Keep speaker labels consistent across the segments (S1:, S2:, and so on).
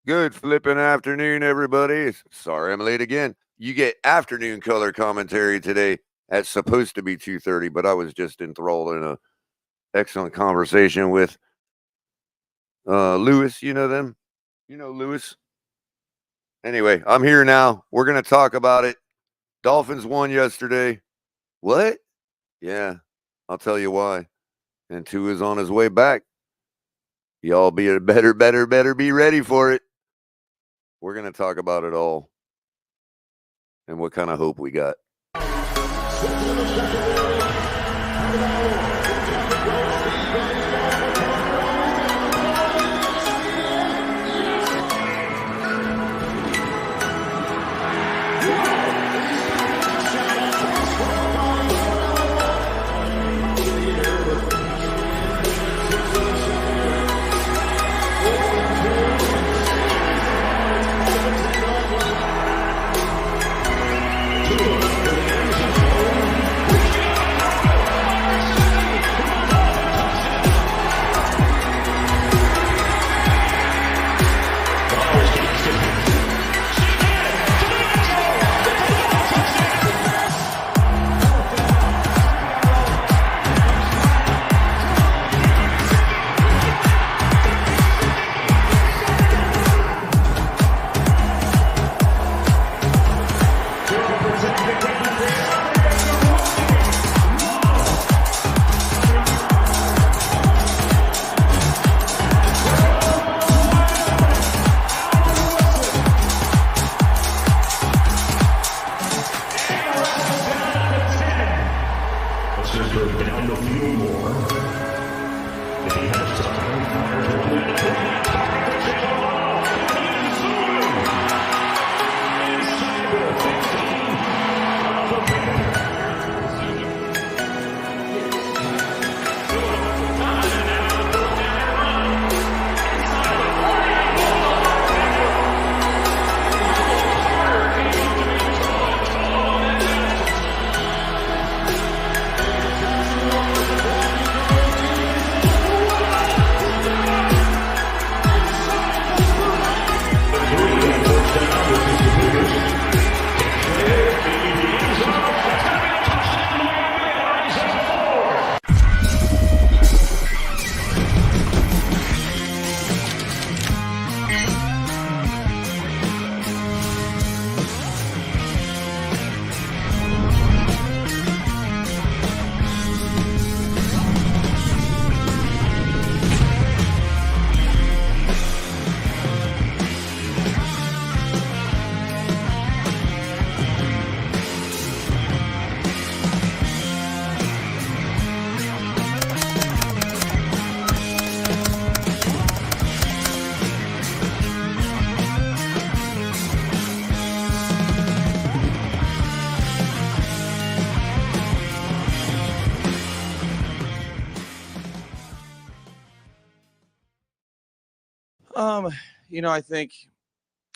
S1: Good flipping afternoon, everybody. Sorry I'm late again. You get afternoon color commentary today. That's supposed to be 2:30, but I was just enthralled in a excellent conversation with Lewis. You know them? You know Lewis? Anyway, I'm here now. We're going to talk about it. Dolphins won yesterday. What? Yeah, I'll tell you why. And two is on his way back. Y'all better be ready for it. We're going to talk about it all and what kind of hope we got.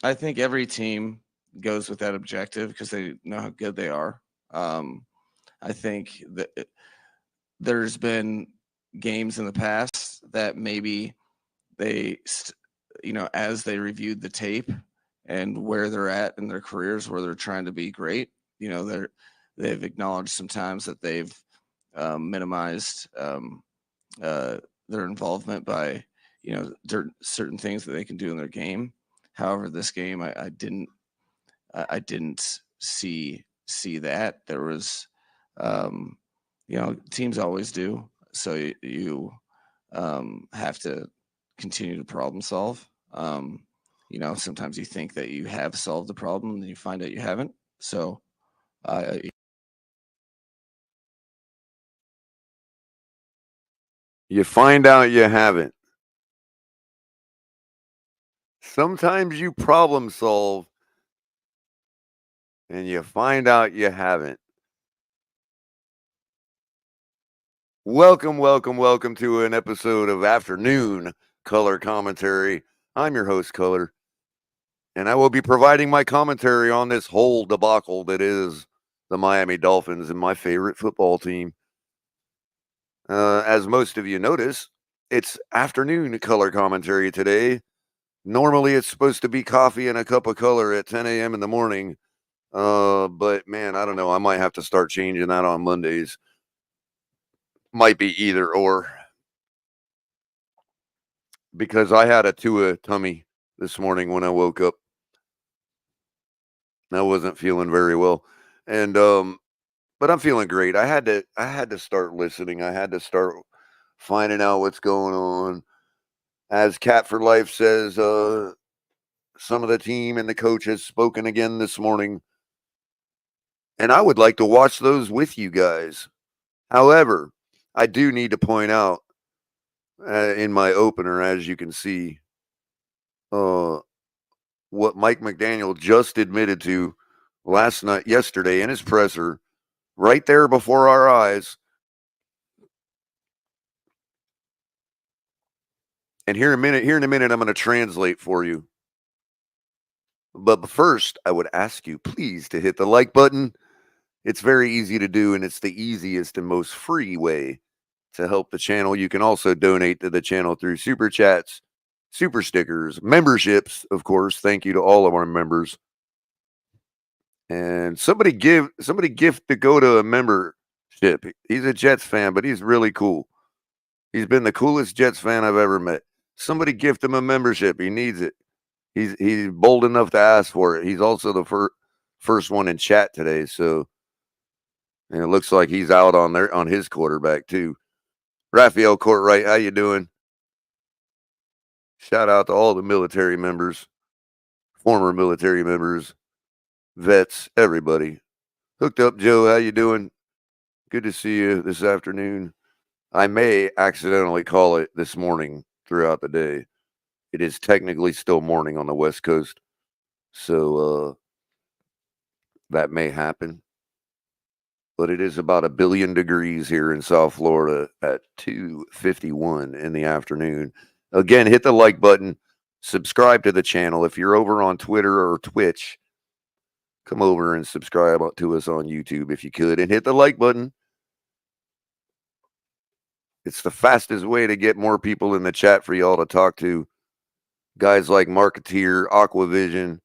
S2: I think every team goes with that objective because they know how good they are. I think that there's been games in the past that maybe they, as they reviewed the tape and where they're at in their careers, where they're trying to be great, they've acknowledged sometimes that they've minimized their involvement by certain things that they can do in their game. However, this game I didn't see that. There was teams always do, so you have to continue to problem solve. Sometimes you think that you have solved the problem and you find out you haven't. So
S1: You find out you haven't. Sometimes you problem solve and you find out you haven't. Welcome to an episode of Afternoon Color Commentary. I'm your host, Culler, and I will be providing my commentary on this whole debacle that is the Miami Dolphins and my favorite football team. As most of you notice, it's afternoon color commentary today. Normally, it's supposed to be coffee and a cup of Culler at 10 a.m. in the morning. But man, I don't know. I might have to start changing that on Mondays. Might be either or. Because I had a Tua tummy this morning when I woke up. I wasn't feeling very well. And but I'm feeling great. I had to start listening. I had to start finding out what's going on. As Cat for Life says, some of the team and the coach has spoken again this morning. And I would like to watch those with you guys. However, I do need to point out in my opener, as you can see, uh, what Mike McDaniel just admitted to yesterday in his presser, right there before our eyes. And here in a minute, I'm going to translate for you. But first, I would ask you, please, to hit the like button. It's very easy to do, and it's the easiest and most free way to help the channel. You can also donate to the channel through super chats, super stickers, memberships, of course. Thank you to all of our members. And somebody gift to go to a membership. He's a Jets fan, but he's really cool. He's been the coolest Jets fan I've ever met. Somebody gift him a membership. He needs it. He's bold enough to ask for it. He's also the first one in chat today, so and it looks like he's out on his quarterback too. Raphael Courtwright, how you doing? Shout out to all the military members, former military members, vets, everybody. Hooked Up Joe, how you doing? Good to see you this afternoon. I may accidentally call it this morning throughout the day. It is technically still morning on the West Coast, so that may happen. But it is about 1 billion degrees here in South Florida at 2:51 in the afternoon. Again, hit the like button, subscribe to the channel. If you're over on Twitter or Twitch, come over and subscribe to us on YouTube if you could, and hit the like button. It's the fastest way to get more people in the chat for y'all to talk to. Guys like Marketeer, Aquavision,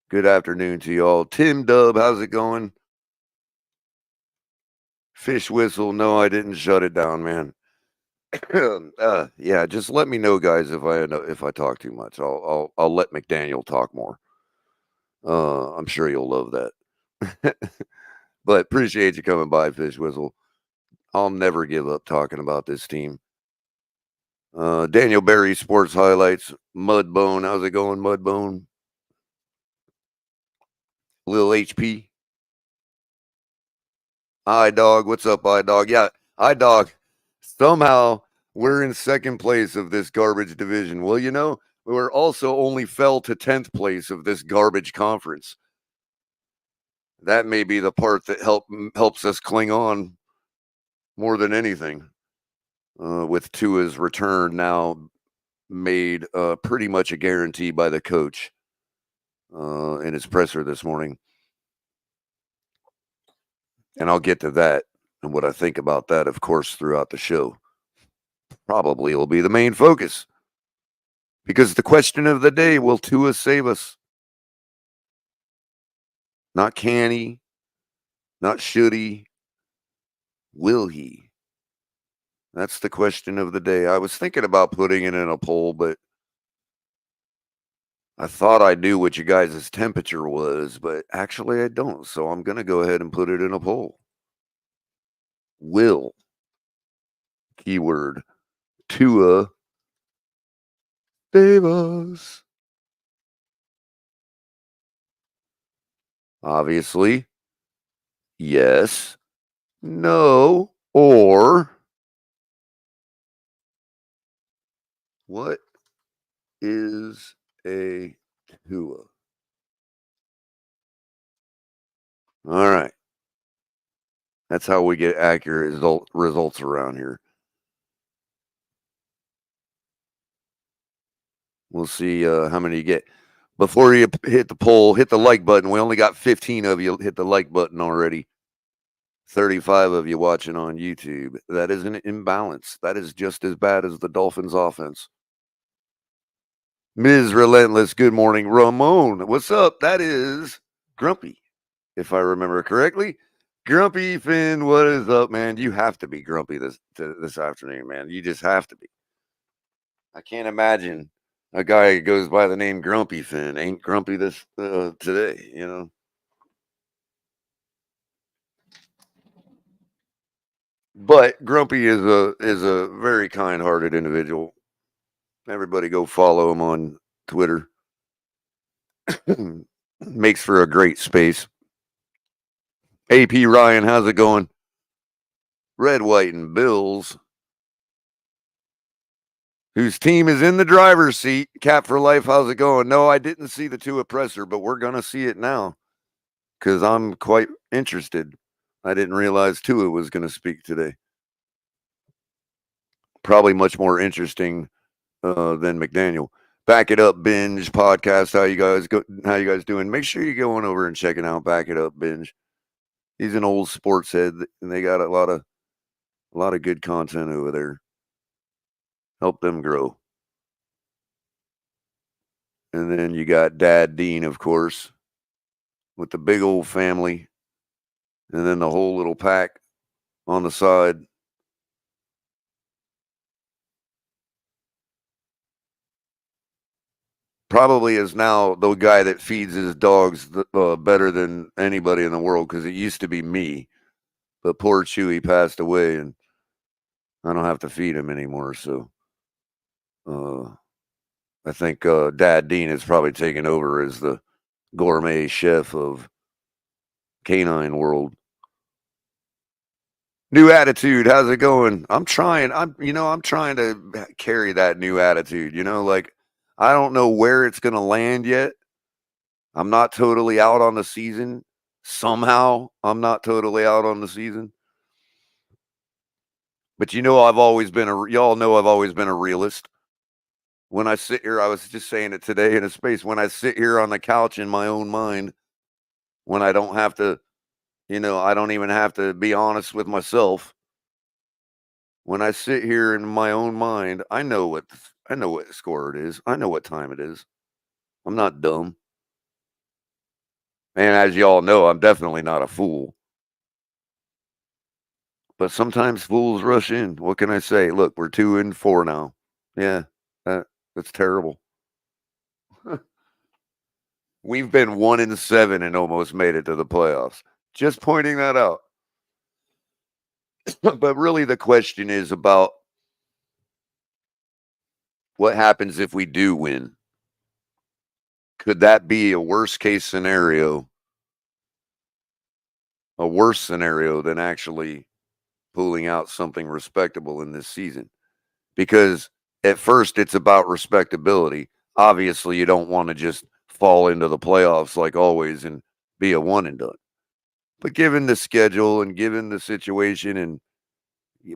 S1: good afternoon to y'all. Tim Dub, how's it going? Fish Whistle, no, I didn't shut it down, man. Yeah, just let me know, guys, if I talk too much. I'll let McDaniel talk more. I'm sure you'll love that. But appreciate you coming by, Fish Whistle. I'll never give up talking about this team. Daniel Berry, Sports Highlights, Mudbone. How's it going, Mudbone? Lil HP. iDog, what's up, iDog? Yeah, iDog. Somehow we're in second place of this garbage division. Well, you know, we're also only fell to 10th place of this garbage conference. That may be the part that helps us cling on more than anything. With Tua's return now made pretty much a guarantee by the coach in his presser this morning. And I'll get to that and what I think about that, of course, throughout the show. Probably will be the main focus. Because the question of the day, will Tua save us? Not can he, not should he, will he? That's the question of the day. I was thinking about putting it in a poll, but I thought I knew what you guys' temperature was, but actually I don't. So I'm going to go ahead and put it in a poll. Will, keyword, Tua save us? Obviously, yes, no, or what is a Tua? All right. That's how we get accurate results around here. We'll see how many you get. Before you hit the poll, hit the like button. We only got 15 of you hit the like button already. 35 of you watching on YouTube. That is an imbalance. That is just as bad as the Dolphins offense. Ms. Relentless, good morning. Ramon, what's up? That is Grumpy, if I remember correctly. Grumpy Finn, what is up, man? You have to be grumpy this afternoon, man. You just have to be. I can't imagine a guy who goes by the name Grumpy Finn ain't grumpy this today, you know. But Grumpy is a very kind-hearted individual. Everybody go follow him on Twitter. Makes for a great space. AP Ryan, how's it going? Red, White, and Bills, whose team is in the driver's seat. Cap for life, how's it going? No, I didn't see the Tua presser, but we're going to see it now because I'm quite interested. I didn't realize Tua was going to speak today. Probably much more interesting than McDaniel. Back It Up Binge podcast. How you guys doing? Make sure you go on over and check it out. Back It Up Binge. He's an old sports head, and they got a lot of good content over there. Help them grow. And then you got Dad Dean, of course, with the big old family, and then the whole little pack on the side. Probably is now the guy that feeds his dogs better than anybody in the world because it used to be me. But poor Chewy passed away, and I don't have to feed him anymore. So I think Dad Dean is probably taken over as the gourmet chef of canine world. New attitude, how's it going? I'm trying to carry that new attitude, like I don't know where it's going to land yet. I'm not totally out on the season. Somehow, I'm not totally out on the season. But y'all know I've always been a realist. When I sit here, I was just saying it today in a space, when I sit here on the couch in my own mind, when I don't have to, I don't even have to be honest with myself. When I sit here in my own mind, I know what score it is. I know what time it is. I'm not dumb. And as y'all know, I'm definitely not a fool. But sometimes fools rush in. What can I say? Look, we're 2-4 now. Yeah, that's terrible. We've been 1-7 and almost made it to the playoffs. Just pointing that out. But really, the question is about what happens if we do win. Could that be a worst case scenario? A worse scenario than actually pulling out something respectable in this season? Because at first it's about respectability. Obviously, you don't want to just fall into the playoffs like always and be a one and done. But given the schedule and given the situation and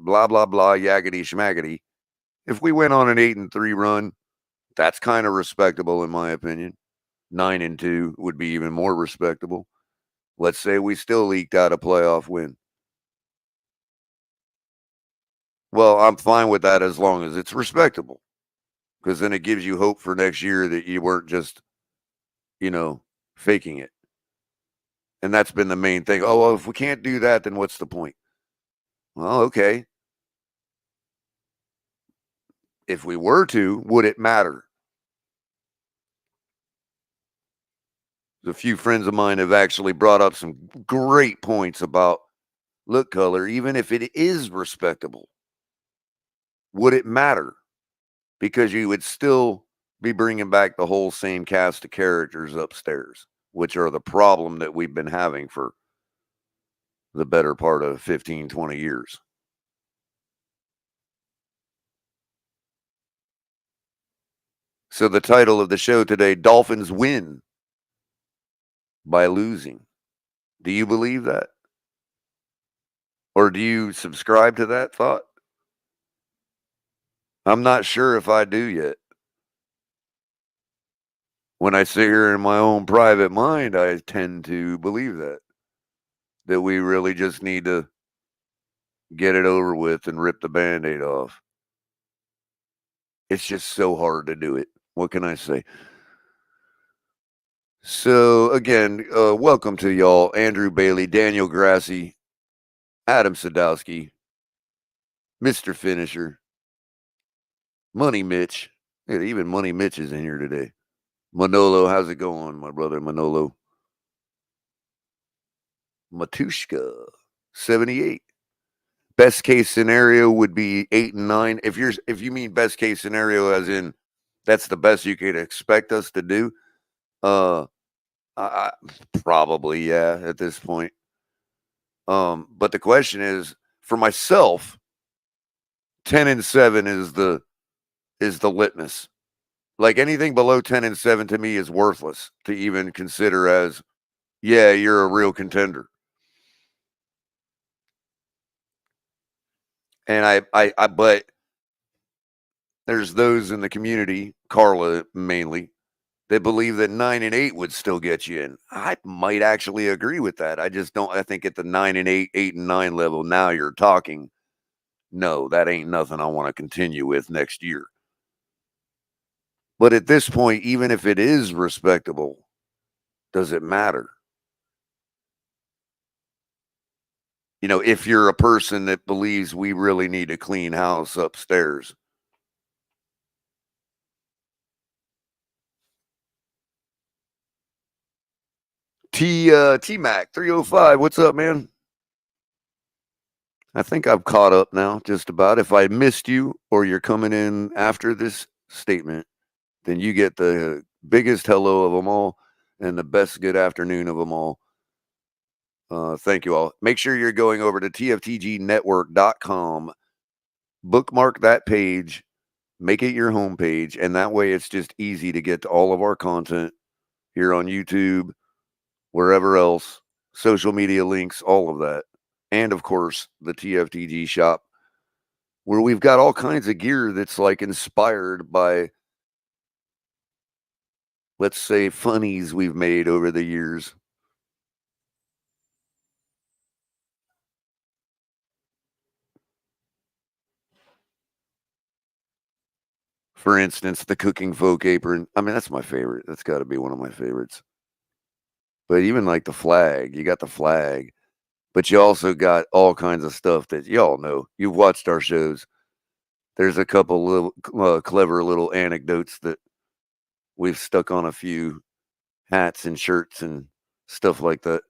S1: blah blah blah yakety schmackety, if we went on an 8-3 run, that's kind of respectable in my opinion. 9-2 would be even more respectable. Let's say we still leaked out a playoff win. Well, I'm fine with that as long as it's respectable, because then it gives you hope for next year that you weren't just, faking it. And that's been the main thing. Oh, well, if we can't do that, then what's the point? Well, okay. If we were to, would it matter? A few friends of mine have actually brought up some great points about, look, Culler, even if it is respectable, would it matter? Because you would still be bringing back the whole same cast of characters upstairs, which are the problem that we've been having for the better part of 15, 20 years. So the title of the show today, Dolphins win by losing. Do you believe that? Or do you subscribe to that thought? I'm not sure if I do yet. When I sit here in my own private mind, I tend to believe that we really just need to get it over with and rip the Band-Aid off. It's just so hard to do it What can I say? So again, welcome to y'all. Andrew Bailey, Daniel Grassi, Adam Sadowski, Mr. Finisher, Money Mitch. Yeah, even Money Mitch is in here today. Manolo, how's it going, my brother Manolo? Matushka, 78. Best case scenario would be 8 and 9. If you mean best case scenario as in that's the best you could expect us to do, uh I probably, yeah, at this point. But the question is, for myself, 10 and 7 is the litmus. Like anything below 10 and 7 to me is worthless to even consider as, yeah, you're a real contender. And but there's those in the community, Carla mainly, that believe that 9 and 8 would still get you in. I might actually agree with that. I just don't. I think at the 9 and 8, 8 and 9 level, now you're talking. No, that ain't nothing I want to continue with next year. But at this point, even if it is respectable, does it matter? You know, if you're a person that believes we really need a clean house upstairs. T Mac 305, what's up, man? I think I've caught up now, just about. If I missed you or you're coming in after this statement, then you get the biggest hello of them all and the best good afternoon of them all. Thank you all. Make sure you're going over to tftgnetwork.com, bookmark that page, make it your homepage, and that way it's just easy to get to all of our content here on YouTube, wherever else, social media links, all of that. And of course, the TFTG shop, where we've got all kinds of gear that's like inspired by, let's say, funnies we've made over the years. For instance, the cooking folk apron. I mean, that's my favorite. That's got to be one of my favorites. But even like the flag, you got the flag, but you also got all kinds of stuff that y'all know. You've watched our shows. There's a couple little clever little anecdotes that we've stuck on a few hats and shirts and stuff like that.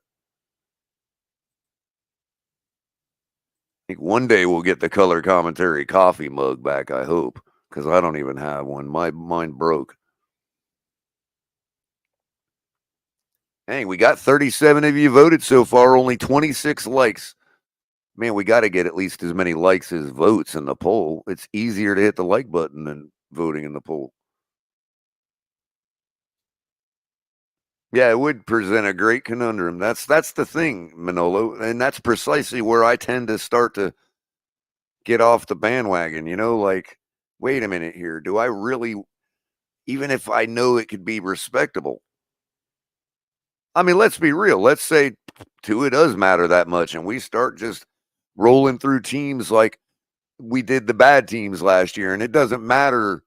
S1: I think one day we'll get the color commentary coffee mug back, I hope, because I don't even have one. Mine broke. Hey, we got 37 of you voted so far, only 26 likes. Man, we got to get at least as many likes as votes in the poll. It's easier to hit the like button than voting in the poll. Yeah, it would present a great conundrum. That's the thing, Manolo, and that's precisely where I tend to start to get off the bandwagon, like, wait a minute here. Do I really, even if I know it could be respectable? I mean, let's be real. Let's say Tua does matter that much and we start just rolling through teams like we did the bad teams last year, and it doesn't matter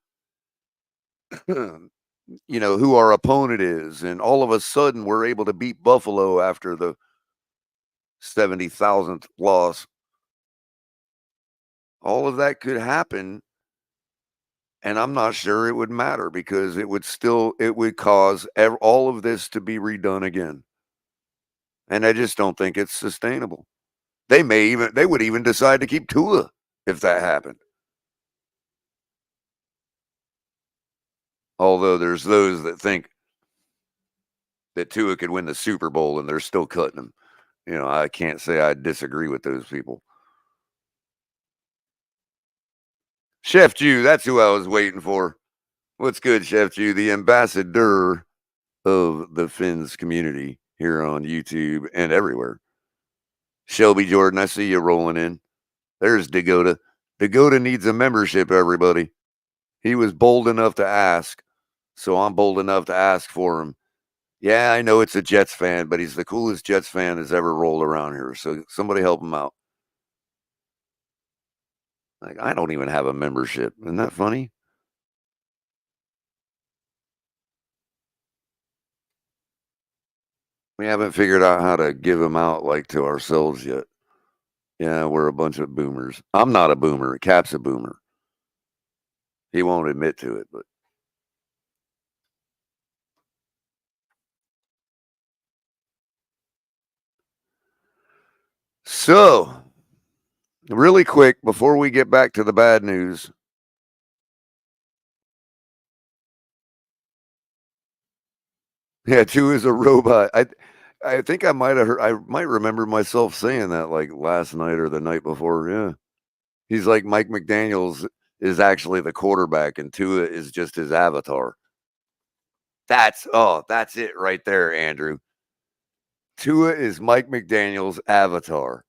S1: who our opponent is, and all of a sudden we're able to beat Buffalo after the 70,000th loss. All of that could happen, and I'm not sure it would matter because it would cause all of this to be redone again. And I just don't think it's sustainable. They would even decide to keep Tua if that happened. Although there's those that think that Tua could win the Super Bowl and they're still cutting him. I can't say I disagree with those people. Chef Jew, that's who I was waiting for. What's good, Chef Jew? The ambassador of the Finns community here on YouTube and everywhere. Shelby Jordan, I see you rolling in. There's Dakota. Dakota needs a membership, everybody. He was bold enough to ask, so I'm bold enough to ask for him. Yeah, I know it's a Jets fan, but he's the coolest Jets fan that's ever rolled around here. So somebody help him out. Like, I don't even have a membership. Isn't that funny? We haven't figured out how to give them out like to ourselves yet. Yeah, we're a bunch of boomers. I'm not a boomer. Cap's a boomer. He won't admit to it, but so really quick before we get back to the bad news. Yeah, Tua is a robot. I think I might have heard. I might remember myself saying that like last night or the night before. Yeah, he's like Mike McDaniel's is actually the quarterback, and Tua is just his avatar. That's it right there, Andrew. Tua is Mike McDaniel's avatar.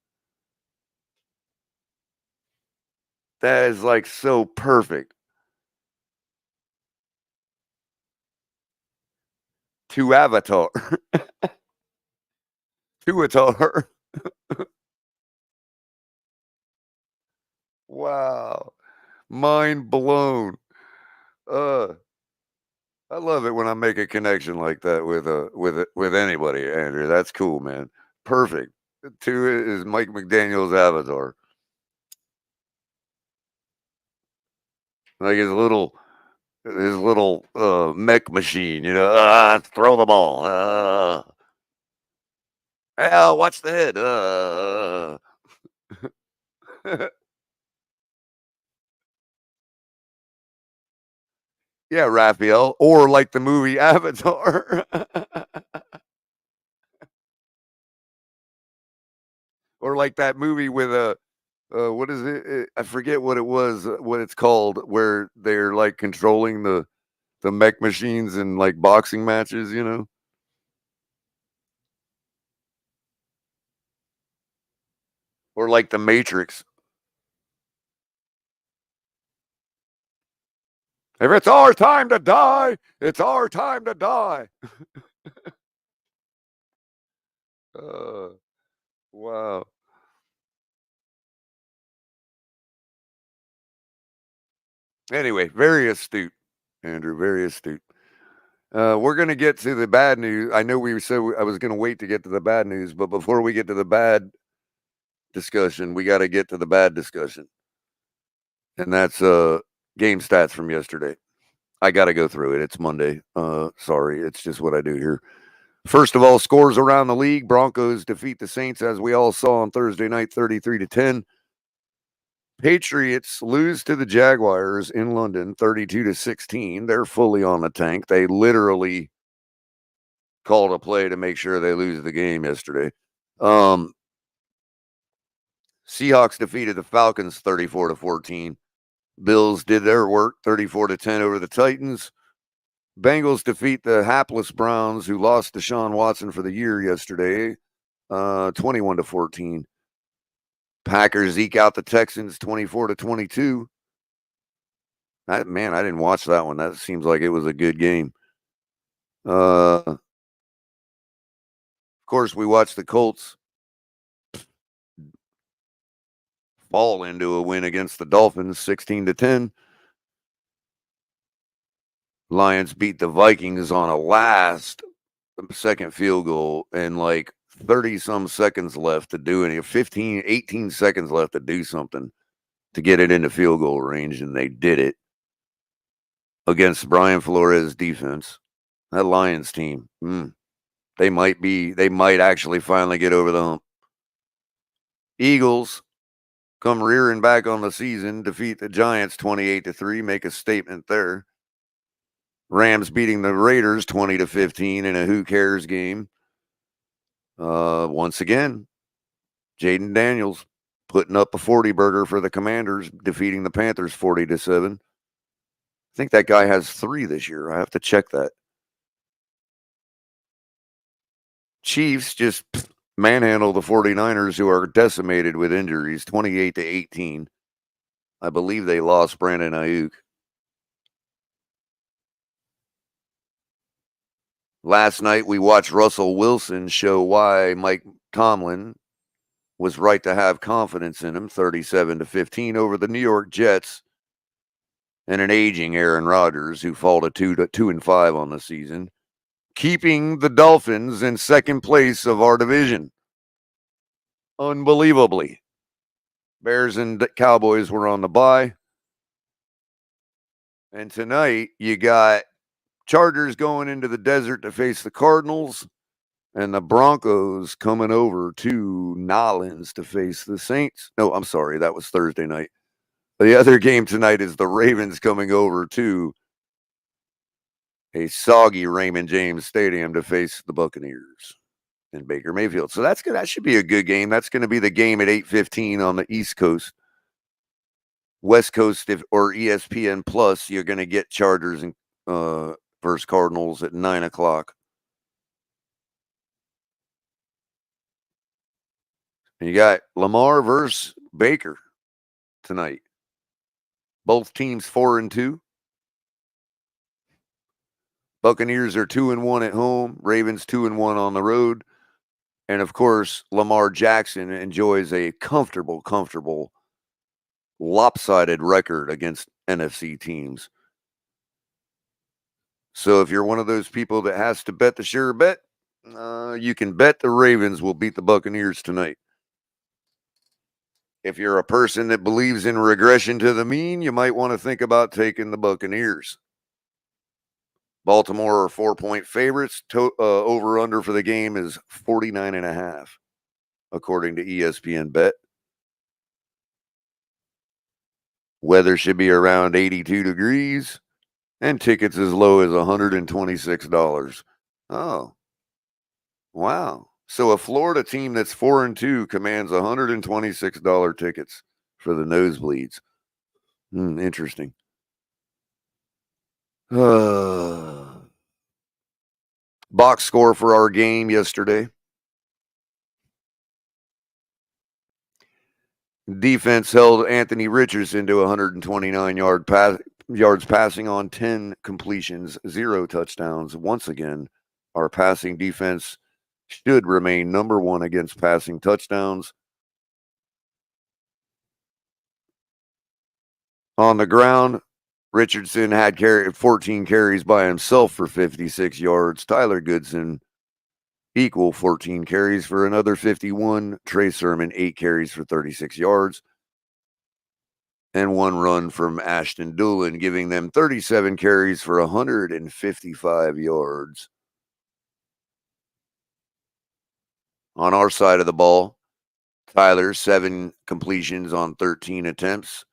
S1: That is like so perfect. To avatar. Tuatar. Wow. Mind blown. Uh I love it when I make a connection like that with anybody, Andrew. That's cool, man. Perfect. Tua is Mike McDaniel's avatar. Like his little mech machine, throw the ball. Watch the head. Yeah, Raphael. Or like the movie Avatar. Or like that movie with a what is it? I forget what it was, what it's called, where they're like controlling the mech machines in like boxing matches, or like the Matrix. If it's our time to die, it's our time to die. Uh, wow. Anyway, very astute, Andrew. Very astute. We're going to get to the bad news. I know we said I was going to wait to get to the bad news, but before we get to the bad discussion, we got to get to the bad discussion. And that's game stats from yesterday. I got to go through it. It's Monday. Sorry, it's just what I do here. First of all, scores around the league. Broncos defeat the Saints, as we all saw on Thursday night, 33-10. Patriots lose to the Jaguars in London, 32-16. They're fully on the tank. They literally called a play to make sure they lose the game yesterday. Seahawks defeated the Falcons 34-14. Bills did their work, 34-10 over the Titans. Bengals defeat the hapless Browns, who lost Deshaun Watson for the year yesterday, 21-14. Packers eke out the Texans 24-22. Man, I didn't watch that one. That seems like it was a good game. Of course, we watched the Colts fall into a win against the Dolphins, 16-10. Lions beat the Vikings on a last second field goal and like 30 some seconds left to do any 15, 18 seconds left to do something to get it into field goal range, and they did it against Brian Flores' defense. That Lions team, they might actually finally get over the hump. Eagles come rearing back on the season, defeat the Giants 28-3, make a statement there. Rams beating the Raiders 20-15 in a who cares game. Once again, Jaden Daniels putting up a 40 burger for the Commanders, defeating the Panthers 40-7. I think that guy has 3 this year. I have to check that. Chiefs just manhandle the 49ers, who are decimated with injuries, 28-18. I believe they lost Brandon Ayuk. Last night, we watched Russell Wilson show why Mike Tomlin was right to have confidence in him, 37-15 over the New York Jets and an aging Aaron Rodgers, who fall to 2-5 on the season. keeping the Dolphins in second place of our division. Unbelievably. Bears and Cowboys were on the bye. And tonight, you got Chargers going into the desert to face the Cardinals, and the Broncos coming over to Nolens to face the Saints. No, I'm sorry, that was Thursday night. The other game tonight is the Ravens coming over to a soggy Raymond James Stadium to face the Buccaneers in Baker Mayfield. So that's good. That should be a good game. That's going to be the game at 8:15 on the East Coast. West Coast or ESPN Plus, you're going to get Chargers and versus Cardinals at 9 o'clock. And you got Lamar versus Baker tonight. Both teams 4-2. Buccaneers are 2-1 at home. Ravens 2-1 on the road. And of course, Lamar Jackson enjoys a comfortable, lopsided record against NFC teams. So if you're one of those people that has to bet the sure bet, you can bet the Ravens will beat the Buccaneers tonight. If you're a person that believes in regression to the mean, you might want to think about taking the Buccaneers. Baltimore are 4-point favorites. Over-under for the game is 49.5, according to ESPN Bet. Weather should be around 82 degrees, and tickets as low as $126. Oh, wow. So a Florida team that's 4-2 commands $126 tickets for the nosebleeds. Interesting. Box score for our game yesterday. Defense held Anthony Richardson to 129 yards passing on 10 completions, 0 touchdowns. Once again, our passing defense should remain number one against passing touchdowns. On the ground, Richardson had 14 carries by himself for 56 yards. Tyler Goodson equal 14 carries for another 51. Trey Sermon 8 carries for 36 yards. And 1 run from Ashton Doolin, giving them 37 carries for 155 yards. On our side of the ball, Tyler, 7 completions on 13 attempts,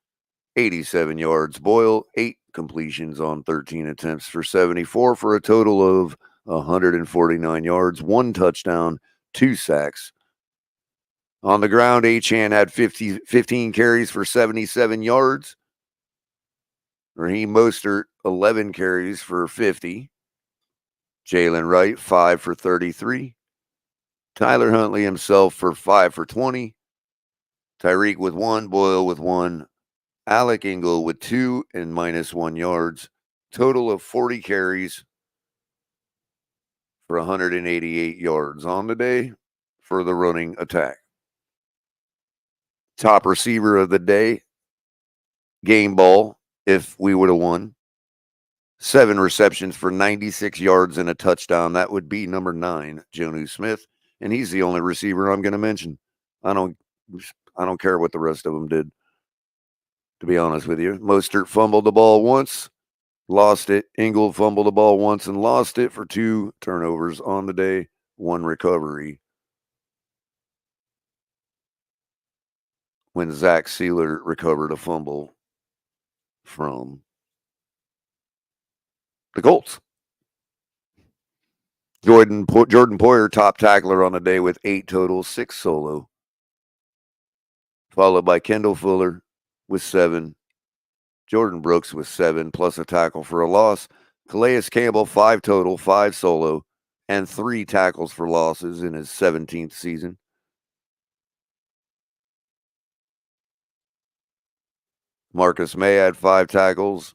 S1: 87 yards. Boyle, 8 completions on 13 attempts for 74 for a total of 149 yards, 1 touchdown, 2 sacks. On the ground, Achane had 15 carries for 77 yards. Raheem Mostert, 11 carries for 50. Jalen Wright, 5 for 33. Tyler Huntley himself for 5 for 20. Tyreek with 1, Boyle with 1. Alec Ingle with 2 and -1 yards. Total of 40 carries for 188 yards on the day for the running attack. Top receiver of the day, game ball, if we would have won. 7 receptions for 96 yards and a touchdown. That would be number 9, Jonnu Smith. And he's the only receiver I'm going to mention. I don't care what the rest of them did, to be honest with you. Mostert fumbled the ball once, lost it. Ingle fumbled the ball once and lost it for 2 turnovers on the day, 1 recovery. When Zach Sealer recovered a fumble from the Colts. Jordan Poyer, top tackler on the day with 8 total, 6 solo. Followed by Kendall Fuller with 7. Jordan Brooks with 7, plus a tackle for a loss. Calais Campbell, 5 total, 5 solo, and 3 tackles for losses in his 17th season. Marcus May had 5 tackles.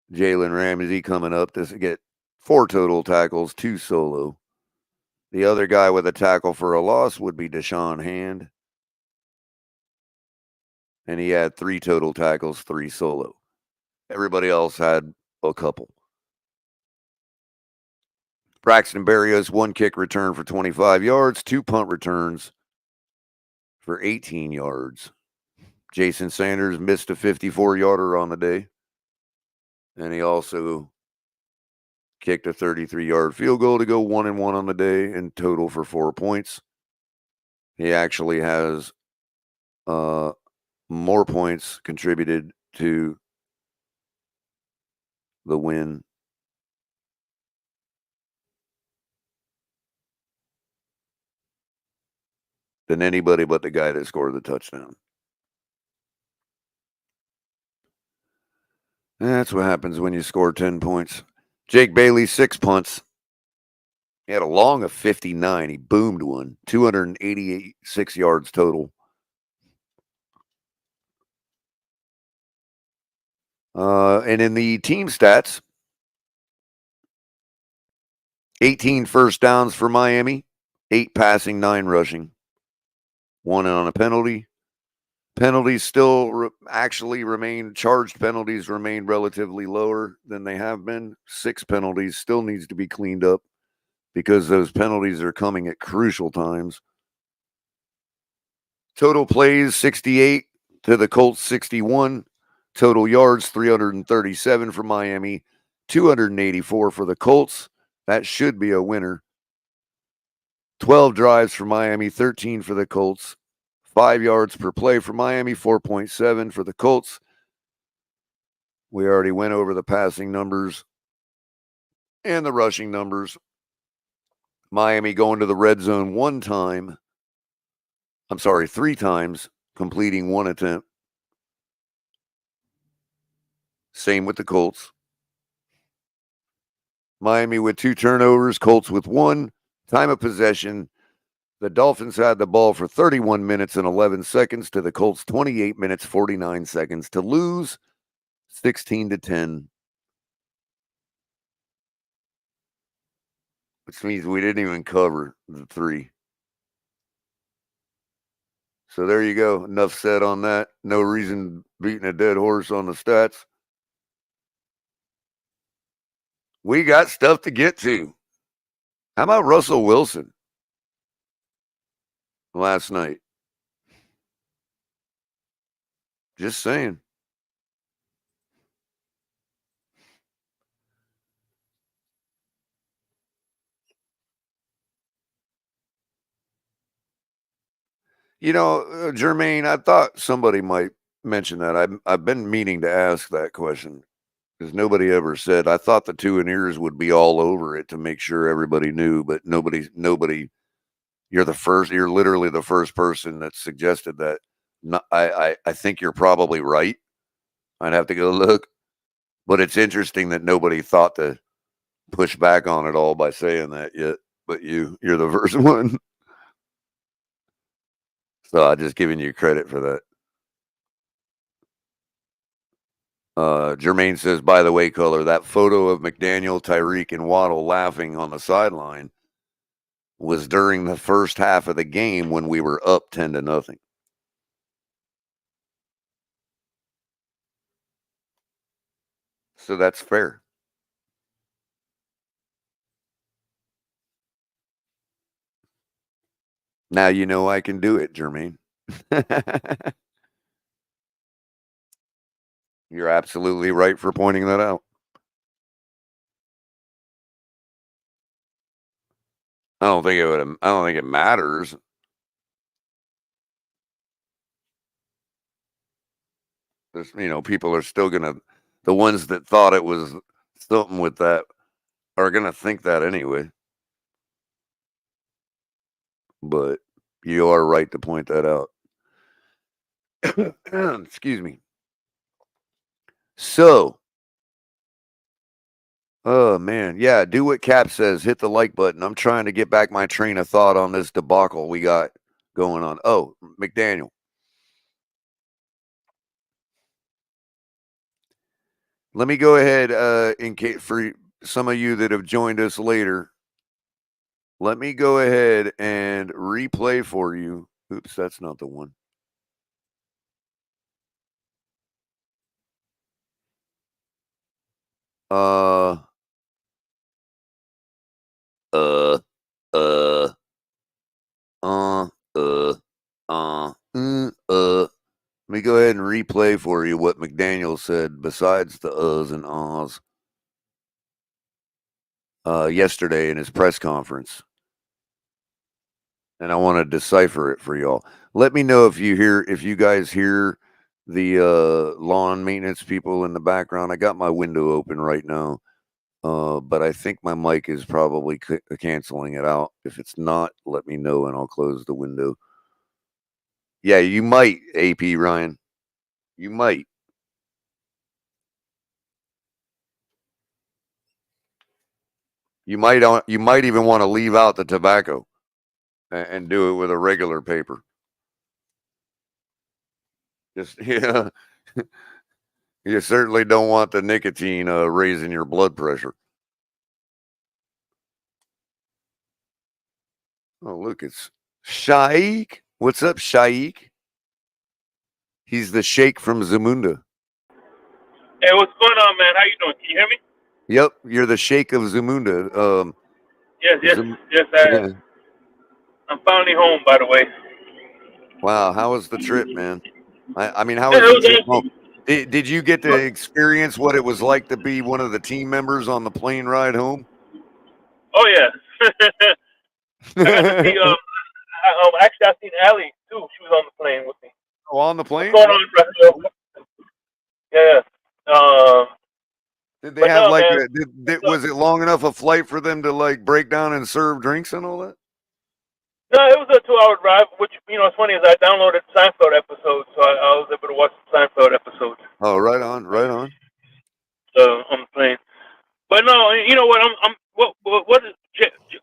S1: Jalen Ramsey coming up to get 4 total tackles, 2 solo. The other guy with a tackle for a loss would be Deshaun Hand. And he had 3 total tackles, 3 solo. Everybody else had a couple. Braxton Berrios, 1 kick return for 25 yards, 2 punt returns for 18 yards. Jason Sanders missed a 54-yarder on the day. And he also kicked a 33-yard field goal to go 1-1 on the day in total for 4 points. He actually has more points contributed to the win than anybody but the guy that scored the touchdown. That's what happens when you score 10 points. Jake Bailey, 6 punts. He had a long of 59. He boomed one. 286 yards total. And in the team stats, 18 first downs for Miami, 8 passing, 9 rushing, 1 on a penalty. Penalties still charged penalties remain relatively lower than they have been. 6 penalties still needs to be cleaned up because those penalties are coming at crucial times. Total plays, 68 to the Colts, 61. Total yards, 337 for Miami, 284 for the Colts. That should be a winner. 12 drives for Miami, 13 for the Colts. 5 yards per play for Miami, 4.7 for the Colts. We already went over the passing numbers and the rushing numbers. Miami going to the red zone 3 times, completing 1 attempt. Same with the Colts. Miami with 2 turnovers, Colts with 1. Time of possession, the Dolphins had the ball for 31 minutes and 11 seconds to the Colts 28 minutes, 49 seconds to lose 16-10. Which means we didn't even cover the 3. So there you go. Enough said on that. No reason beating a dead horse on the stats. We got stuff to get to. How about Russell Wilson last night? Just saying. Jermaine, I thought somebody might mention that. I've been meaning to ask that question because nobody ever said. I thought the 2 and ears would be all over it to make sure everybody knew, but nobody. You're literally the first person that suggested that. I think you're probably right. I'd have to go look, but it's interesting that nobody thought to push back on it all by saying that yet. But you're the first one. So I'm just giving you credit for that. Jermaine says, by the way, Culler, that photo of McDaniel, Tyreek, and Waddle laughing on the sideline was during the first half of the game when we were up 10-0. So that's fair. Now you know I can do it, Jermaine. You're absolutely right for pointing that out. I don't think it matters. There's, people are still the ones that thought it was something with that are gonna think that anyway. But you are right to point that out. Excuse me. So, oh man, yeah, do what Cap says. Hit the like button. I'm trying to get back my train of thought on this debacle we got going on. Oh, McDaniel. Let me go ahead, in case for some of you that have joined us later. Let me go ahead and replay for you. Oops, that's not the one. Uh, uh, uh, uh, uh, Let me go ahead and replay for you what McDaniel said besides the uhs and ahs yesterday in his press conference. And I want to decipher it for y'all. Let me know if you guys hear the lawn maintenance people in the background. I got my window open right now. But I think my mic is probably canceling it out. If it's not, let me know and I'll close the window. Yeah, you might, AP Ryan. You might. You might even want to leave out the tobacco and do it with a regular paper. Just yeah. You certainly don't want the nicotine raising your blood pressure. Oh, look, it's Shaik. What's up, Shaik? He's the Sheikh from Zamunda.
S3: Hey, what's going on, man? How you doing? Can you hear me?
S1: Yep, you're the Sheikh of Zamunda.
S3: Yes.
S1: Yeah.
S3: I'm finally home, by the way.
S1: Wow, how was the trip, man? I mean, how
S3: Yeah,
S1: was
S3: it
S1: the
S3: was
S1: trip home?
S3: actually.
S1: Did you get to experience what it was like to be one of the team members on the plane ride home?
S3: Oh yeah. I got to see. Actually, I seen Allie too. She was on the plane with me.
S1: Oh, on the
S3: What's
S1: plane?
S3: going on, Brazil? Yeah.
S1: Did they
S3: But
S1: have
S3: no,
S1: like
S3: man.
S1: was it long enough a flight for them to like break down and serve drinks and all that?
S3: No, it was a 2-hour drive. Which what's funny is I downloaded Seinfeld episodes, so I was able to watch the Seinfeld episodes.
S1: Oh, right on, right on.
S3: On the plane. But no, you know what? What is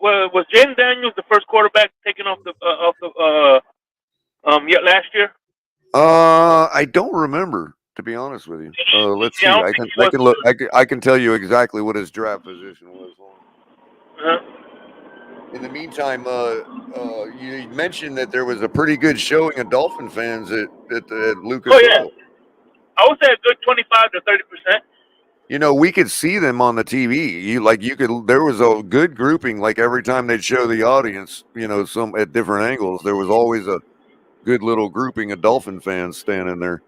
S3: was Jaden Daniels the first quarterback taken off the last year?
S1: I don't remember, to be honest with you. Let's
S3: Yeah, I
S1: see.
S3: don't
S1: I
S3: think
S1: can
S3: he
S1: I
S3: was
S1: can look.
S3: either.
S1: I can tell you exactly what his draft position was.
S3: Uh-huh.
S1: In the meantime, you mentioned that there was a pretty good showing of Dolphin fans at
S3: Oh
S1: Lucas
S3: yeah,
S1: Oil.
S3: I would say a good 25 to 30%.
S1: You know, we could see them on the TV. There was a good grouping. Like every time they'd show the audience, some at different angles, there was always a good little grouping of Dolphin fans standing there.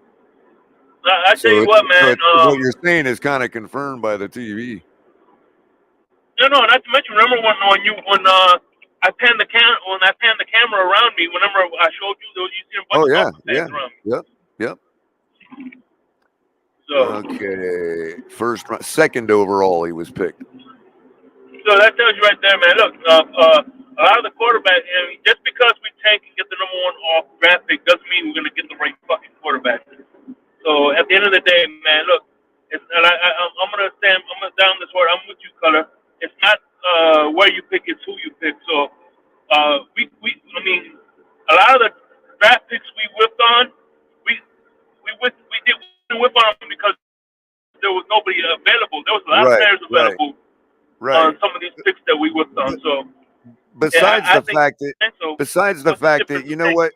S3: I tell you what, man.
S1: What you're saying is kind of confirmed by the TV.
S3: No, not to mention. Remember when I panned the camera around me. Whenever I showed you, you see a bunch
S1: Oh
S3: of
S1: yeah,
S3: Dolphin
S1: yeah,
S3: fans around me.
S1: yep.
S3: So,
S1: Okay, second overall, he was picked.
S3: so that tells you right there, man. Look, a lot of the quarterback, just because we tank and get the number one off draft pick doesn't mean we're gonna get the right fucking quarterback. So at the end of the day, man, look, I'm gonna stand. I'm gonna down this word. I'm with you, Culler. It's not where you pick; it's who you pick. So I mean, a lot of the draft picks we whipped on, we did whip on them because there was nobody available. There was a lot of
S1: Right,
S3: players
S1: right,
S3: available
S1: right.
S3: on some of these picks that we whipped on.
S1: But
S3: So yeah,
S1: besides
S3: I
S1: the
S3: think
S1: fact that,
S3: so.
S1: besides the
S3: What's the
S1: fact that,
S3: difference
S1: you
S3: with
S1: know
S3: tank?
S1: what?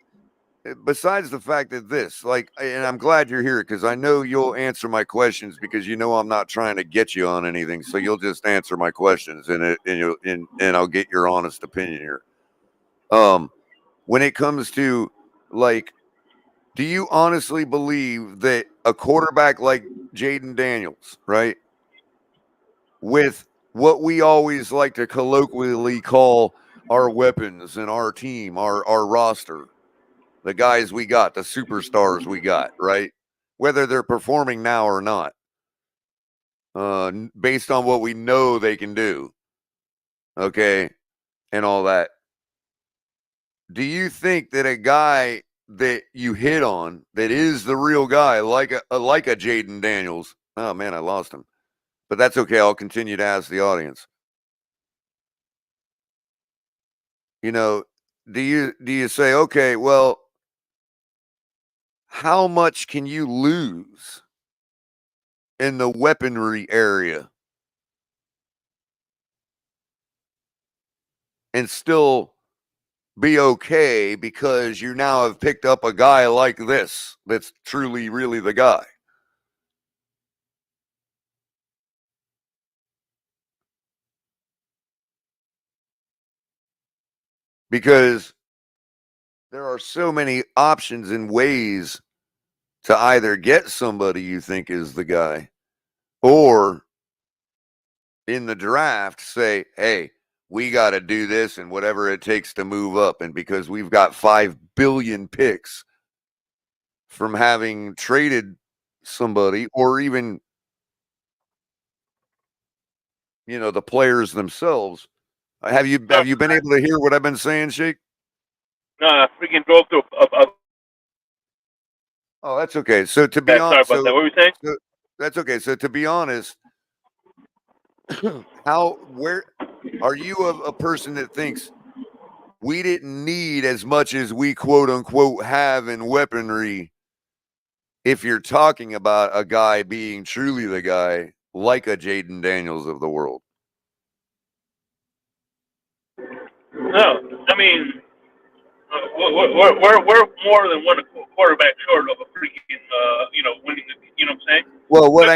S1: Besides the fact that this, like, and I'm glad you're here because I know you'll answer my questions because I'm not trying to get you on anything, so you'll just answer my questions and I'll get your honest opinion here. When it comes to like, do you honestly believe that a quarterback like Jaden Daniels, right, with what we always like to colloquially call our weapons and our team, our roster, the guys we got, the superstars we got, right? Whether they're performing now or not, based on what we know they can do, okay, and all that. Do you think that a guy that you hit on that is the real guy, like a Jaden Daniels? Oh man, I lost him, but that's okay. I'll continue to ask the audience. You know, do you say, okay, well, how much can you lose in the weaponry area and still be okay because you now have picked up a guy like this that's truly really the guy? because there are so many options and ways to either get somebody you think is the guy, or in the draft say, hey, we got to do this and whatever it takes to move up. And because we've got 5 billion picks from having traded somebody, or even, the players themselves. Have you been able to hear what I've been saying, Shake?
S3: No, I freaking drove through.
S1: Oh, that's okay. So to be
S3: Sorry about
S1: honest,
S3: that. What were you saying?
S1: that's okay. So to be honest, where are you a person that thinks we didn't need as much as we quote unquote have in weaponry? If you're talking about a guy being truly the guy, like a Jaden Daniels of the world.
S3: No, I mean, we're more than one quarterback short of a freaking, winning the, you know what I'm saying?
S1: Well, what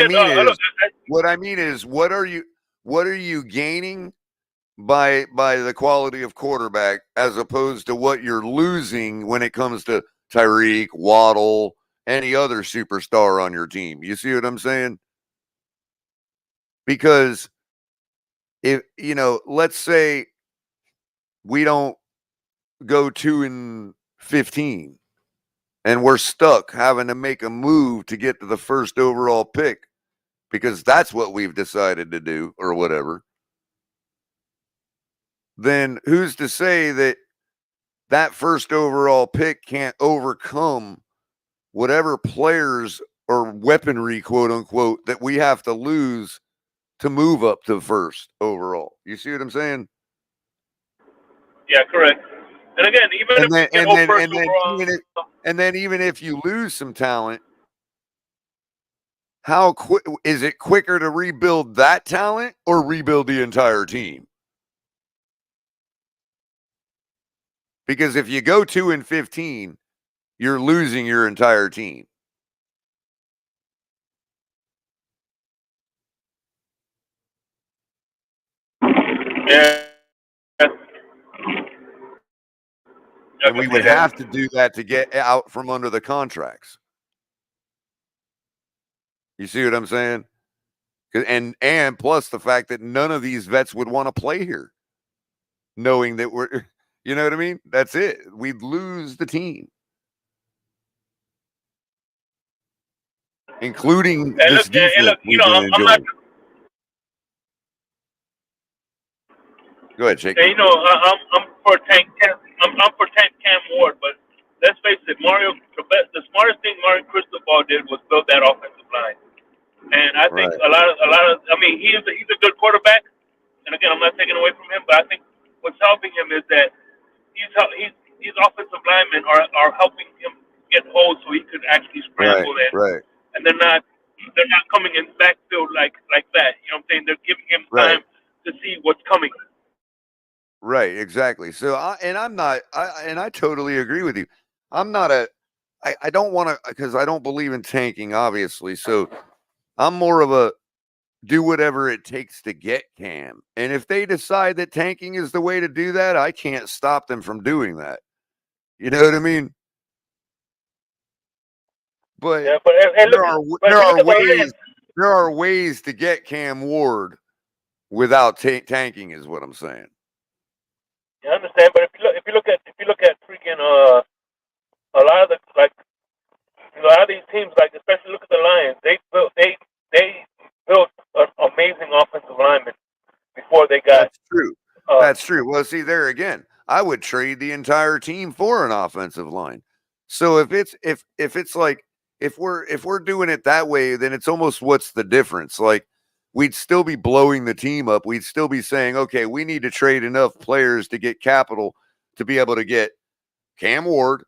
S3: Look,
S1: I mean is, what are you gaining by the quality of quarterback as opposed to what you're losing when it comes to Tyreek, Waddle, any other superstar on your team? You see what I'm saying? Because if, let's say we don't go 2-15 and we're stuck having to make a move to get to the first overall pick because that's what we've decided to do or whatever, then who's to say that first overall pick can't overcome whatever players or weaponry, quote unquote, that we have to lose to move up to first overall? You see what I'm saying?
S3: yeah, correct. And again, even if we can go first overall,
S1: even if you lose some talent, how quick is it quicker to rebuild that talent or rebuild the entire team? Because if you go 2-15, you're losing your entire team.
S3: yeah.
S1: And we would have to do that to get out from under the contracts. You see what I'm saying? And plus the fact that none of these vets would want to play here, knowing that we're, you know what I mean? That's it. We'd lose the team, including this defense we've been enjoying. Go ahead, Jake.
S3: And I'm for Tank Cam. I'm for Tank Cam Ward, but let's face it, the smartest thing Mario Cristobal did was build that offensive line. And I think a lot of, I mean, he's a good quarterback. And again, I'm not taking away from him, but I think what's helping him is that these offensive linemen are helping him get holes so he could actually scramble and they're not coming in backfield like that. You know what I'm saying? They're giving him time to see what's coming.
S1: Right, exactly. So, I totally agree with you. I'm not I don't want to, because I don't believe in tanking, obviously. So I'm more of a do whatever it takes to get Cam. And if they decide that tanking is the way to do that, I can't stop them from doing that. You know what I mean? But,
S3: yeah, but
S1: there are ways to get Cam Ward without tanking, is what I'm saying.
S3: Yeah, I understand, but if you look at freaking a lot of these teams, like especially look at the Lions, they built an amazing offensive lineman before they got.
S1: That's true. That's true. Well, see, there again, I would trade the entire team for an offensive line. So if we're doing it that way, then it's almost, what's the difference? Like, we'd still be blowing the team up. We'd still be saying, okay, we need to trade enough players to get capital to be able to get Cam Ward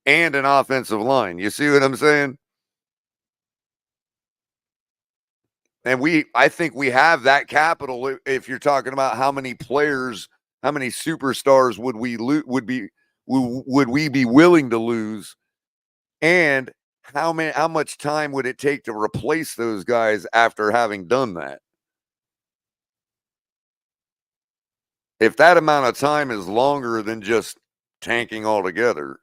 S1: and an offensive line. You see what I'm saying? And I think we have that capital. If you're talking about how many players, how many superstars would we be willing to lose, and how much time would it take to replace those guys after having done that? if that amount of time is longer than just tanking altogether,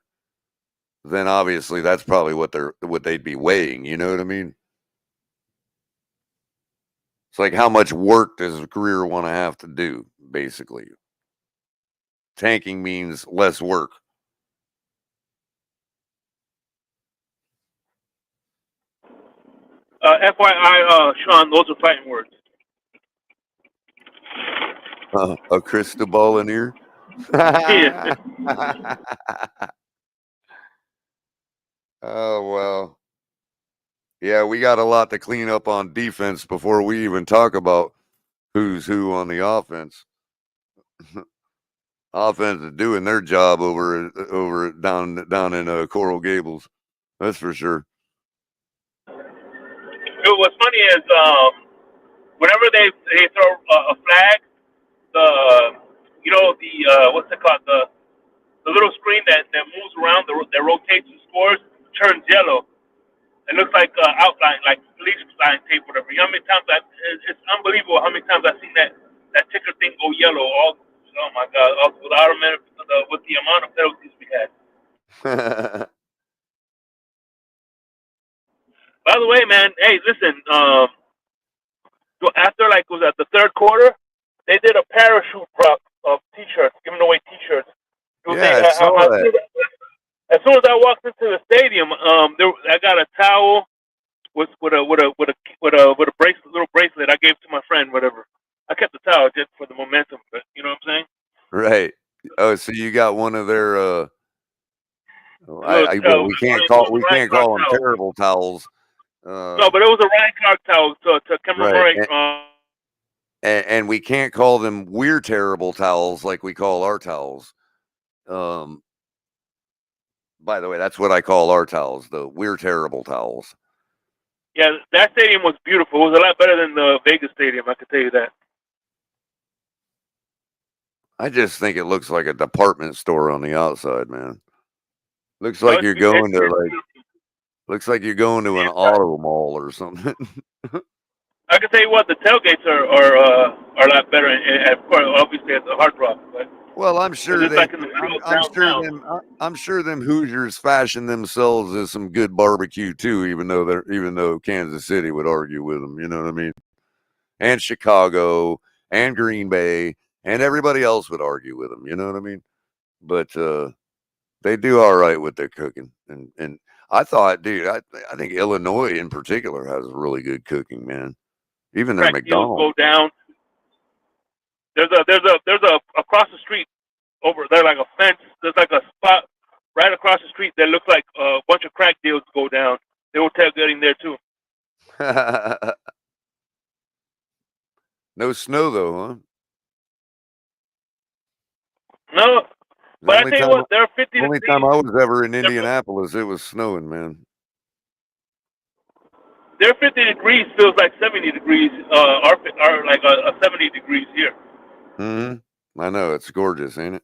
S1: then obviously that's probably what they'd be weighing. You know what I mean? It's like how much work does a career want to have to do? Basically, tanking means less work.
S3: FYI, Sean, those are fighting words.
S1: A crystal ball in here.
S3: Yeah.
S1: Oh well. Yeah, we got a lot to clean up on defense before we even talk about who's who on the offense. Offense is doing their job over down in Coral Gables. That's for sure.
S3: What's funny is whenever they throw a flag, the what's it called, the little screen that moves around that rotates and scores turns yellow. It looks like outline, like police line tape, whatever. You know how many times it's unbelievable how many times I've seen that ticker thing go yellow. Oh my God! With the amount of penalties we had. By the way, man, hey, listen. So after was at the third quarter, they did a parachute drop of T-shirts, giving away T-shirts.
S1: Yeah, I saw that.
S3: As soon as I walked into the stadium, I got a towel with a bracelet, little bracelet I gave to my friend, whatever. I kept the towel just for the momentum, but you know what I'm saying?
S1: Right. Oh, so you got one of their we can't call them terrible towels.
S3: No, but it was a Ryan Clark towel to commemorate.
S1: Right. And we can't call them we're terrible towels like we call our towels. By the way, that's what I call our towels, the we're terrible towels.
S3: Yeah, that stadium was beautiful. It was a lot better than the Vegas stadium, I can tell you that.
S1: I just think it looks like a department store on the outside, man. Looks like you're going to an auto mall or something.
S3: I can tell you what, the tailgates are a lot better, and of course, obviously at the Hard Rock. But
S1: well, I'm sure
S3: I'm
S1: sure them Hoosiers fashion themselves as some good barbecue too, even though Kansas City would argue with them. You know what I mean? And Chicago and Green Bay and everybody else would argue with them. You know what I mean? But they do all right with their cooking, and I thought, dude, I think Illinois in particular has really good cooking, man. Even their McDonald's
S3: go down. There's a across the street over there, like a fence. There's like a spot right across the street that looks like a bunch of crack deals go down. They were tailgating there too.
S1: No snow though, huh?
S3: No, but I tell you what, they're 50
S1: degrees. Only time I was ever in Indianapolis, it was snowing, man.
S3: Their 50 degrees feels like 70 degrees. Our like a 70 degrees here.
S1: I know, it's gorgeous, ain't it?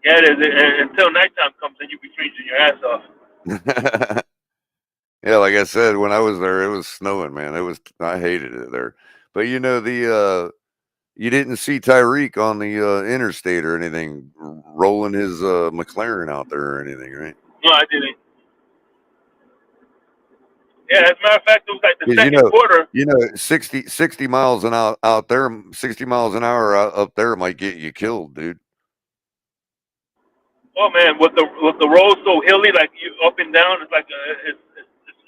S3: Yeah, it is. Until nighttime comes, and you be freezing your ass off.
S1: Yeah, like I said, when I was there, it was snowing, man. I hated it there. But you know, you didn't see Tyreek on the interstate or anything, rolling his McLaren out there or anything, right?
S3: No, I didn't. Yeah, as a matter of fact, it was like the second quarter.
S1: You know, 60 miles an hour out there, 60 miles an hour up there might get you killed, dude.
S3: Oh man, with the road so hilly, like you up and down, it's like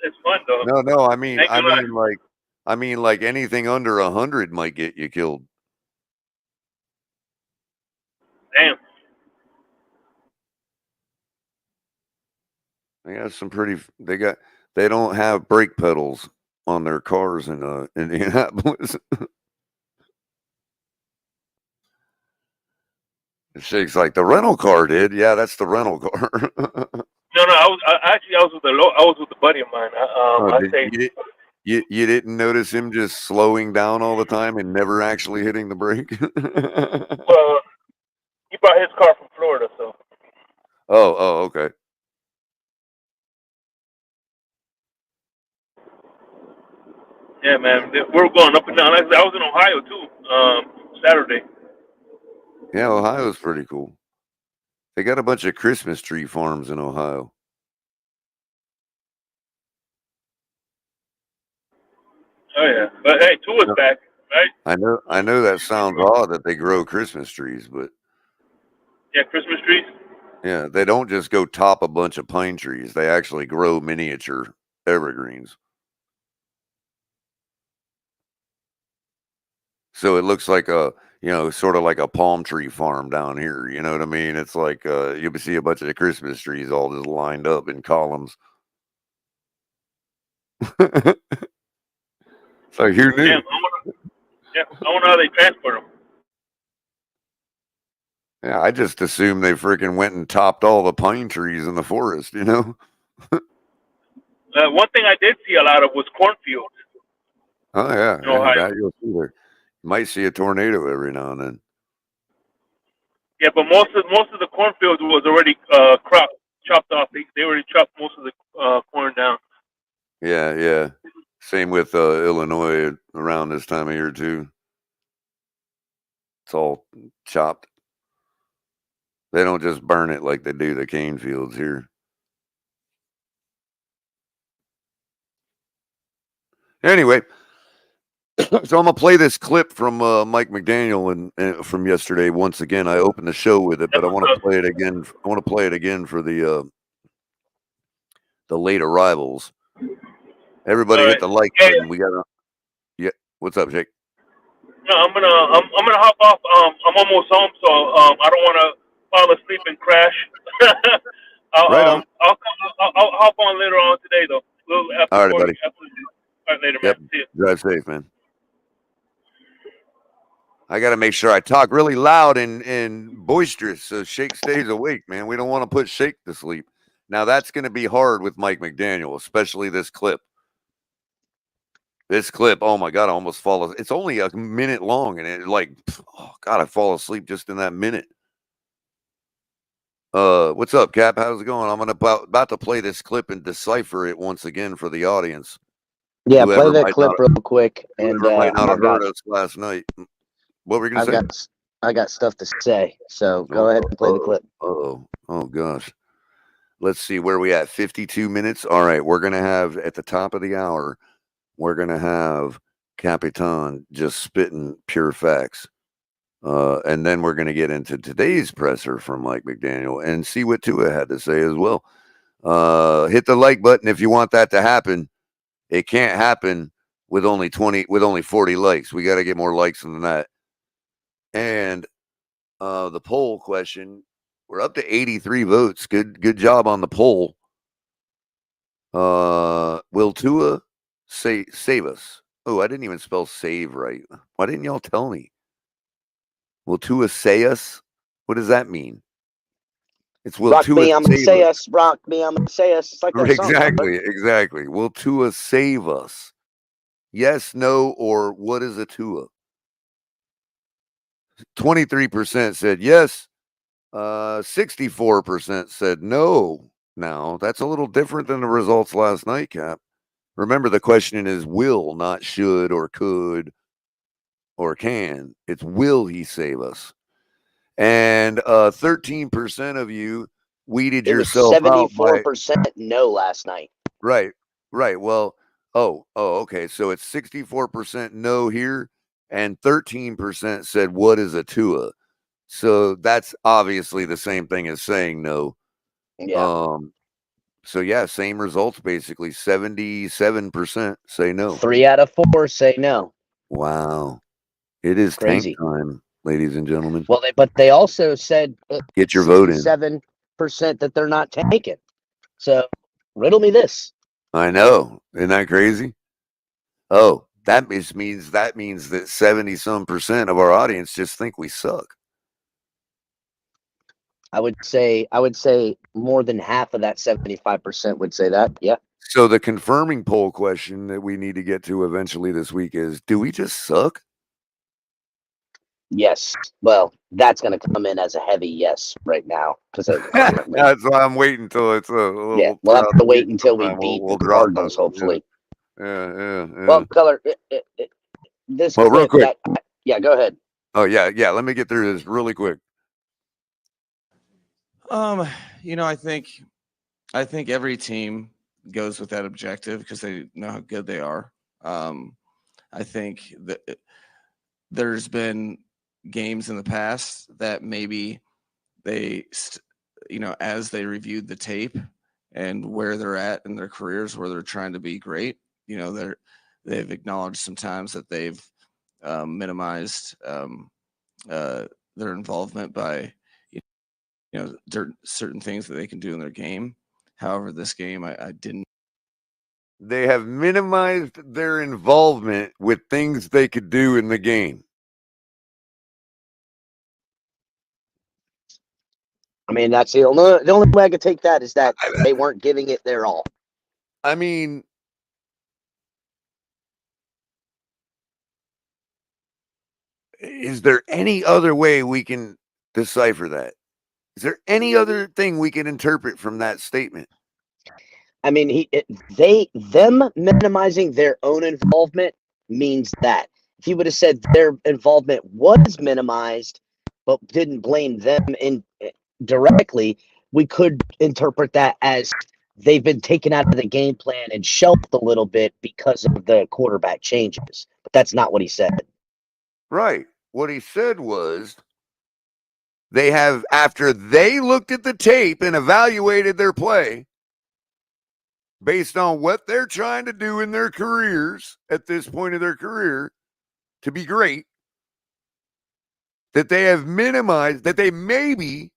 S3: it's fun though.
S1: No, I mean like anything under 100 might get you killed.
S3: Damn.
S1: They don't have brake pedals on their cars in Indianapolis. Shake's like the rental car did. Yeah, that's the rental car.
S3: No, I was with a buddy of mine.
S1: You didn't notice him just slowing down all the time and never actually hitting the brake?
S3: Well, he brought his car from Florida, so.
S1: Oh, okay.
S3: Yeah, man. We're going up and down. Like I said, I was in Ohio too. Saturday.
S1: Yeah, Ohio's pretty cool. They got a bunch of Christmas tree farms in Ohio.
S3: Oh yeah, but hey, Tua's back, right?
S1: I know that sounds odd that they grow Christmas trees, but
S3: Yeah, Christmas trees.
S1: yeah, they don't just go top a bunch of pine trees. They actually grow miniature evergreens. So it looks like a, sort of like a palm tree farm down here. You know what I mean? It's like you'll see a bunch of the Christmas trees all just lined up in columns. So who knew?
S3: Damn, I wonder how they transport them.
S1: Yeah, I just assumed they freaking went and topped all the pine trees in the forest, you know?
S3: One thing I did see a lot of was cornfields.
S1: Oh, yeah.
S3: In Ohio.
S1: That you'll see there. You might see a tornado every now and then.
S3: Yeah, but most of the cornfields was already chopped off. They already chopped most of the corn down.
S1: Yeah, yeah. Same with Illinois around this time of year, too. It's all chopped. They don't just burn it like they do the cane fields here. Anyway, so I'm gonna play this clip from Mike McDaniel and from yesterday. Once again, I opened the show with it, but I want to play it again. I want to play it again for the late arrivals. Everybody hit the like button. We got yeah. What's up, Jake?
S3: No, I'm gonna hop off. I'm almost home, so I don't want to fall asleep and crash. I'll hop on later on today, though.
S1: All right, buddy.
S3: All right, later,
S1: yep.
S3: man. See you.
S1: Drive safe, man. I got to make sure I talk really loud and boisterous so Shake stays awake, man. We don't want to put Shake to sleep. Now, that's going to be hard with Mike McDaniel, especially this clip. This clip, oh my God, I almost fall asleep. It's only a minute long, and it oh God, I fall asleep just in that minute. What's up, Cap? How's it going? I'm about to play this clip and decipher it once again for the audience.
S4: Yeah, play that clip real quick. And
S1: might not have heard us last night. What were you gonna say?
S4: I got stuff to say, so go ahead and play the clip.
S1: Oh gosh. Let's see where we at. 52 minutes. All right, we're gonna have at the top of the hour. We're going to have Capitan just spitting pure facts. And then we're going to get into today's presser from Mike McDaniel and see what Tua had to say as well. Hit the like button if you want that to happen. It can't happen with only 40 likes. We got to get more likes than that. And the poll question, we're up to 83 votes. Good job on the poll. Will Tua save us? Oh, I didn't even spell save right. Why didn't y'all tell me? Will Tua say us? What does that mean? It's will
S4: rock
S1: Tua
S4: me, I'm gonna say us. Rock me, I'm gonna say us. It's like that
S1: exactly,
S4: song,
S1: exactly. Will Tua save us? Yes, no, or what is a Tua? 23% said yes. 64% said no. Now that's a little different than the results last night, Cap. Remember, the question is will, not should or could or can. It's will he save us? And 13% of you weeded yourself out.
S4: 74% no last night.
S1: Right. Well, okay. So it's 64% no here, and 13% said what is a Tua? So that's obviously the same thing as saying no.
S4: Yeah.
S1: So yeah, same results basically. 77% say no.
S4: 3 out of 4 say no.
S1: Wow. It is
S4: crazy
S1: tank time, ladies and gentlemen.
S4: Well, but they also said
S1: get your vote in.
S4: 7% that they're not tanking. So riddle me this.
S1: I know. Isn't that crazy? Oh, that means that 70-some% of our audience just think we suck.
S4: I would say more than half of that 75% would say that. Yeah.
S1: So the confirming poll question that we need to get to eventually this week is, do we just suck?
S4: Yes. Well, that's going to come in as a heavy yes right now.
S1: That's why I'm waiting until it's a little.
S4: Yeah, we'll have to wait until we beat the Cardinals, hopefully.
S1: Yeah.
S4: Well, Culler, this
S1: Well, real
S4: clip
S1: quick.
S4: yeah, go ahead.
S1: Oh, yeah. Let me get through this really quick.
S2: I think every team goes with that objective because they know how good they are. I think that there's been games in the past that maybe they, as they reviewed the tape and where they're at in their careers, where they're trying to be great, they've acknowledged sometimes that they've minimized their involvement by certain things that they can do in their game. However, this game I didn't.
S1: They have minimized their involvement with things they could do in the game.
S4: I mean, that's the only way I could take that is that they weren't giving it their all.
S1: I mean, is there any other way we can decipher that? Is there any other thing we can interpret from that statement?
S4: I mean, them minimizing their own involvement means that. If he would have said their involvement was minimized, but didn't blame them directly, we could interpret that as they've been taken out of the game plan and shelved a little bit because of the quarterback changes. But that's not what he said.
S1: Right. What he said was they have, after they looked at the tape and evaluated their play based on what they're trying to do in their careers at this point of their career to be great, that they have minimized, that they maybe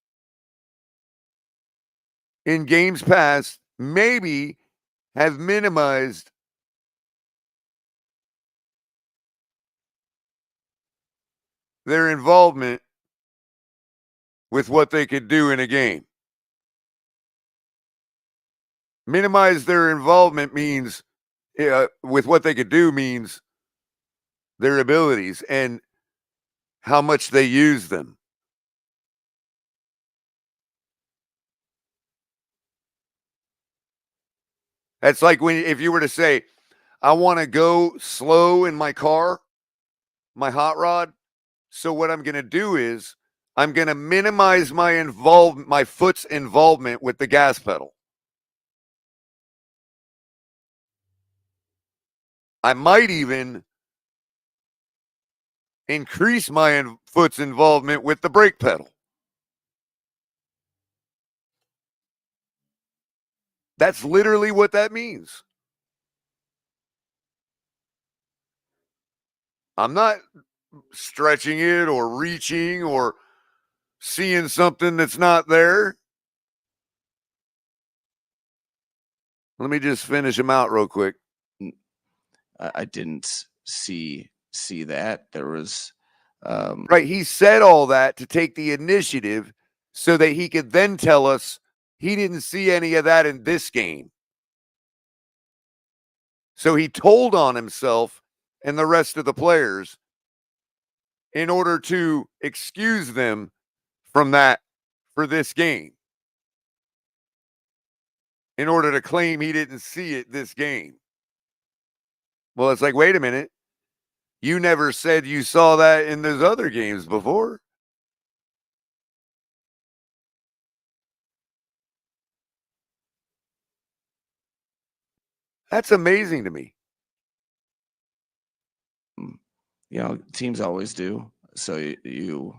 S1: in games past, maybe have minimized their involvement with what they could do in a game. Minimize their involvement means, with what they could do means their abilities and how much they use them. That's like if you were to say, I want to go slow in my car, my hot rod. So what I'm going to do is I'm going to minimize my foot's involvement with the gas pedal. I might even increase my foot's involvement with the brake pedal. That's literally what that means. I'm not stretching it or reaching or seeing something that's not there. Let me just finish him out real quick.
S2: I didn't see that there was
S1: right. He said all that to take the initiative so that he could then tell us he didn't see any of that in this game. So he told on himself and the rest of the players in order to excuse them from that for this game, in order to claim he didn't see it this game. Well, it's like, wait a minute. You never said you saw that in those other games before. That's amazing to me.
S2: Teams always do. So you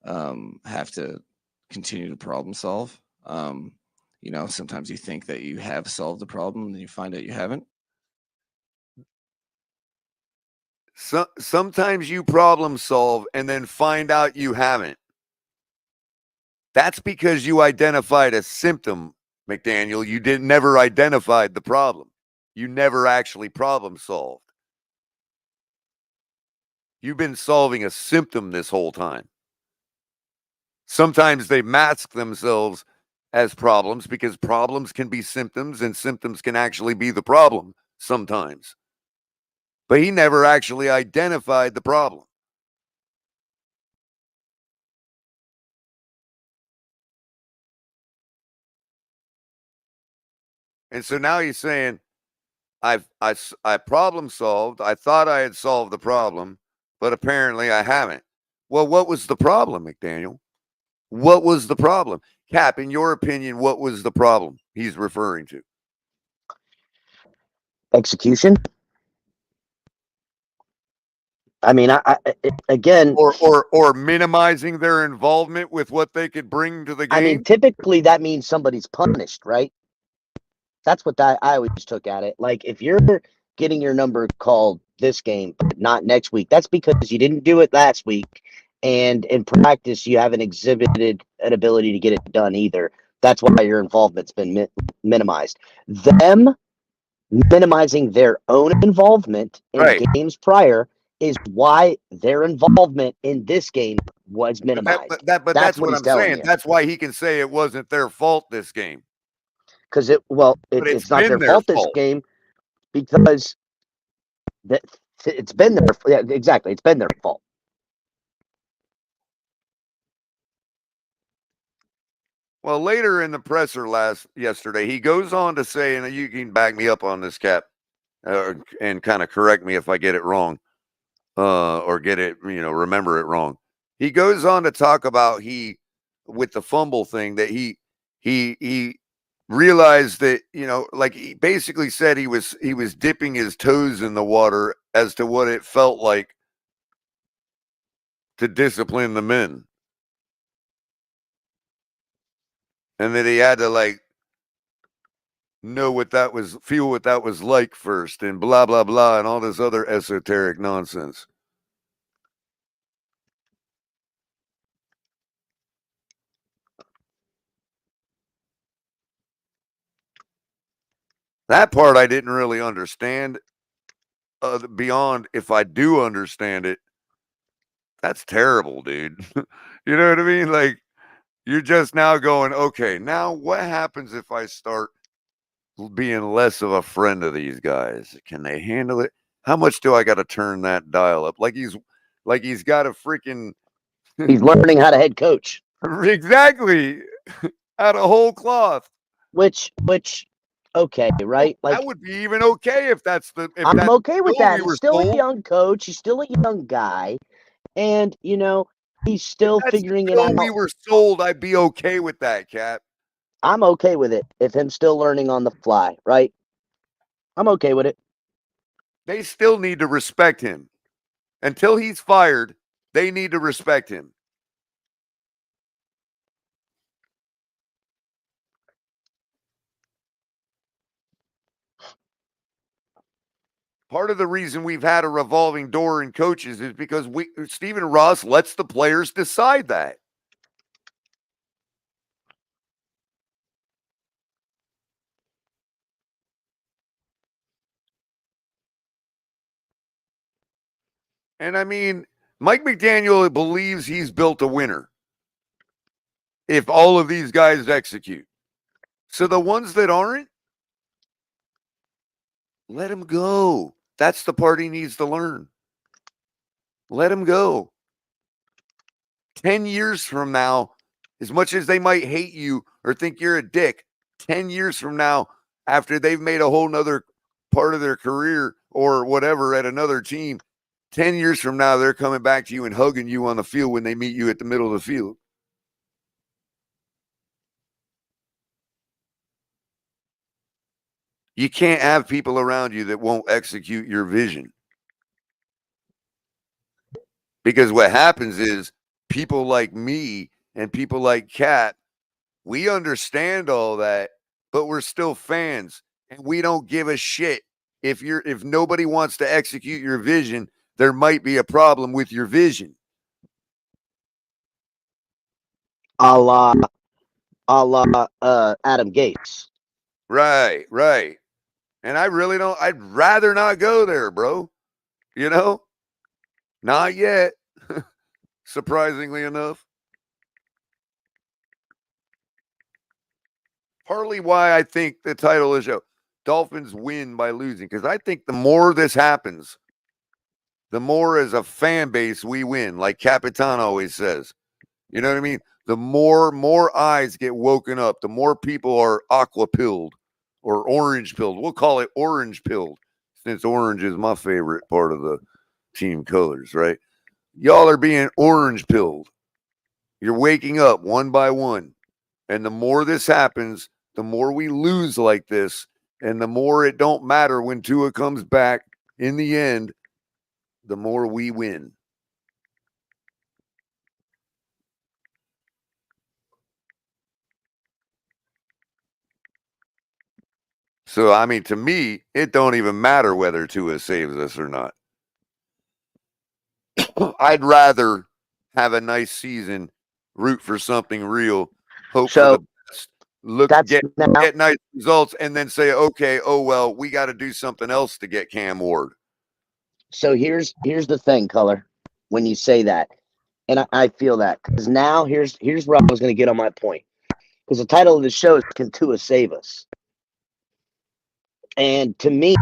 S2: have to continue to problem solve. Sometimes you think that you have solved the problem and you find out you haven't.
S1: Sometimes you problem solve and then find out you haven't. That's because you identified a symptom, McDaniel. You never identified the problem. You never actually problem solved. You've been solving a symptom this whole time. Sometimes they mask themselves as problems because problems can be symptoms and symptoms can actually be the problem sometimes. But he never actually identified the problem. And so now he's saying, I problem solved. I thought I had solved the problem, but apparently I haven't. Well, what was the problem, McDaniel? What was the problem? Cap, in your opinion, what was the problem he's referring to?
S4: Execution. I mean, again,
S1: or minimizing their involvement with what they could bring to the game.
S4: I mean, typically that means somebody's punished, right? That's what I always took at it. Like, if you're getting your number called this game, but not next week, that's because you didn't do it last week. And in practice, you haven't exhibited an ability to get it done either. That's why your involvement's been minimized. Them minimizing their own involvement in games prior is why their involvement in this game was minimized.
S1: But that's what I'm saying. That's why he can say it wasn't their fault this game.
S4: Because it's not their fault this game, because it's been their exactly. It's been their fault.
S1: Well, later in the presser yesterday, he goes on to say, and you can back me up on this, Cap, and kind of correct me if I get it wrong, or get it, remember it wrong. He goes on to talk about with the fumble thing, that he realized that, like he basically said he was dipping his toes in the water as to what it felt like to discipline the men. And that he had to feel what that was like first, and blah, blah, blah, and all this other esoteric nonsense. That part I didn't really understand. Beyond, if I do understand it, that's terrible, dude. You know what I mean? Like, you're just now going, okay, now what happens if I start being less of a friend of these guys? Can they handle it? How much do I got to turn that dial up? Like he's got a freaking...
S4: He's learning how to head coach.
S1: Exactly. Out of whole cloth.
S4: Which, okay, right?
S1: Like, that would be even okay if that's the...
S4: I'm okay with that. He's still a young coach. He's still a young guy. And, he's still figuring it out.
S1: We were sold, I'd be okay with that, Cap.
S4: I'm okay with it if him still learning on the fly, right? I'm okay with it.
S1: They still need to respect him. Until he's fired, they need to respect him. Part of the reason we've had a revolving door in coaches is because Stephen Ross lets the players decide that. And I mean, Mike McDaniel believes he's built a winner if all of these guys execute. So the ones that aren't, let him go. That's the part he needs to learn. Let him go. 10 years from now, as much as they might hate you or think you're a dick, 10 years from now, after they've made a whole nother part of their career or whatever at another team, 10 years from now, they're coming back to you and hugging you on the field when they meet you at the middle of the field. You can't have people around you that won't execute your vision. Because what happens is people like me and people like Kat, we understand all that, but we're still fans and we don't give a shit. If nobody wants to execute your vision, there might be a problem with your vision.
S4: A la Adam Gates.
S1: Right. And I really don't, I'd rather not go there, bro. Not yet. Surprisingly enough. Partly why I think the title is Dolphins win by losing. Because I think the more this happens, the more as a fan base we win. Like Capitan always says. You know what I mean? The more eyes get woken up, the more people are aqua-pilled or orange pilled. We'll call it orange pilled since orange is my favorite part of the team colors, right? Y'all are being orange pilled. You're waking up one by one. And the more this happens, the more we lose like this, and the more it don't matter when Tua comes back in the end, the more we win. So, I mean, to me, it don't even matter whether Tua saves us or not. I'd rather have a nice season, root for something real, hope for the best, get nice results, and then say, okay, oh well, we got to do something else to get Cam Ward.
S4: So here's the thing, Culler, when you say that, and I feel that, because now here's where I was going to get on my point, because the title of the show is "Can Tua Save Us?" And to me,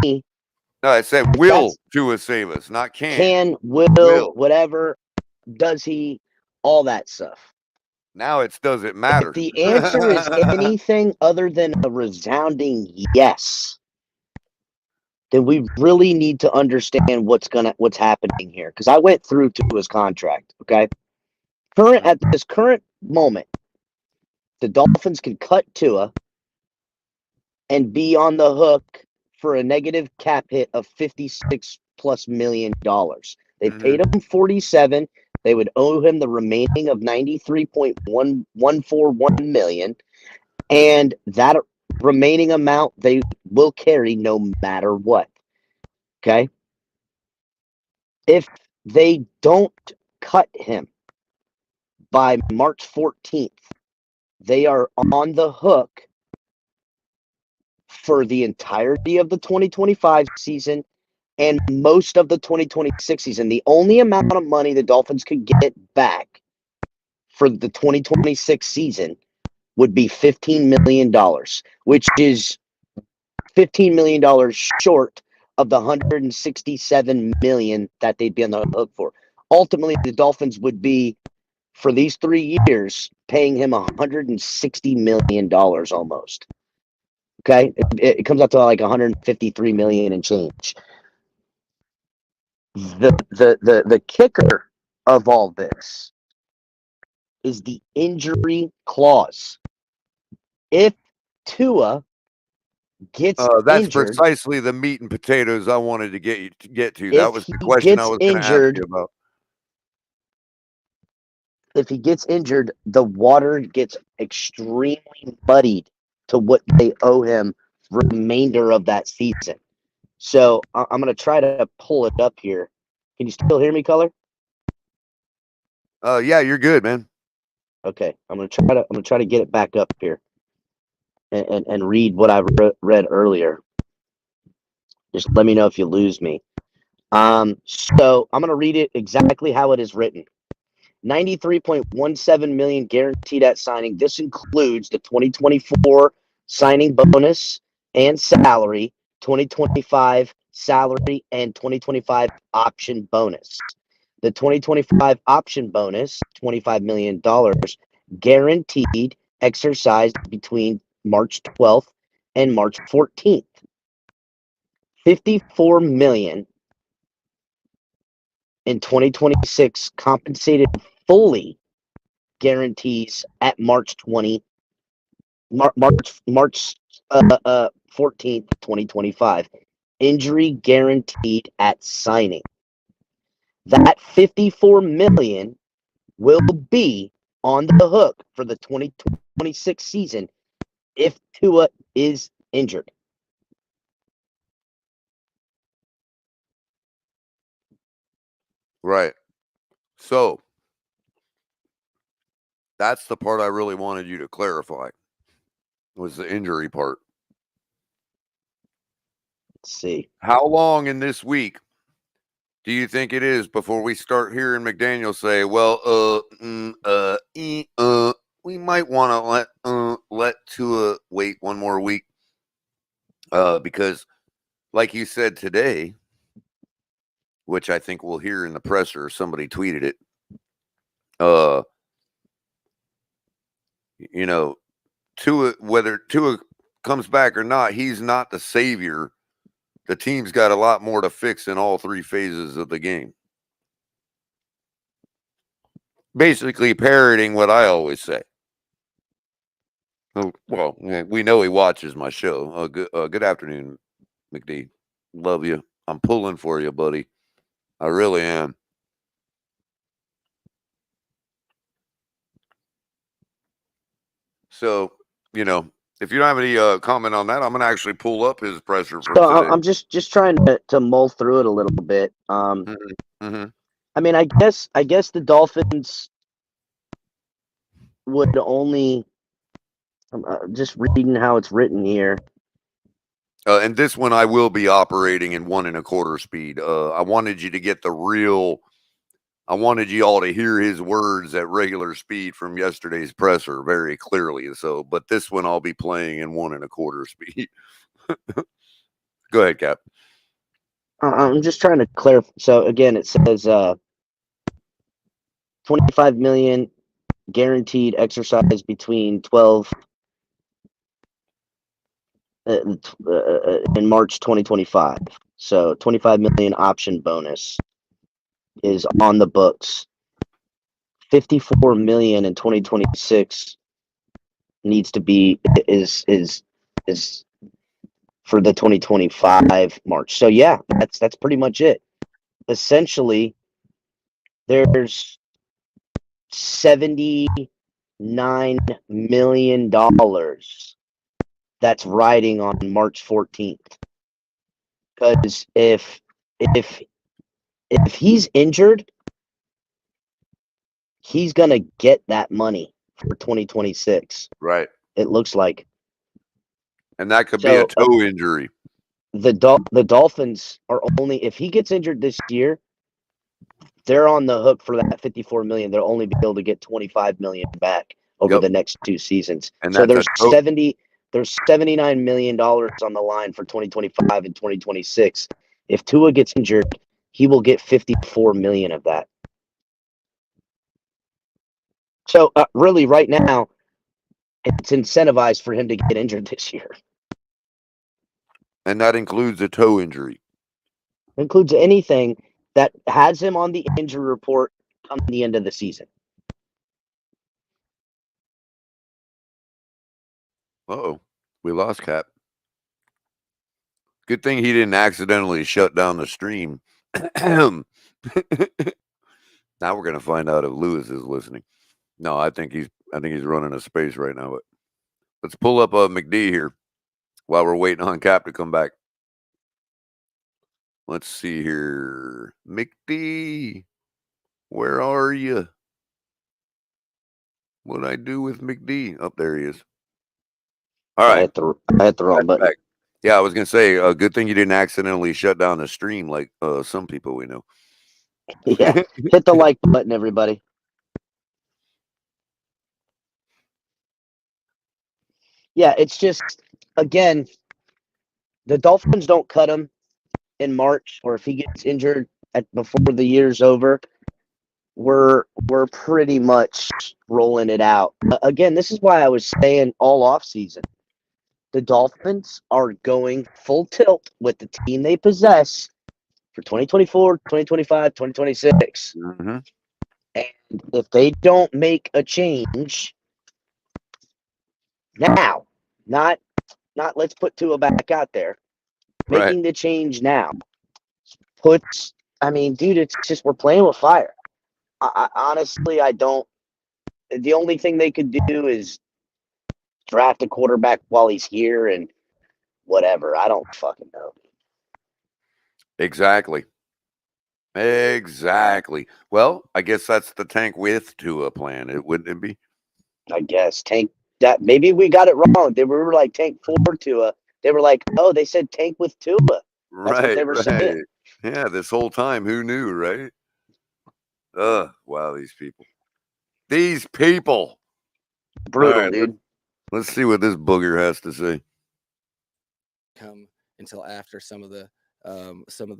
S1: no, it said will Tua save us, not
S4: can, will, whatever, does he, all that stuff.
S1: Now it doesn't matter.
S4: If the answer is anything other than a resounding yes, then we really need to understand what's happening here. Because I went through to his contract. Okay, at this current moment, the Dolphins can cut Tua and be on the hook for a negative cap hit of $56+ million. They paid him 47. They would owe him the remaining of 93.141 million, and that remaining amount they will carry no matter what. Okay? If they don't cut him by March 14th, they are on the hook for the entirety of the 2025 season and most of the 2026 season. The only amount of money the Dolphins could get back for the 2026 season would be $15 million, which is $15 million short of the $167 million that they'd be on the hook for. Ultimately, the Dolphins would be, for these 3 years, paying him $160 million almost. Okay? It comes out to like $153 million and change. The kicker of all this is the injury clause. If Tua gets
S1: that's
S4: injured,
S1: precisely the meat and potatoes I wanted to get to. That was the question I was going to ask you about.
S4: If he gets injured, the water gets extremely muddied to what they owe him remainder of that season. So I'm going to try to pull it up here. Can you still hear me, Culler?
S1: Yeah, you're good, man.
S4: Okay, I'm going to try to get it back up here and read what I read earlier. Just let me know if you lose me. So I'm going to read it exactly how it is written. 93.17 million guaranteed at signing. This includes the 2024 signing bonus and salary, 2025 salary, and 2025 option bonus. The 2025 option bonus, $25 million, guaranteed, exercised between March 12th and March 14th. $54 million in 2026 compensated fully guarantees at March 14th, 2025. Injury guaranteed at signing. That $54 million will be on the hook for the 2026 season if Tua is injured.
S1: Right. So that's the part I really wanted you to clarify, was the injury part.
S4: Let's see.
S1: How long in this week do you think it is before we start hearing McDaniel say, well, we might want to let Tua wait one more week? Because like you said today, which I think we'll hear in the presser, somebody tweeted it. You know, whether Tua comes back or not, he's not the savior. The team's got a lot more to fix in all three phases of the game. Basically parroting what I always say. Oh, well, we know he watches my show. Good afternoon, McD. Love you. I'm pulling for you, buddy. I really am. So, you know, if you don't have any comment on that, I'm gonna actually pull up his presser from
S4: So
S1: today.
S4: I'm just trying to mull through it a little bit.
S1: Mm-hmm.
S4: I mean, I guess the Dolphins would only. Just reading how it's written here.
S1: And this one I will be operating in 1 1/4 speed. I wanted you to get the real. I wanted you all to hear his words at regular speed from yesterday's presser very clearly. So, but this one I'll be playing in 1 1/4 speed. Go ahead, Cap.
S4: I'm just trying to clarify. So again, it says 25 million guaranteed exercise between 12 in March 2025. So 25 million option bonus is on the books. 54 million in 2026 needs to be is for the 2025 March. So yeah, that's pretty much it. Essentially, there's $79 million that's riding on March 14th. Because if he's injured, he's gonna get that money for 2026.
S1: Right.
S4: It looks like.
S1: And that could be a
S4: So
S1: toe injury.
S4: the Dolphins are only, if he gets injured this year, they're on the hook for that 54 million. They'll only be able to get 25 million back over the next 2 seasons.
S1: And
S4: so
S1: that's
S4: there's $79 million on the line for 2025 and 2026. If Tua gets injured, he will get 54 million of that. So really, right now, it's incentivized for him to get injured this year.
S1: And that includes a toe injury.
S4: It includes anything that has him on the injury report come the end of the season.
S1: Uh-oh. We lost Cap. Good thing he didn't accidentally shut down the stream. Now we're gonna find out if Lewis is listening. No, I think he's running a space right now. But let's pull up McD here while we're waiting on Cap to come back. Let's see here. McD, where are you? What'd I do with McD? Up there he is. All right.
S4: I hit the wrong button.
S1: Back. Yeah, I was gonna say, good thing you didn't accidentally shut down the stream like some people we know.
S4: Yeah, hit the like button, everybody. Yeah, it's just, again, the Dolphins don't cut him in March, or if he gets injured before the year's over, we're pretty much rolling it out. Again, this is why I was saying all off season, the Dolphins are going full tilt with the team they possess for 2024, 2025, 2026.
S1: Mm-hmm.
S4: And if they don't make a change now, not let's put Tua back out there, making the change now puts, I mean, dude, it's just, we're playing with fire. I honestly, I don't, the only thing they could do is draft a quarterback while he's here and whatever. I don't fucking know.
S1: Exactly. Well, I guess that's the tank with Tua plan. It wouldn't it be?
S4: I guess tank that, maybe we got it wrong. They were like tank for Tua. They were like, oh, they said tank with Tua. That's what they were saying.
S1: Yeah, this whole time, who knew, right? Wow, these people.
S4: Brutal,
S1: right,
S4: dude.
S1: Let's see what this booger has to say.
S5: Come until after some of the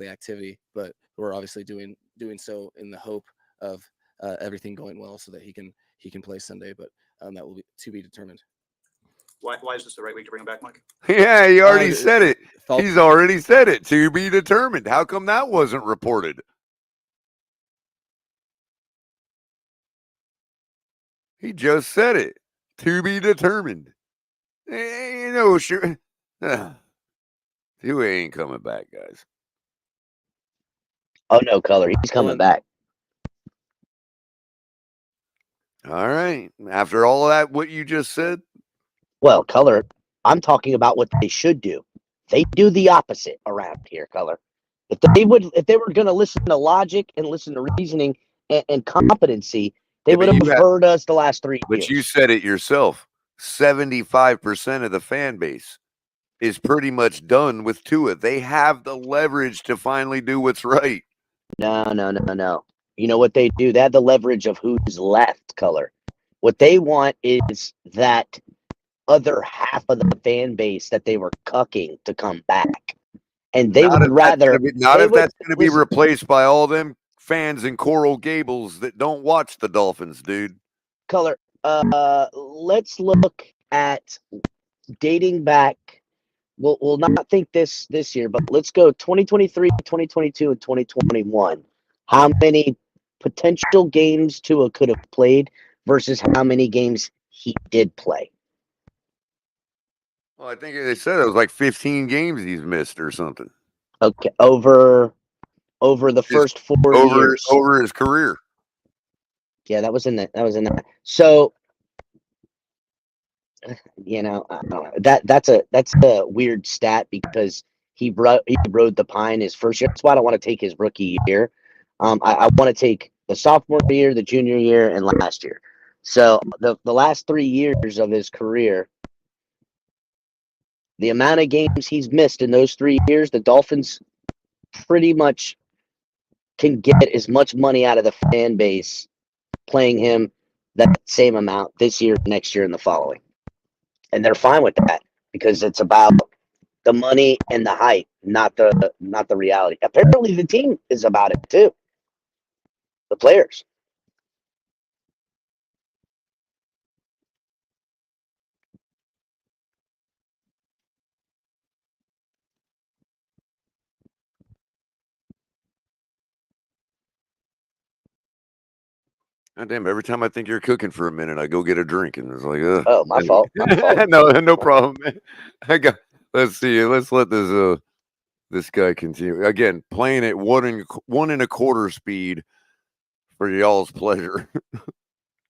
S5: activity, but we're obviously doing so in the hope of everything going well so that he can play Sunday, but that will be to be determined.
S6: Why is this the right week to bring him back, Mike?
S1: Yeah, he already said it.
S5: Fal-
S1: He's already said it. To be determined. How come that wasn't reported? He just said it. To be determined. You know, sure. Tua ain't coming back, guys.
S4: Oh no, Culler, he's coming
S5: and-
S4: back.
S1: All right. After all of that, what you just said,
S4: Well, Culler, I'm talking about what they should do. They do the opposite around here, Culler. If they were going to listen to logic and listen to reasoning and competency, they
S1: Yeah, but
S4: would have
S1: you have-
S4: heard us the last 3
S1: but
S4: years.
S1: you said it yourself. 75% of the fan base is pretty much done with Tua. They have the leverage to finally do what's right.
S4: No. You know what they do? They have the leverage of who's left, Culler. What they want is that other half of the fan base that they were cucking to come back. And they
S1: Not
S4: would
S1: if that's
S4: rather
S1: gonna be, not
S4: they
S1: if
S4: would-
S1: that's going to be
S4: listen,
S1: replaced by all them fans in Coral Gables that don't watch the Dolphins, dude.
S4: Culler. Let's look at dating back. We'll not think this year, but let's go 2023, 2022, and 2021. How many potential games Tua could have played versus how many games he did play?
S1: Well, I think they said it was like 15 games he's missed or something
S4: Okay, over the first 4 years.
S1: over his career.
S4: Yeah, that was in that. So, you know, I don't know. That's a weird stat because he rode the pine his first year. That's why I don't want to take his rookie year. I want to take the sophomore year, the junior year, and last year. So the last 3 years of his career, the amount of games he's missed in those 3 years, the Dolphins pretty much can get as much money out of the fan base playing him that same amount this year, next year, and the following. And they're fine with that because it's about the money and the hype, not the reality. Apparently, the team is about it too. The players.
S1: God damn, every time I think you're cooking for a minute, I go get a drink and it's like,
S4: Oh, my fault.
S1: no problem, man. Let's see. Let's let this guy continue. Again, playing at 1 1.25 speed for y'all's pleasure.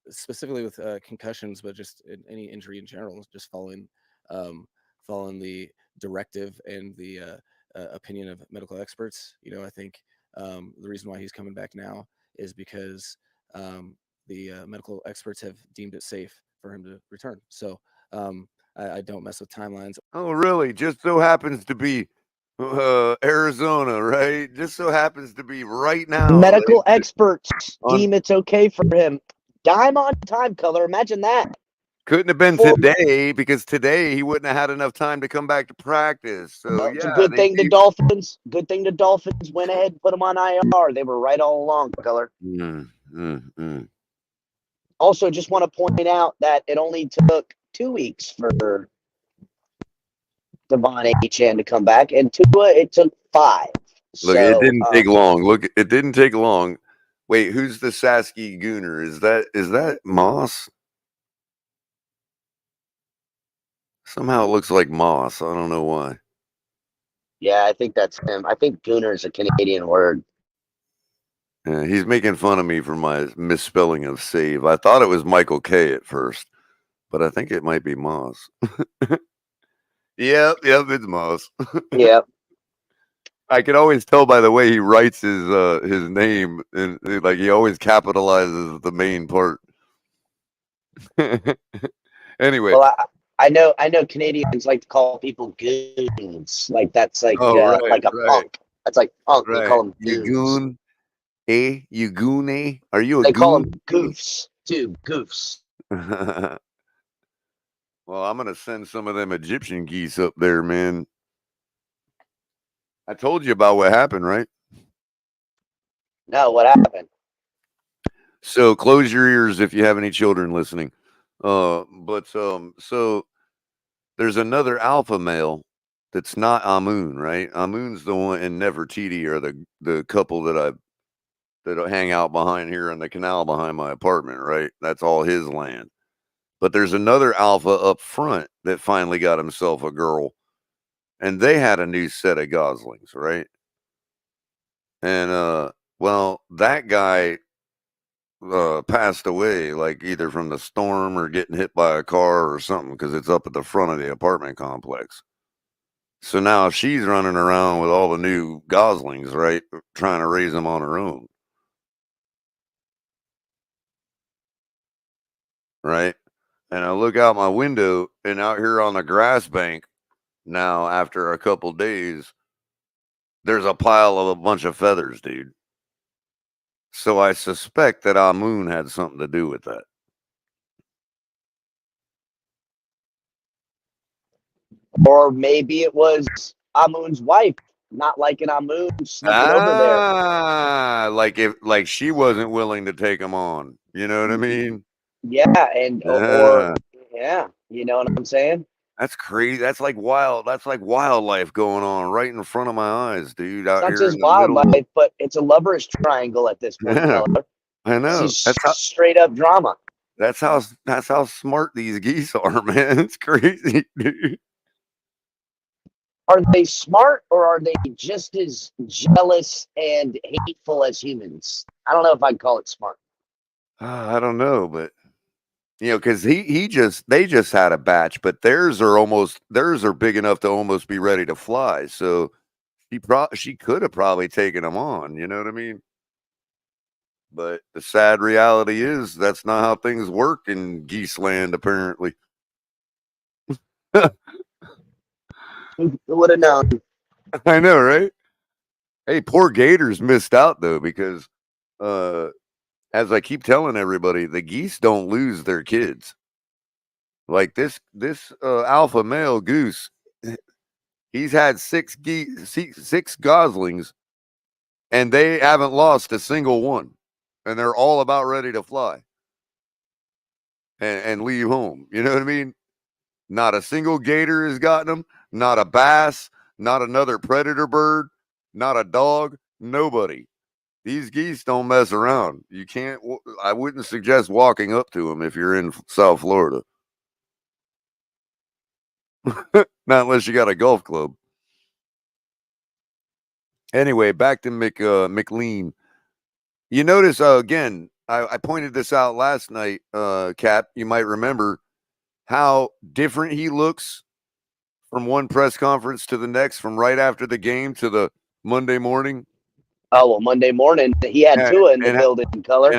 S5: specifically with concussions, but just any injury in general, just following the directive and the opinion of medical experts. You know, I think the reason why he's coming back now is because the medical experts have deemed it safe for him to return. So I don't mess with timelines.
S1: Oh, really? Just so happens to be Arizona, right? Just so happens to be right now.
S4: Medical experts deem it's okay for him. Dime on time, Culler. Imagine that.
S1: Couldn't have been today because today he wouldn't have had enough time to come back to practice. So
S4: It's a
S1: yeah,
S4: good thing the Dolphins went ahead and put him on IR. They were right all along, Culler. Also, just want to point out that it only took 2 weeks for Devon Achane to come back, and Tua it took 5.
S1: Look, it didn't take long. Look, it didn't take long. Wait, who's the Sasky Gooner? Is that Moss? Somehow it looks like Moss. I don't know why.
S4: Yeah, I think that's him. I think Gooner is a Canadian word.
S1: Yeah, he's making fun of me for my misspelling of save. I thought it was Michael K at first, but I think it might be Moss. Yep, it's Moss.
S4: Yeah.
S1: I can always tell by the way he writes his name, and like he always capitalizes the main part. Anyway,
S4: Well, I know Canadians like to call people goons. Like that's like like a punk. That's like punk. They call them
S1: You
S4: goons.
S1: goon, you goon, Are you a
S4: They call
S1: goon?
S4: them goofs too. Goofs.
S1: Well, I'm gonna send some of them Egyptian geese up there, man. I told you about what happened, right?
S4: No, what happened?
S1: So close your ears if you have any children listening. So there's another alpha male that's not Amun, right? Amun's the one, and Nefertiti are the couple that hang out behind here in the canal behind my apartment, right? That's all his land. But there's another alpha up front that finally got himself a girl, and they had a new set of goslings, right? And well, that guy passed away, like either from the storm or getting hit by a car or something, because it's up at the front of the apartment complex. So now she's running around with all the new goslings, right? Trying to raise them on her own. Right? And I look out my window, and out here on the grass bank now, after a couple days, there's a pile of a bunch of feathers, dude. So I suspect that Amun had something to do with that.
S4: Or maybe it was Amun's wife not liking Amun, snuck it over there.
S1: Like she wasn't willing to take him on. You know what I mean?
S4: Yeah, and or yeah, you know what I'm saying?
S1: That's crazy. That's like wild. That's like wildlife going on right in front of my eyes, dude. Out
S4: It's not
S1: here
S4: just
S1: in the middle of,
S4: wildlife, but it's a lover's triangle at this point,
S1: yeah,
S4: Culler.
S1: I
S4: This
S1: know.
S4: is straight up drama.
S1: That's how smart these geese are, man. It's crazy, dude.
S4: Are they smart or are they just as jealous and hateful as humans? I don't know if I'd call it smart.
S1: I don't know, but because they just had a batch, but theirs are big enough to almost be ready to fly. So she could have probably taken them on. You know what I mean? But the sad reality is that's not how things work in geese land, apparently.
S4: Who would have known?
S1: I know, right? Hey, poor gators missed out though, because as I keep telling everybody, the geese don't lose their kids. Like this alpha male goose, he's had six goslings, and they haven't lost a single one, and they're all about ready to fly and leave home. You know what I mean? Not a single gator has gotten them. Not a bass. Not another predator bird. Not a dog. Nobody. These geese don't mess around. You can't. I wouldn't suggest walking up to them if you're in South Florida. Not unless you got a golf club. Anyway, back to McLean. You notice again, I pointed this out last night, Cap. You might remember how different he looks from one press conference to the next, from right after the game to the Monday morning.
S4: Oh well, Monday morning he had Tua in the building, Culler.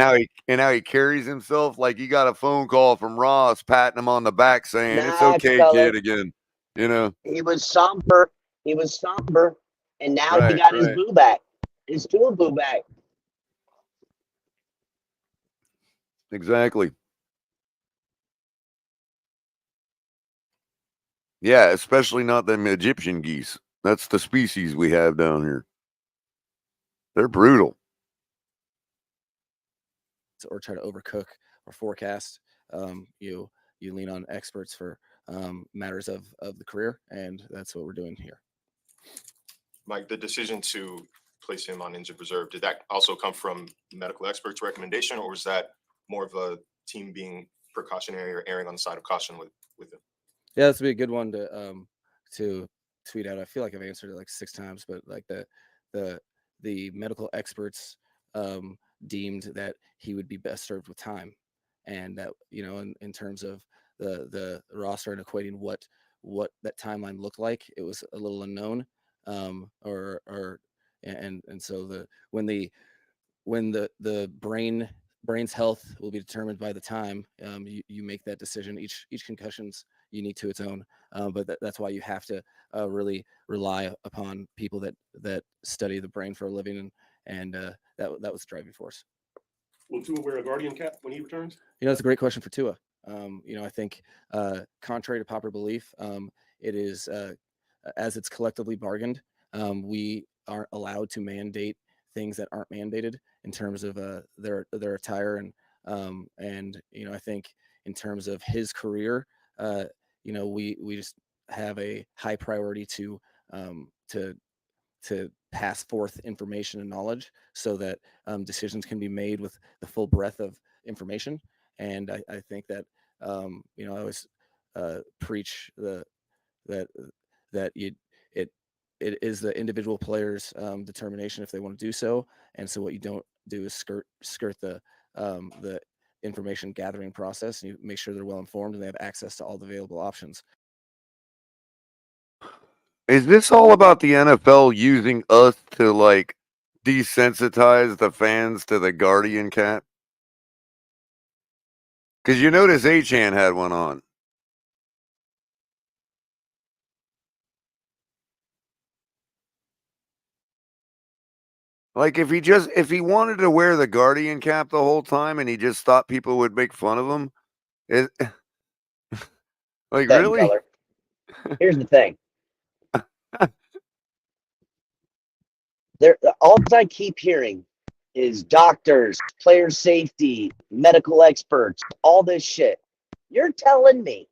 S1: And how he carries himself like he got a phone call from Ross patting him on the back saying, "It's okay,
S4: Culler.
S1: kid." Again, you know.
S4: He was somber. And now he got his boo back. His Tua boo back.
S1: Exactly. Yeah, especially not them Egyptian geese. That's the species we have down here. They're brutal.
S5: Or try to overcook or forecast. You lean on experts for matters of the career, and that's what we're doing here.
S7: Mike, the decision to place him on injured reserve, did that also come from medical experts' recommendation, or was that more of a team being precautionary or erring on the side of caution with him?
S5: Yeah, that's be a good one to tweet out. I feel like I've answered it like 6 times, but like the medical experts deemed that he would be best served with time, and that in terms of the roster and equating what that timeline looked like, it was a little unknown. And so when the brain's health will be determined by the time you make that decision. Each concussion's unique to its own, but that's why you have to really rely upon people that study the brain for a living, and that was the driving force.
S8: Will Tua wear a Guardian cap when he returns?
S5: It's a great question for Tua. I think contrary to popular belief, it is as it's collectively bargained. We aren't allowed to mandate things that aren't mandated in terms of their attire, and I think in terms of his career, we just have a high priority to pass forth information and knowledge so that decisions can be made with the full breadth of information. And I think that I always preach that it is the individual player's determination if they want to do so. And so what you don't do is skirt the information gathering process, and you make sure they're well informed and they have access to all the available options.
S1: Is this all about the NFL using us to like desensitize the fans to the Guardian cap? Because you notice Achan had one on. Like if he wanted to wear the Guardian cap the whole time and he just thought people would make fun of him, like
S4: Thing,
S1: really?
S4: Culler. Here's the thing. All I keep hearing is doctors, player safety, medical experts, all this shit. You're telling me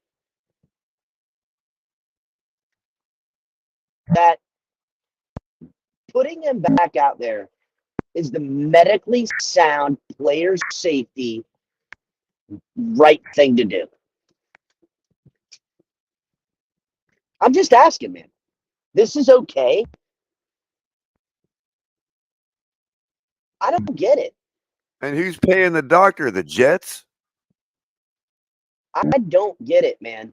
S4: that putting him back out there is the medically sound player safety right thing to do? I'm just asking, man. This is okay. I don't get it.
S1: And who's paying the doctor? The Jets?
S4: I don't get it, man.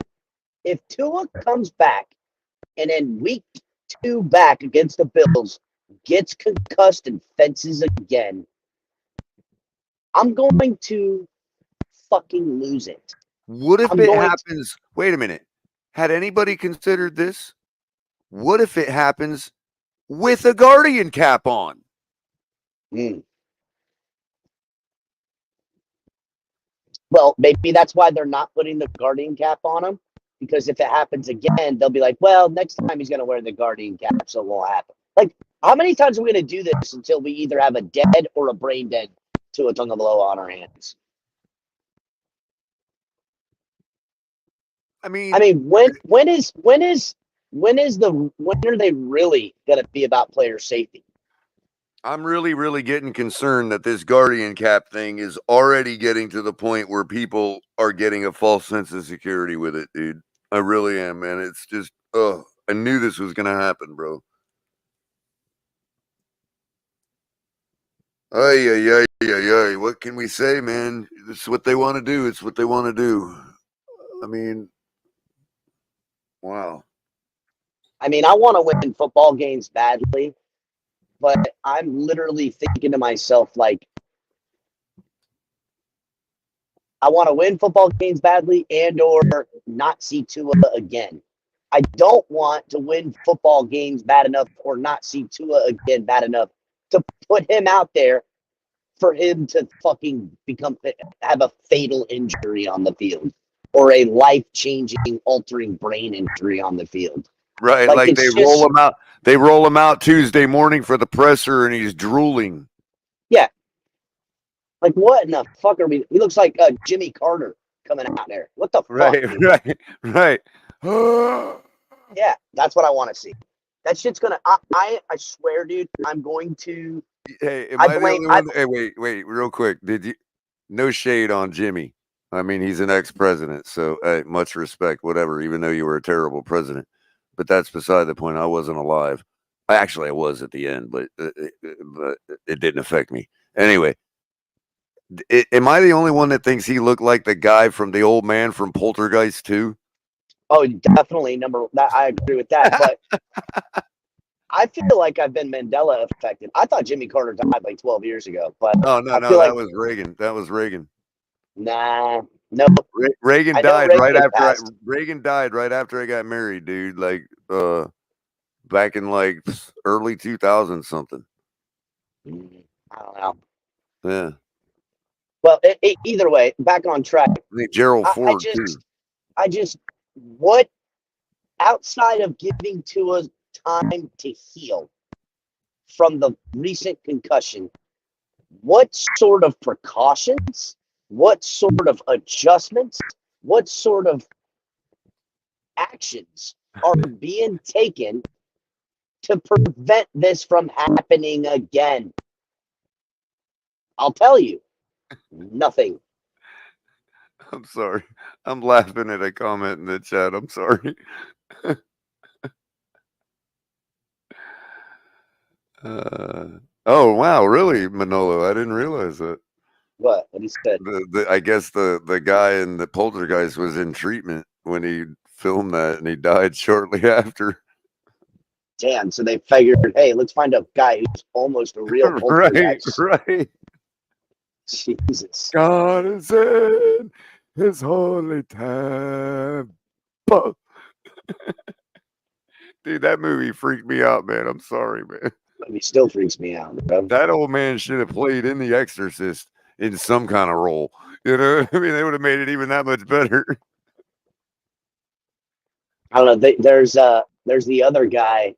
S4: If Tua comes back and in week 2 back against the Bills gets concussed and fences again, I'm going to fucking lose it.
S1: What if
S4: I'm
S1: it
S4: going
S1: happens? Wait a minute. Had anybody considered this? What if it happens with a Guardian cap on?
S4: Well, maybe that's why they're not putting the Guardian cap on him. Because if it happens again, they'll be like, well, next time he's going to wear the Guardian cap, so it won't happen. Like, how many times are we going to do this until we either have a dead or a brain dead Tua Tagovailoa on our hands?
S1: I mean,
S4: when are they really going to be about player safety?
S1: I'm really, really getting concerned that this Guardian cap thing is already getting to the point where people are getting a false sense of security with it, dude. I really am, man. It's just, I knew this was going to happen, bro. Ay. What can we say, man? It's what they want to do. It's what they want to do. I mean, wow.
S4: I mean, I want to win football games badly, but I'm literally thinking to myself, like, I want to win football games badly and or not see Tua again. I don't want to win football games bad enough or not see Tua again bad enough to put him out there for him to fucking have a fatal injury on the field or a life-changing, altering brain injury on the field.
S1: Right, like they roll him out. They roll him out Tuesday morning for the presser, and he's drooling.
S4: Yeah, like what in the fuck are we? He looks like Jimmy Carter coming out there. What the
S1: right,
S4: fuck?
S1: Right.
S4: Yeah, that's what I want to see. That shit's gonna. I swear, dude. I'm going to.
S1: Hey, am I the only one? Hey, wait, real quick. Did you? No shade on Jimmy. I mean, he's an ex-president, so much respect, whatever. Even though you were a terrible president, but that's beside the point. I wasn't alive. I was at the end, but it didn't affect me. Anyway, am I the only one that thinks he looked like the guy from the old man from Poltergeist 2?
S4: Oh, definitely. I agree with that, but I feel like I've been Mandela affected. I thought Jimmy Carter died like 12 years ago, but
S1: no, that was Reagan. That was Reagan.
S4: Nah, no.
S1: Reagan died right after Reagan died right after I got married, dude. Like back in like early 2000 something.
S4: I don't know.
S1: Yeah.
S4: Well, either way, back on track.
S1: I think Gerald Ford too.
S4: I just what outside of giving Tua time to heal from the recent concussion, what sort of precautions, what sort of adjustments, what sort of actions are being taken to prevent this from happening again? I'll tell you, nothing.
S1: I'm sorry. I'm laughing at a comment in the chat. I'm sorry. Oh wow, really, Manolo? I didn't realize that.
S4: What he said?
S1: I guess the guy in the Poltergeist was in treatment when he filmed that, and he died shortly after.
S4: Damn. So they figured, hey, let's find a guy who's almost a real
S1: Right,
S4: poltergeist.
S1: right.
S4: Jesus.
S1: God is in His holy temple. Dude, that movie freaked me out, man. I'm sorry, man.
S4: He still freaks me out, bro.
S1: That old man should have played in The Exorcist in some kind of role. You know, I mean, they would have made it even that much better.
S4: I don't know. There's the other guy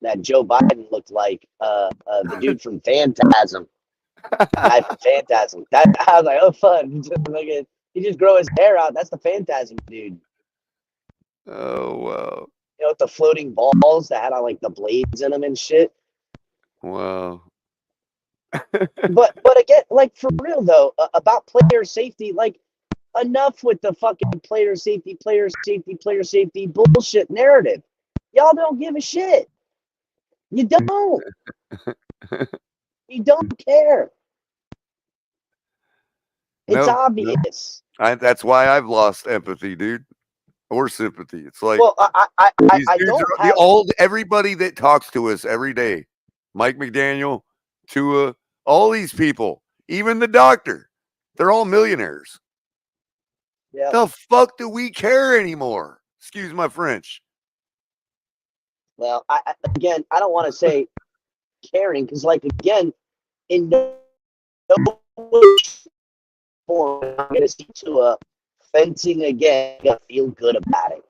S4: that Joe Biden looked like, the dude from Phantasm. The guy from Phantasm. That I was like, oh fun. He just grow his hair out. That's the Phantasm dude.
S1: Oh wow.
S4: You know, with the floating balls that had like the blades in them and shit.
S1: Wow.
S4: But again, like for real though, about player safety, like enough with the fucking player safety bullshit narrative. Y'all don't give a shit. You don't. You don't care. It's
S1: No,
S4: obvious.
S1: that's why I've lost empathy, dude, or sympathy. It's like,
S4: Well, I
S1: these dudes
S4: don't
S1: are
S4: have
S1: everybody that talks to us every day, Mike McDaniel, Tua, all these people, even the doctor, they're all millionaires.
S4: yeah.
S1: The fuck do we care anymore? Excuse my French.
S4: Well, again, I don't want to say caring because, like, again, in no form, I'm going to see Tua fencing again. I feel good about it.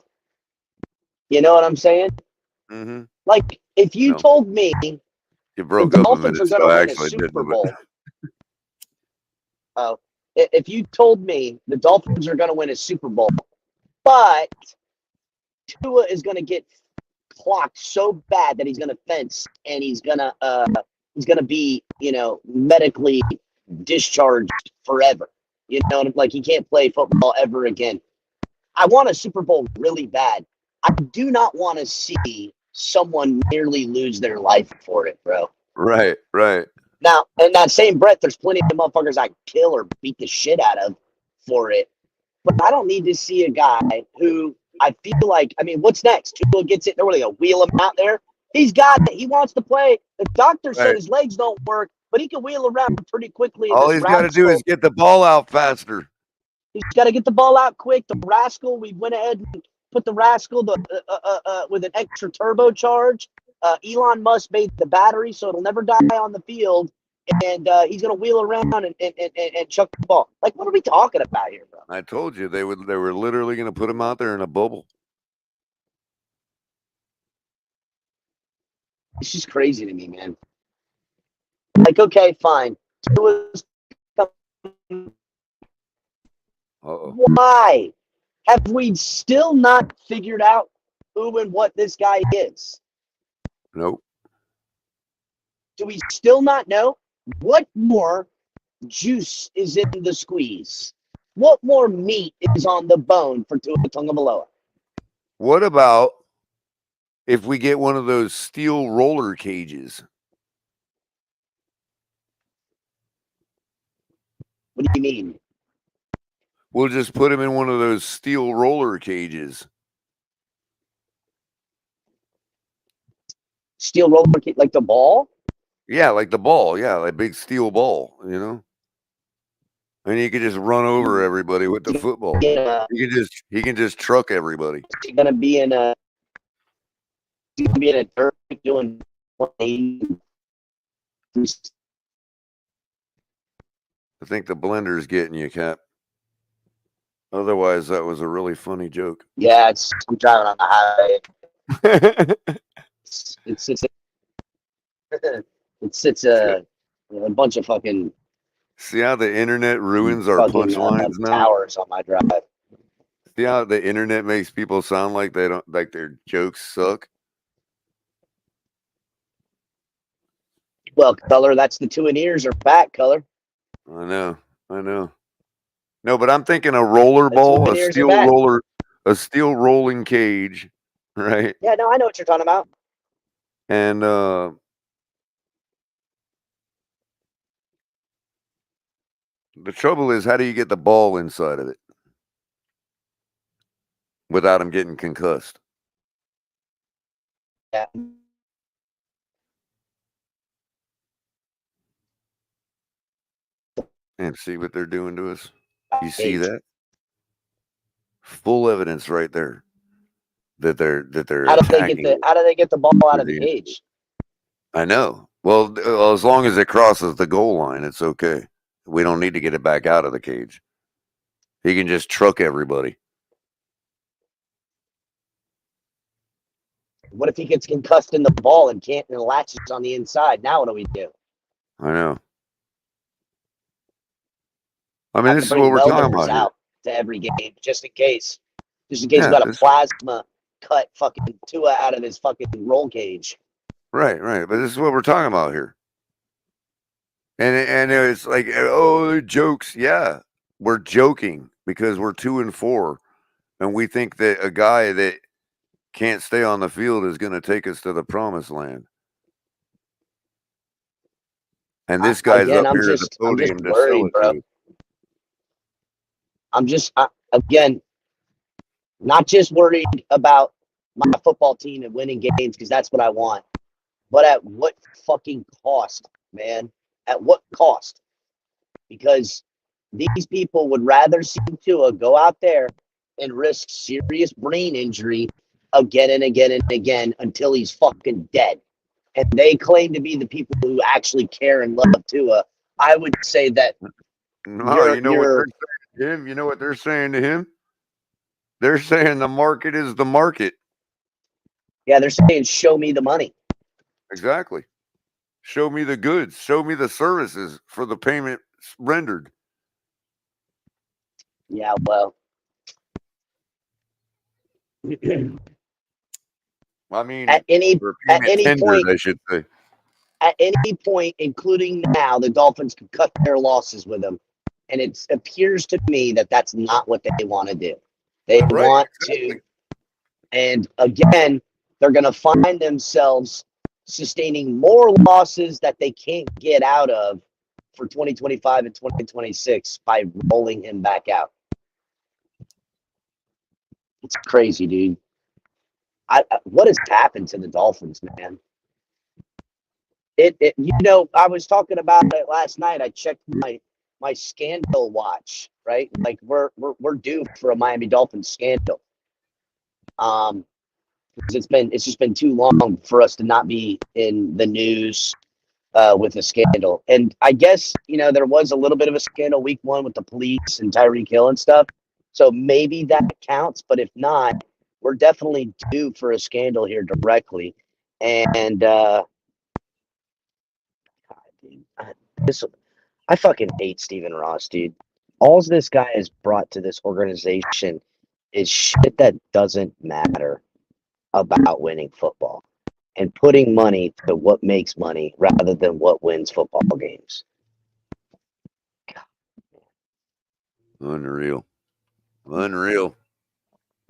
S4: You know what I'm saying?
S1: Mm-hmm.
S4: Like, if you
S1: No.
S4: told me
S1: You
S4: the
S1: broke up a
S4: Dolphins
S1: minute
S4: are going
S1: ago.
S4: to win a
S1: Actually,
S4: Super Bowl, if you told me the Dolphins are going to win a Super Bowl, but Tua is going to get clocked so bad that he's going to fence and he's going to be, you know, medically discharged forever. You know, like he can't play football ever again. I want a Super Bowl really bad. I do not want to see someone nearly lose their life for it, bro.
S1: Right.
S4: Now, in that same breath, there's plenty of motherfuckers I kill or beat the shit out of for it. But I don't need to see a guy who I feel like, I mean, what's next? Tua gets it. They're really going to wheel him out there. He's got it. He wants to play. The doctor said his legs don't work, but he can wheel around pretty quickly.
S1: All he's got to do is get the ball out faster.
S4: He's got to get the ball out quick. The Rascal, we went ahead and put the Rascal with an extra turbocharge. Elon Musk made the battery, so it'll never die on the field. And he's going to wheel around and chuck the ball. Like, what are we talking about here, bro?
S1: I told you they were literally going to put him out there in a bubble.
S4: It's just crazy to me, man. Like, okay, fine. Why have we still not figured out who and what this guy is?
S1: Nope.
S4: Do we still not know? What more juice is in the squeeze? What more meat is on the bone for Tua Tagovailoa?
S1: What about if we get one of those steel roller cages?
S4: What do you mean?
S1: We'll just put him in one of those steel roller cages.
S4: Steel roller cage, like the ball?
S1: Yeah, like the ball. Yeah, like big steel ball, you know? And he could just run over everybody with the football.
S4: Yeah.
S1: He can just truck everybody.
S4: He's gonna be in a dirt doing 180.
S1: I think the blender's getting you, Cap. Otherwise, that was a really funny joke.
S4: Yeah, I'm driving on the highway. It's a bunch of fucking.
S1: See how the internet ruins our punchlines now?
S4: Towers on my drive.
S1: See how the internet makes people sound like they don't like their jokes suck?
S4: Well, Culler, that's the 2 in ears are back, Culler.
S1: I know. No, but I'm thinking a roller
S4: The
S1: ball,
S4: 2 in ears are back.
S1: a steel rolling cage, right?
S4: Yeah, no, I know what you're talking about.
S1: And the trouble is, how do you get the ball inside of it without him getting concussed?
S4: Yeah.
S1: And see what they're doing to us? You see
S4: Cage.
S1: that? Full evidence right there that they're
S4: How do they
S1: attacking.
S4: get the ball out of the cage?
S1: I know. Well, as long as it crosses the goal line, it's okay. We don't need to get it back out of the cage. He can just truck everybody.
S4: What if he gets concussed in the ball and can't and latches on the inside? Now what do we do?
S1: I know. I mean,
S4: Have
S1: this
S4: to
S1: is
S4: bring
S1: what we're talking
S4: welders
S1: about here.
S4: out to every game just in case. Just in case
S1: Yeah,
S4: we got a
S1: this-
S4: plasma cut fucking Tua out of his fucking roll cage.
S1: Right. But this is what we're talking about here. And it's like, oh, jokes. Yeah, we're joking because we're 2-4, and we think that a guy that can't stay on the field is going to take us to the promised land. And this guy's
S4: Again,
S1: up
S4: I'm
S1: here at the
S4: just
S1: podium to sell
S4: worried,
S1: it
S4: bro.
S1: to you.
S4: Again, not just worried about my football team and winning games because that's what I want, but at what fucking cost, man? At what cost? Because these people would rather see Tua go out there and risk serious brain injury again and again and again until he's fucking dead. And they claim to be the people who actually care and love Tua. I would say that
S1: No, you know what they're saying to him? You know what they're saying to him? They're saying the market is the market.
S4: yeah, they're saying show me the money.
S1: Exactly. Show me the goods. Show me the services for the payment rendered.
S4: Yeah, well.
S1: I mean,
S4: at any
S1: tendered,
S4: point,
S1: I should say.
S4: At any point, including now, the Dolphins could cut their losses with them, and it appears to me that that's not what they want to do. They want to, and again, they're going to find themselves sustaining more losses that they can't get out of for 2025 and 2026 by rolling him back out. It's crazy, dude. What has happened to the Dolphins, man? I was talking about it last night. I checked my scandal watch, right? Like we're due for a Miami Dolphins scandal. It's just been too long for us to not be in the news with a scandal. And I guess, there was a little bit of a scandal week 1 with the police and Tyreek Hill and stuff. So maybe that counts, but if not, we're definitely due for a scandal here directly. And I fucking hate Stephen Ross, dude. All this guy has brought to this organization is shit that doesn't matter about winning football and putting money to what makes money rather than what wins football games.
S1: Unreal.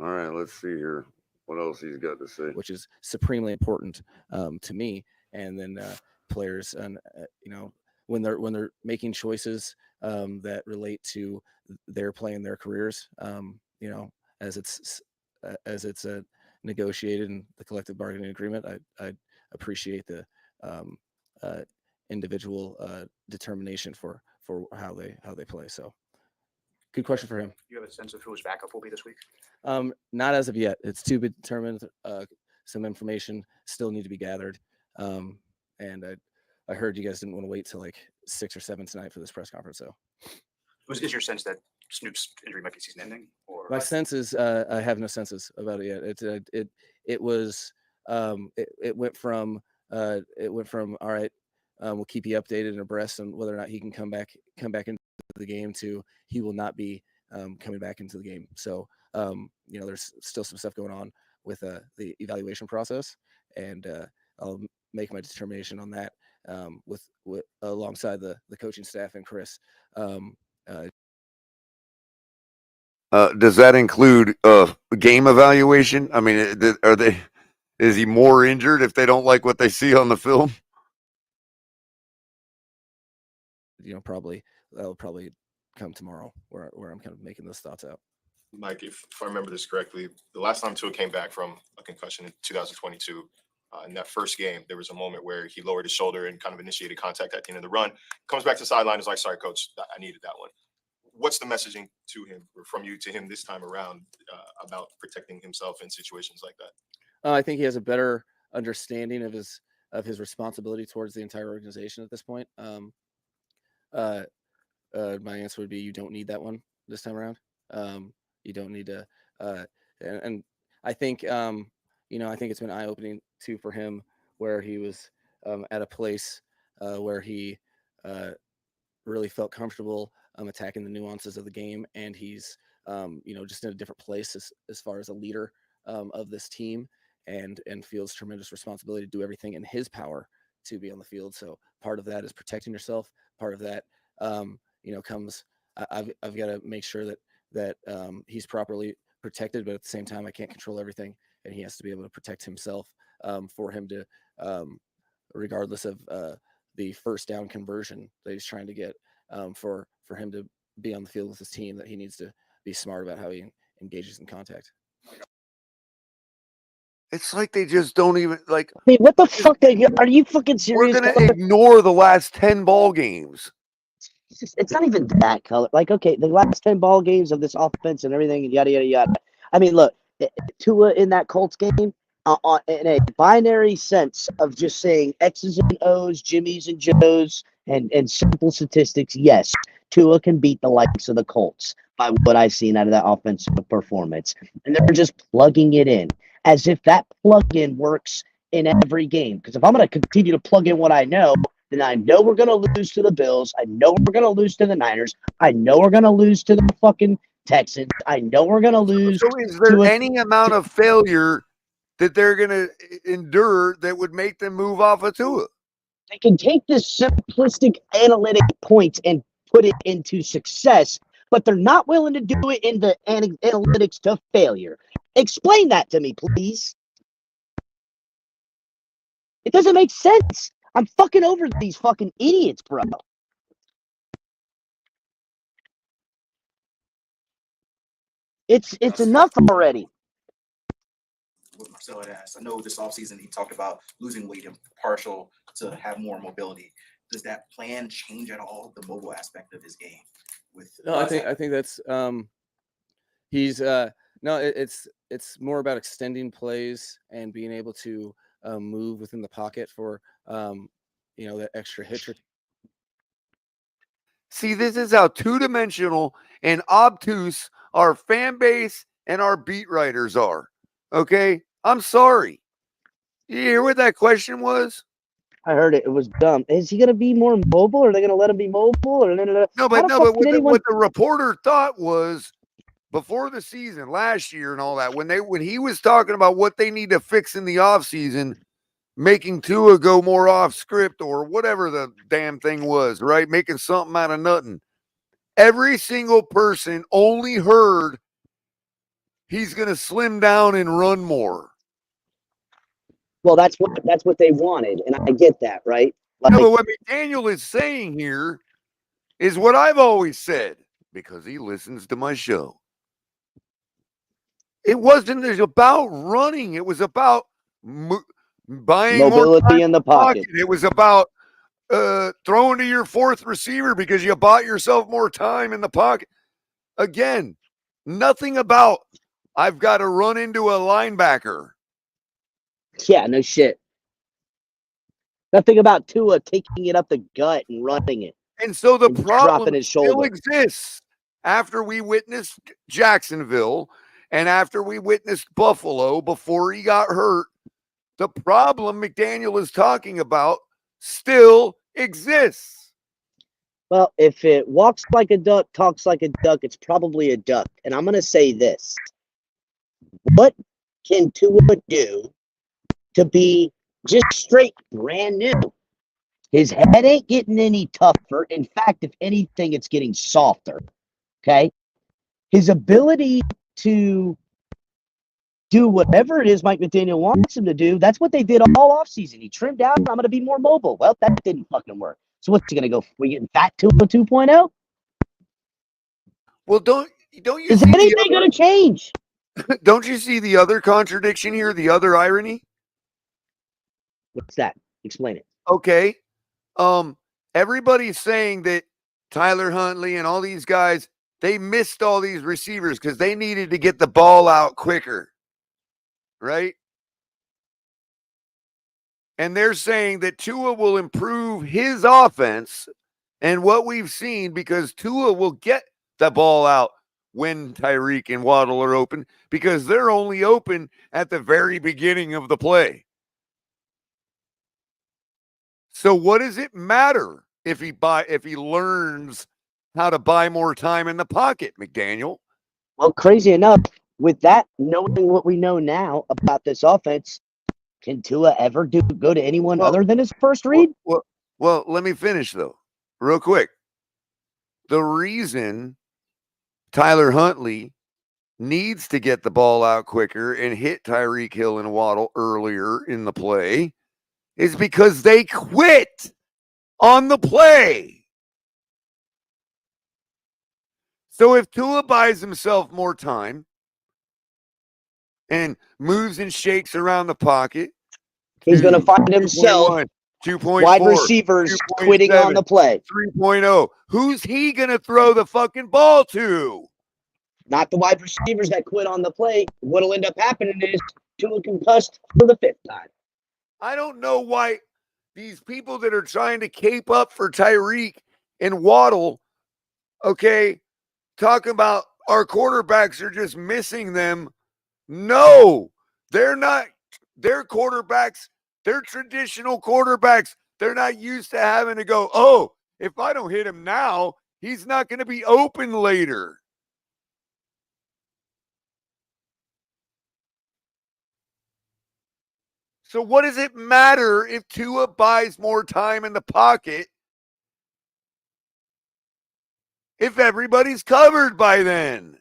S1: All right, let's see here. What else he's got to say?
S5: Which is supremely important to me. And then players, and when they're making choices that relate to their play and their careers, as it's negotiated in the collective bargaining agreement, I appreciate the individual determination for how they play. So, good question for him.
S6: You have a sense of who his backup will be this week?
S5: Not as of yet. It's to be determined. Some information still need to be gathered. And I heard you guys didn't want to wait till like 6 or 7 tonight for this press conference. So,
S6: Is your sense that Snoop's injury might be season ending? Or
S5: my sense is I have no senses about it yet. It went from all right. We'll keep you updated and abreast on whether or not he can come back into the game to he will not be coming back into the game. So there's still some stuff going on with the evaluation process, and I'll make my determination on that with alongside the coaching staff and Chris.
S1: Does that include game evaluation? I mean, is he more injured if they don't like what they see on the film?
S5: Probably that'll probably come tomorrow where I'm kind of making those thoughts out.
S7: Mike, if I remember this correctly, the last time Tua came back from a concussion in 2022, in that first game, there was a moment where he lowered his shoulder and kind of initiated contact at the end of the run. Comes back to the sideline, is like, "Sorry, coach, I needed that one." What's the messaging to him or from you to him this time around about protecting himself in situations like that?
S5: I think he has a better understanding of his responsibility towards the entire organization at this point. My answer would be you don't need that one this time around. You don't need to, and I think I think it's been eye opening too for him where he was at a place where he really felt comfortable attacking the nuances of the game, and he's just in a different place as far as a leader of this team, and feels tremendous responsibility to do everything in his power to be on the field. So part of that is protecting yourself. Part of that comes I've got to make sure that he's properly protected, but at the same time I can't control everything, and he has to be able to protect himself for him to regardless of the first down conversion that he's trying to get, for him to be on the field with his team, that he needs to be smart about how he engages in contact.
S1: It's like they just don't even like.
S4: I mean, what the fuck? Are you fucking serious?
S1: We're gonna ignore the last 10 ball games.
S4: It's not even that color. Like, okay, the last 10 ball games of this offense and everything, and yada, yada, yada. I mean, look, Tua in that Colts game, in a binary sense of just saying X's and O's, Jimmy's and Joe's, and simple statistics, yes, Tua can beat the likes of the Colts by what I've seen out of that offensive performance. And they're just plugging it in as if that plug-in works in every game. Because if I'm going to continue to plug in what I know, then I know we're going to lose to the Bills. I know we're going to lose to the Niners. I know we're going to lose to the fucking Texans. I know we're going to lose.
S1: So is there any amount of failure that they're going to endure that would make them move off of Tua?
S4: They can take this simplistic analytic point and put it into success, but they're not willing to do it in the analytics to failure. Explain that to me, please. It doesn't make sense. I'm fucking over these fucking idiots, bro. It's enough already.
S6: What Marcelo had asked. I know this offseason he talked about losing weight and partial to have more mobility. Does that plan change at all the mobile aspect of his game?
S5: I think that's he's it's more about extending plays and being able to move within the pocket for that extra hit.
S1: See, this is how two-dimensional and obtuse our fan base and our beat writers are. Okay? I'm sorry. You hear what that question was?
S4: I heard it. It was dumb. Is he going to be more mobile? Or are they going to let him be mobile? Or
S1: No, but what the reporter thought was before the season, last year and all that, when he was talking about what they need to fix in the offseason, making Tua go more off script or whatever the damn thing was, right? Making something out of nothing. Every single person only heard he's going to slim down and run more.
S4: Well, that's what they wanted, and I get that, right?
S1: No, but what McDaniel is saying here is what I've always said because he listens to my show. It wasn't about running. It was about buying
S4: mobility
S1: more
S4: in the pocket.
S1: It was about throwing to your fourth receiver because you bought yourself more time in the pocket. Again, nothing about I've got to run into a linebacker.
S4: Yeah, no shit. Nothing about Tua taking it up the gut and running it.
S1: And so the
S4: and
S1: problem
S4: his
S1: still
S4: shoulder.
S1: exists after we witnessed Jacksonville and after we witnessed Buffalo before he got hurt. The problem McDaniel is talking about still exists.
S4: Well, if it walks like a duck, talks like a duck, it's probably a duck. And I'm going to say this. What can Tua do to be just straight brand new? His head ain't getting any tougher. In fact, if anything, it's getting softer. Okay? His ability to do whatever it is Mike McDaniel wants him to do, that's what they did all offseason. He trimmed down, I'm going to be more mobile. Well, that didn't fucking work. So what's he going to go? We getting fat Tua 2.0?
S1: Well, don't you
S4: Is
S1: see
S4: anything going to change?
S1: don't you see the other contradiction here, the other irony?
S4: What's that? Explain it.
S1: Okay. Everybody's saying that Tyler Huntley and all these guys, they missed all these receivers because they needed to get the ball out quicker. Right? And they're saying that Tua will improve his offense and what we've seen because Tua will get the ball out when Tyreek and Waddle are open because they're only open at the very beginning of the play. So what does it matter if he learns how to buy more time in the pocket, McDaniel?
S4: Well, crazy enough, with that, knowing what we know now about this offense, can Tua ever go to anyone other than his first read?
S1: Well, let me finish though, real quick. The reason Tyler Huntley needs to get the ball out quicker and hit Tyreek Hill and Waddle earlier in the play is because they quit on the play. So if Tua buys himself more time and moves and shakes around the pocket,
S4: he's going to find himself
S1: 2.4,
S4: wide receivers
S1: 2.7,
S4: quitting on the play.
S1: 3.0. Who's he going to throw the fucking ball to?
S4: Not the wide receivers that quit on the play. What'll end up happening is Tua concussed for the 5th time.
S1: I don't know why these people that are trying to cape up for Tyreek and Waddle, okay, talking about our quarterbacks are just missing them. No, they're not. They're quarterbacks. They're traditional quarterbacks. They're not used to having to go, oh, if I don't hit him now, he's not going to be open later. So what does it matter if Tua buys more time in the pocket if everybody's covered by then?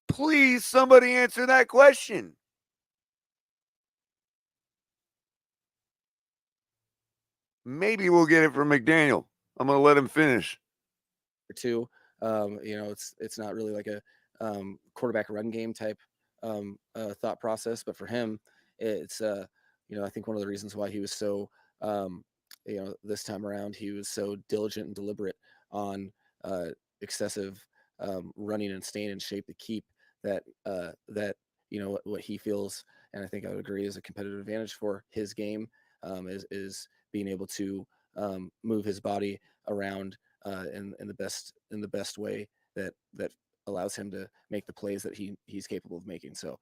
S1: Please, somebody answer that question. Maybe we'll get it from McDaniel. I'm going to let him finish.
S5: Two, it's not really like a quarterback run game type thought process, but for him, it's I think one of the reasons why he was so this time around he was so diligent and deliberate on excessive running and staying in shape to keep that what he feels, and I think I would agree is a competitive advantage for his game is being able to move his body around in the best way that allows him to make the plays that he's capable of making. So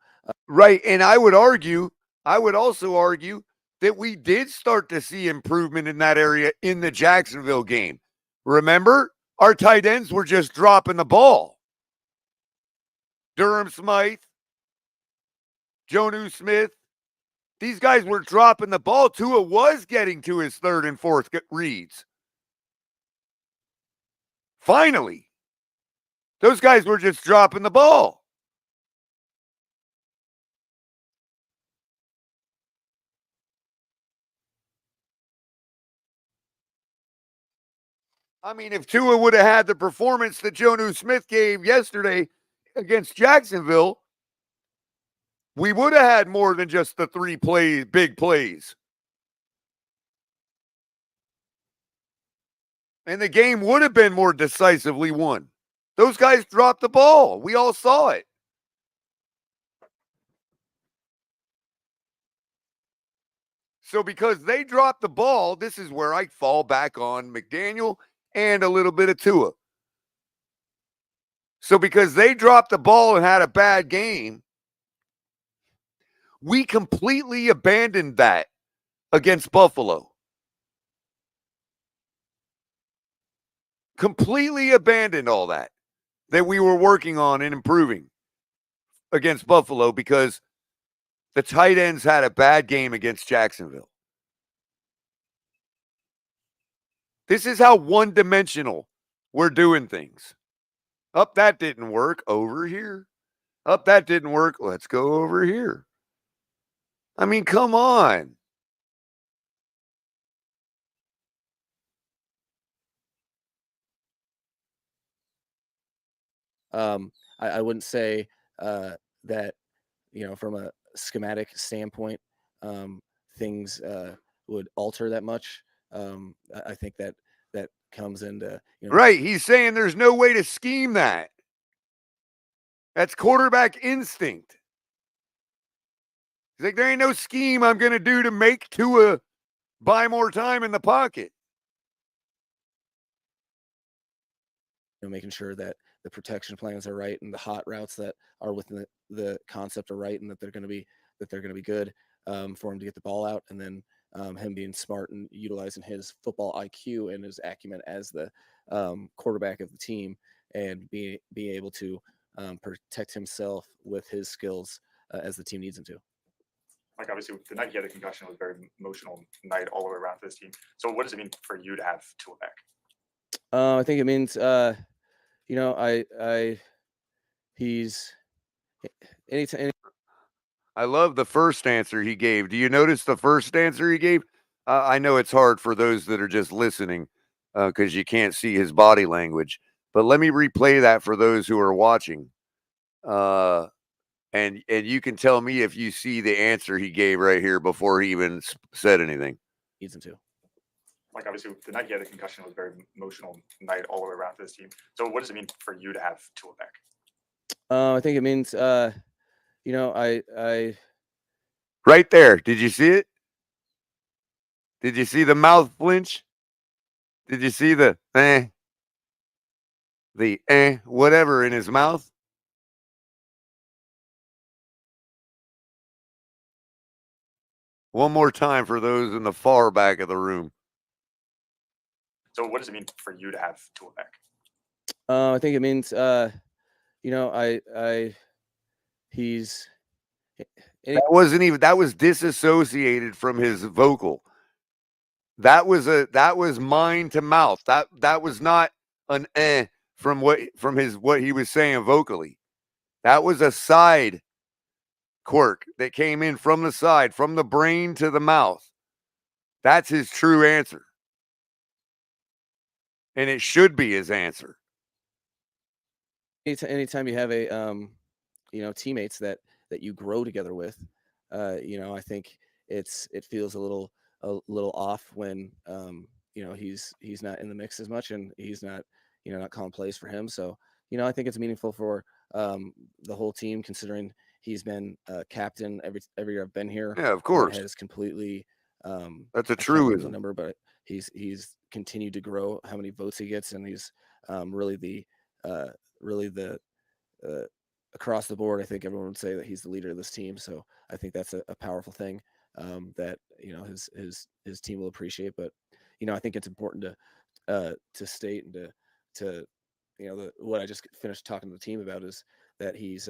S1: right, and I would also argue that we did start to see improvement in that area in the Jacksonville game. Remember, our tight ends were just dropping the ball. Durham Smythe, Jonnu Smith, these guys were dropping the ball. Tua was getting to his 3rd and 4th reads. Finally, those guys were just dropping the ball. I mean, if Tua would have had the performance that Jonnu Smith gave yesterday against Jacksonville, we would have had more than just the 3 big plays. And the game would have been more decisively won. Those guys dropped the ball. We all saw it. So because they dropped the ball, this is where I fall back on McDaniel and a little bit of Tua. So because they dropped the ball and had a bad game, We completely abandoned that against Buffalo. Completely abandoned all that we were working on and improving against Buffalo because the tight ends had a bad game against Jacksonville. This is how one-dimensional we're doing things. Up, that didn't work. Over here. Up, that didn't work. Let's go over here. I mean, come on.
S5: I wouldn't say that, from a schematic standpoint, things would alter that much. I think that comes into,
S1: Right. He's saying there's no way to scheme that. That's quarterback instinct. He's like, there ain't no scheme I'm going to do to make Tua buy more time in the pocket.
S5: Making sure that the protection plans are right and the hot routes that are within the concept are right and that they're going to be good for him to get the ball out, and then him being smart and utilizing his football IQ and his acumen as the quarterback of the team, and be able to protect himself with his skills as the team needs him to.
S9: Like, obviously, the night he had a concussion was a very emotional night all the way around for this team. So what does it mean for you to have Tua back?
S5: I think it means, he's anytime.
S1: I love the first answer he gave. Do you notice the first answer he gave? I know it's hard for those that are just listening because you can't see his body language. But let me replay that for those who are watching. And you can tell me if you see the answer he gave right here before he even said anything.
S5: Needs him to.
S9: Like, obviously, the night he had a concussion was a very emotional night all the way around for this team. So what does it mean for you to have Tua back?
S5: I think it means,
S1: Right there. Did you see it? Did you see the mouth flinch? Did you see the whatever in his mouth? One more time for those in the far back of the room.
S9: So what does it mean for you to have Tua back?
S5: I think it means, he's.
S1: That was disassociated from his vocal. That was mind to mouth. That was not an from what he was saying vocally. That was a side quirk that came in from the side, from the brain to the mouth. That's his true answer. And it should be his answer.
S5: Anytime you have a teammates that you grow together with, I think it feels a little off when he's not in the mix as much, and he's not not calling plays for him. So I think it's meaningful for the whole team, considering he's been captain every year I've been here.
S1: Yeah, of course.
S5: Has completely
S1: that's a
S5: I can't remember the
S1: truism.
S5: number, but he's continued to grow how many votes he gets, and he's really the across the board. I think everyone would say that he's the leader of this team. So I think that's a powerful thing that his team will appreciate. But I think it's important to state and to what I just finished talking to the team about is that he's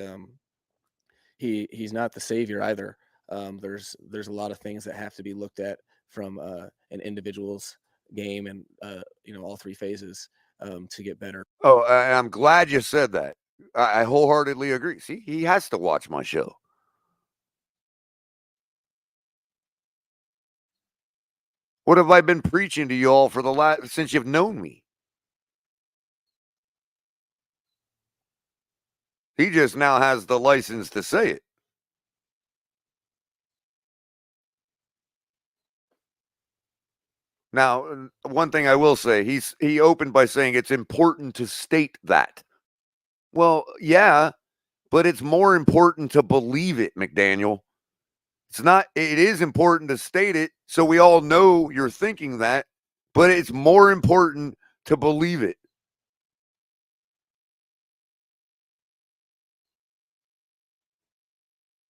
S5: not the savior either. There's a lot of things that have to be looked at from an individual's game and all three phases to get better.
S1: Oh, I'm glad you said that. I wholeheartedly agree. See, he has to watch my show. What have I been preaching to you all for since you've known me? He just now has the license to say it. Now, one thing I will say, he opened by saying it's important to state that. Well, yeah, but it's more important to believe it, McDaniel. It is important to state it so we all know you're thinking that, but it's more important to believe it.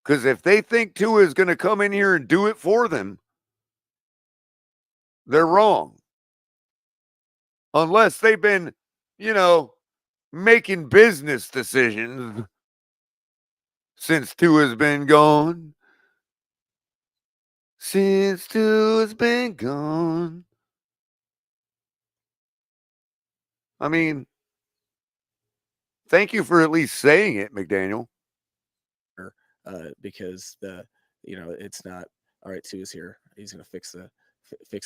S1: Because if they think Tua is going to come in here and do it for them, they're wrong. Unless they've been, making business decisions since Tua's been gone. Since Tua's been gone. I mean, thank you for at least saying it, McDaniel.
S5: Because it's not all right. Tua's here. He's going to fix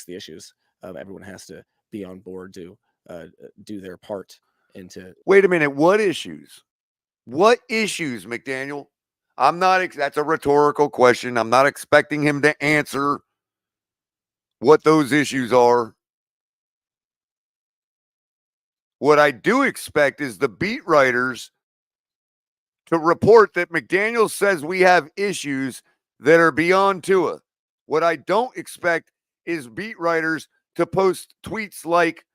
S5: the issues. Everyone has to be on board to do their part into.
S1: Wait a minute. What issues? What issues, McDaniel? That's a rhetorical question. I'm not expecting him to answer what those issues are. What I do expect is the beat writers to report that McDaniel says we have issues that are beyond Tua. What I don't expect is beat writers to post tweets like,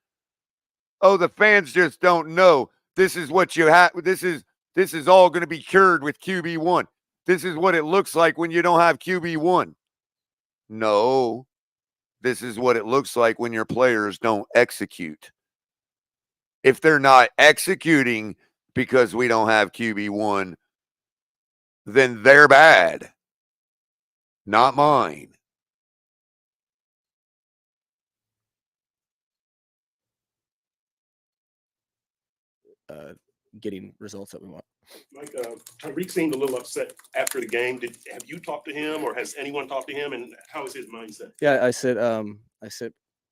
S1: "Oh, the fans just don't know. This is what you have. This is all going to be cured with QB1. This is what it looks like when you don't have QB1." No, this is what it looks like when your players don't execute. If they're not executing because we don't have QB1, then they're bad. Not mine.
S5: Getting results that we want.
S8: Mike, Tyreek seemed a little upset after the game. Have you talked to him, or has anyone talked to him? And how is his mindset?
S5: Yeah, I sit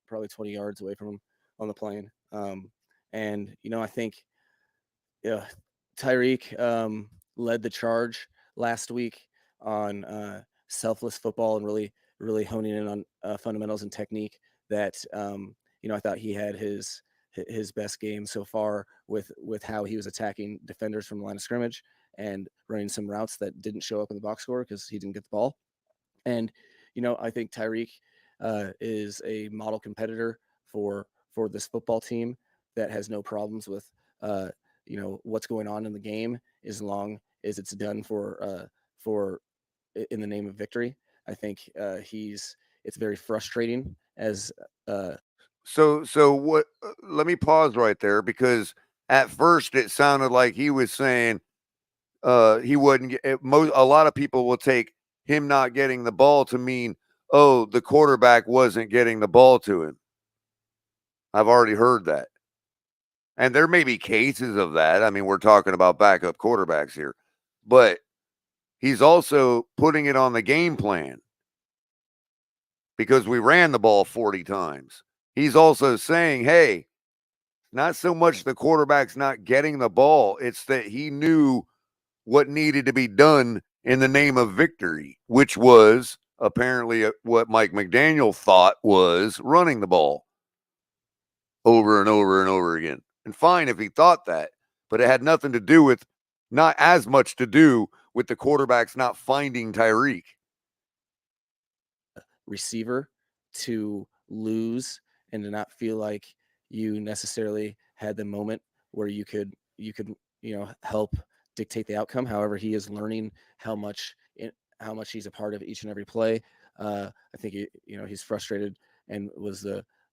S5: probably 20 yards away from him on the plane. And I think Tyreek led the charge last week on selfless football and really honing in on fundamentals and technique that I thought he had his best game so far with how he was attacking defenders from the line of scrimmage and running some routes that didn't show up in the box score because he didn't get the ball. And I think Tyreek is a model competitor for this football team that has no problems with what's going on in the game as long as it's done for in the name of victory. I think it's very frustrating as
S1: So what? Let me pause right there, because at first it sounded like he was saying he wouldn't get. A lot of people will take him not getting the ball to mean, oh, the quarterback wasn't getting the ball to him. I've already heard that, and there may be cases of that. I mean, we're talking about backup quarterbacks here, but he's also putting it on the game plan because we ran the ball 40 times. He's also saying, hey, not so much the quarterback's not getting the ball, it's that he knew what needed to be done in the name of victory, which was apparently what Mike McDaniel thought was running the ball over and over and over again. And fine if he thought that, but it had nothing to do with, not as much to do with the quarterbacks not finding Tyreek.
S5: Receiver to lose and to not feel like you necessarily had the moment where you could help dictate the outcome. However, he is learning how much he's a part of each and every play. I think he's frustrated and was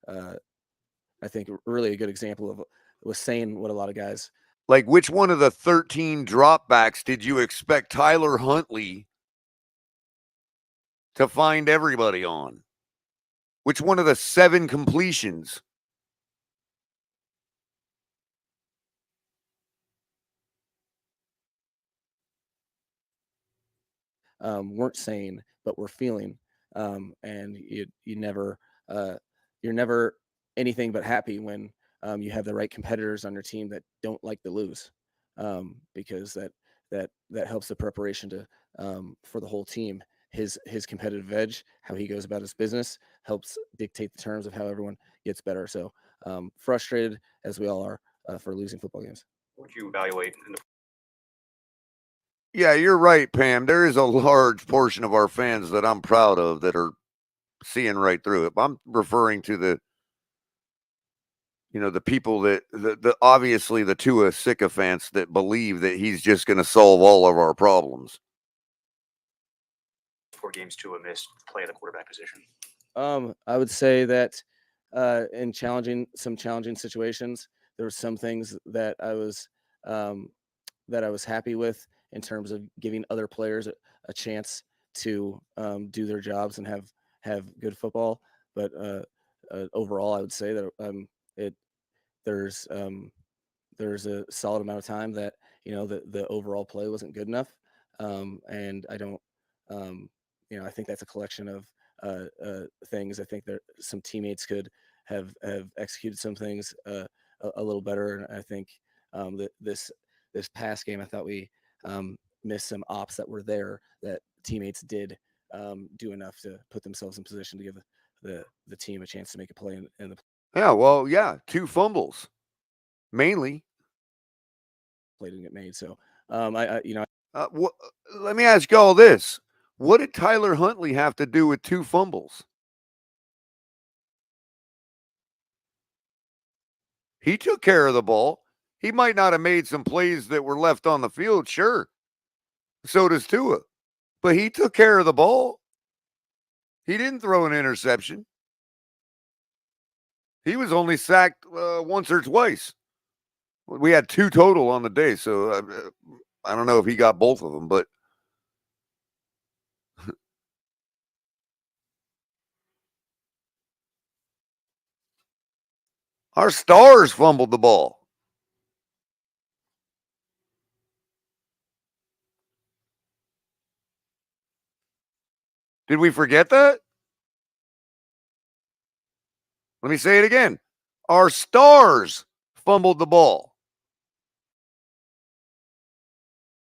S5: I think really a good example of was saying what a lot of guys.
S1: Like, which one of the 13 dropbacks did you expect Tyler Huntley to find everybody on? Which one of the 7 completions?
S5: Weren't saying, but were feeling, and you're never anything but happy when you have the right competitors on your team that don't like to lose, because that helps the preparation to for the whole team. His competitive edge, how he goes about his business, helps dictate the terms of how everyone gets better. So frustrated as we all are for losing football games.
S9: What would you evaluate in the
S1: Yeah, you're right, Pam. There is a large portion of our fans that I'm proud of that are seeing right through it. I'm referring to the people that the obviously the Tua sycophants that believe that he's just going to solve all of our problems.
S9: 4 games Tua missed play at the quarterback position?
S5: I would say that in some challenging situations, there were some things that I was happy with in terms of giving other players a chance to do their jobs and have good football. But overall, I would say that it there's there's a solid amount of time that the overall play wasn't good enough, and I don't I think that's a collection of things. I think that some teammates could have executed some things a little better, and I think that this past game, I thought we missed some ops that were there that teammates did do enough to put themselves in position to give the team a chance to make a play in the
S1: Yeah, well, yeah, 2 fumbles, mainly.
S5: play didn't get made. So I
S1: Let me ask y'all this. What did Tyler Huntley have to do with 2 fumbles? He took care of the ball. He might not have made some plays that were left on the field, sure. So does Tua. But he took care of the ball. He didn't throw an interception. He was only sacked once or twice. We had 2 total on the day, so I don't know if he got both of them, but our stars fumbled the ball. Did we forget that? Let me say it again. Our stars fumbled the ball.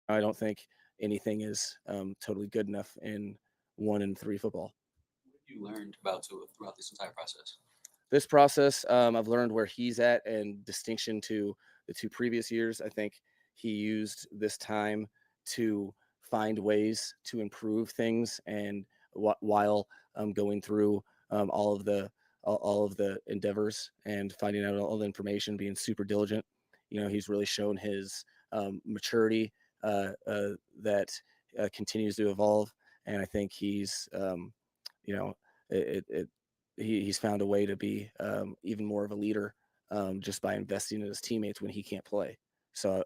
S5: I don't think anything is totally good enough in 1 and 3 football.
S10: You learned about Tua throughout this entire process?
S5: This process, I've learned where he's at, and distinction to the 2 previous years. I think he used this time to find ways to improve things, and while going through all of the endeavors and finding out all the information, being super diligent. He's really shown his maturity that continues to evolve, and I think he's he's found a way to be even more of a leader just by investing in his teammates when he can't play. So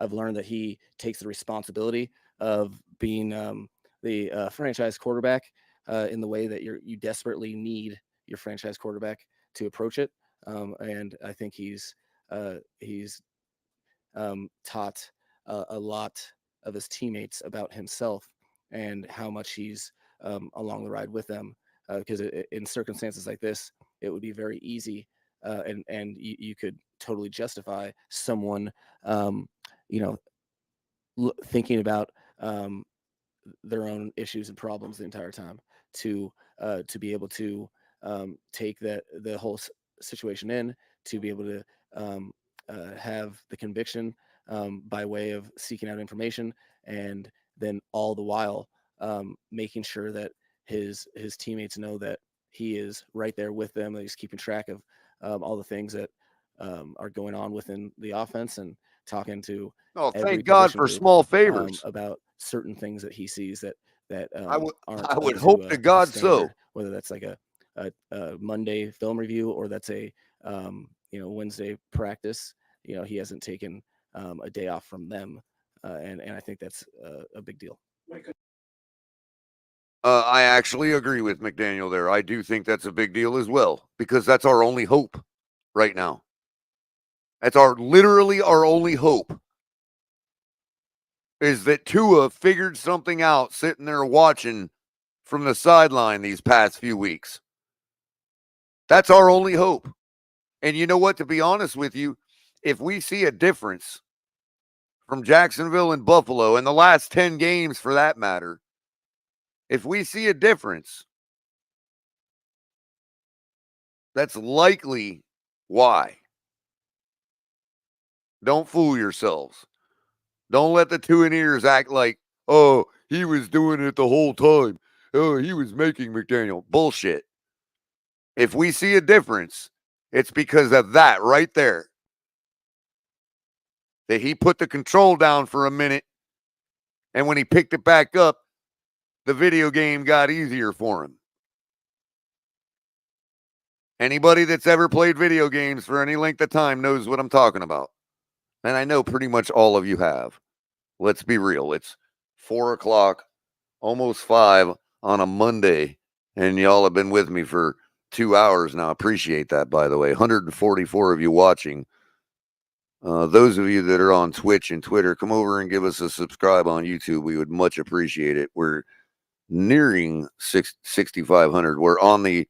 S5: I've learned that he takes the responsibility of being the franchise quarterback in the way that you desperately need your franchise quarterback to approach it, and I think he's taught a lot of his teammates about himself and how much he's along the ride with them. Because in circumstances like this, it would be very easy, and you could totally justify someone, thinking about their own issues and problems the entire time to be able to take the whole situation in, to be able to have the conviction by way of seeking out information, and then all the while making sure that his teammates know that he is right there with them, that he's keeping track of all the things that are going on within the offense, and talking to every
S1: thank God
S5: position
S1: for
S5: group,
S1: small favors.
S5: about certain things that he sees that
S1: I
S5: aren't
S1: would
S5: up
S1: hope to God so.
S5: standard, whether that's like a Monday film review or that's a Wednesday practice. He hasn't taken a day off from them, and I think that's a big deal.
S1: I actually agree with McDaniel there. I do think that's a big deal as well, because that's our only hope right now. That's literally our only hope, is that Tua figured something out sitting there watching from the sideline these past few weeks. That's our only hope. And you know what? To be honest with you, if we see a difference from Jacksonville and Buffalo, and the last 10 games for that matter, if we see a difference, that's likely why. Don't fool yourselves. Don't let the 2 ears act like, oh, he was doing it the whole time. Oh, he was making McDaniel. Bullshit. If we see a difference, it's because of that right there. That he put the control down for a minute, and when he picked it back up, the video game got easier for him. Anybody that's ever played video games for any length of time knows what I'm talking about. And I know pretty much all of you have. Let's be real. It's 4 o'clock, almost 5 on a Monday, and y'all have been with me for 2 hours now. Appreciate that, by the way. 144 of you watching. Those of you that are on Twitch and Twitter, come over and give us a subscribe on YouTube. We would much appreciate it. We're nearing 6,500. We're on the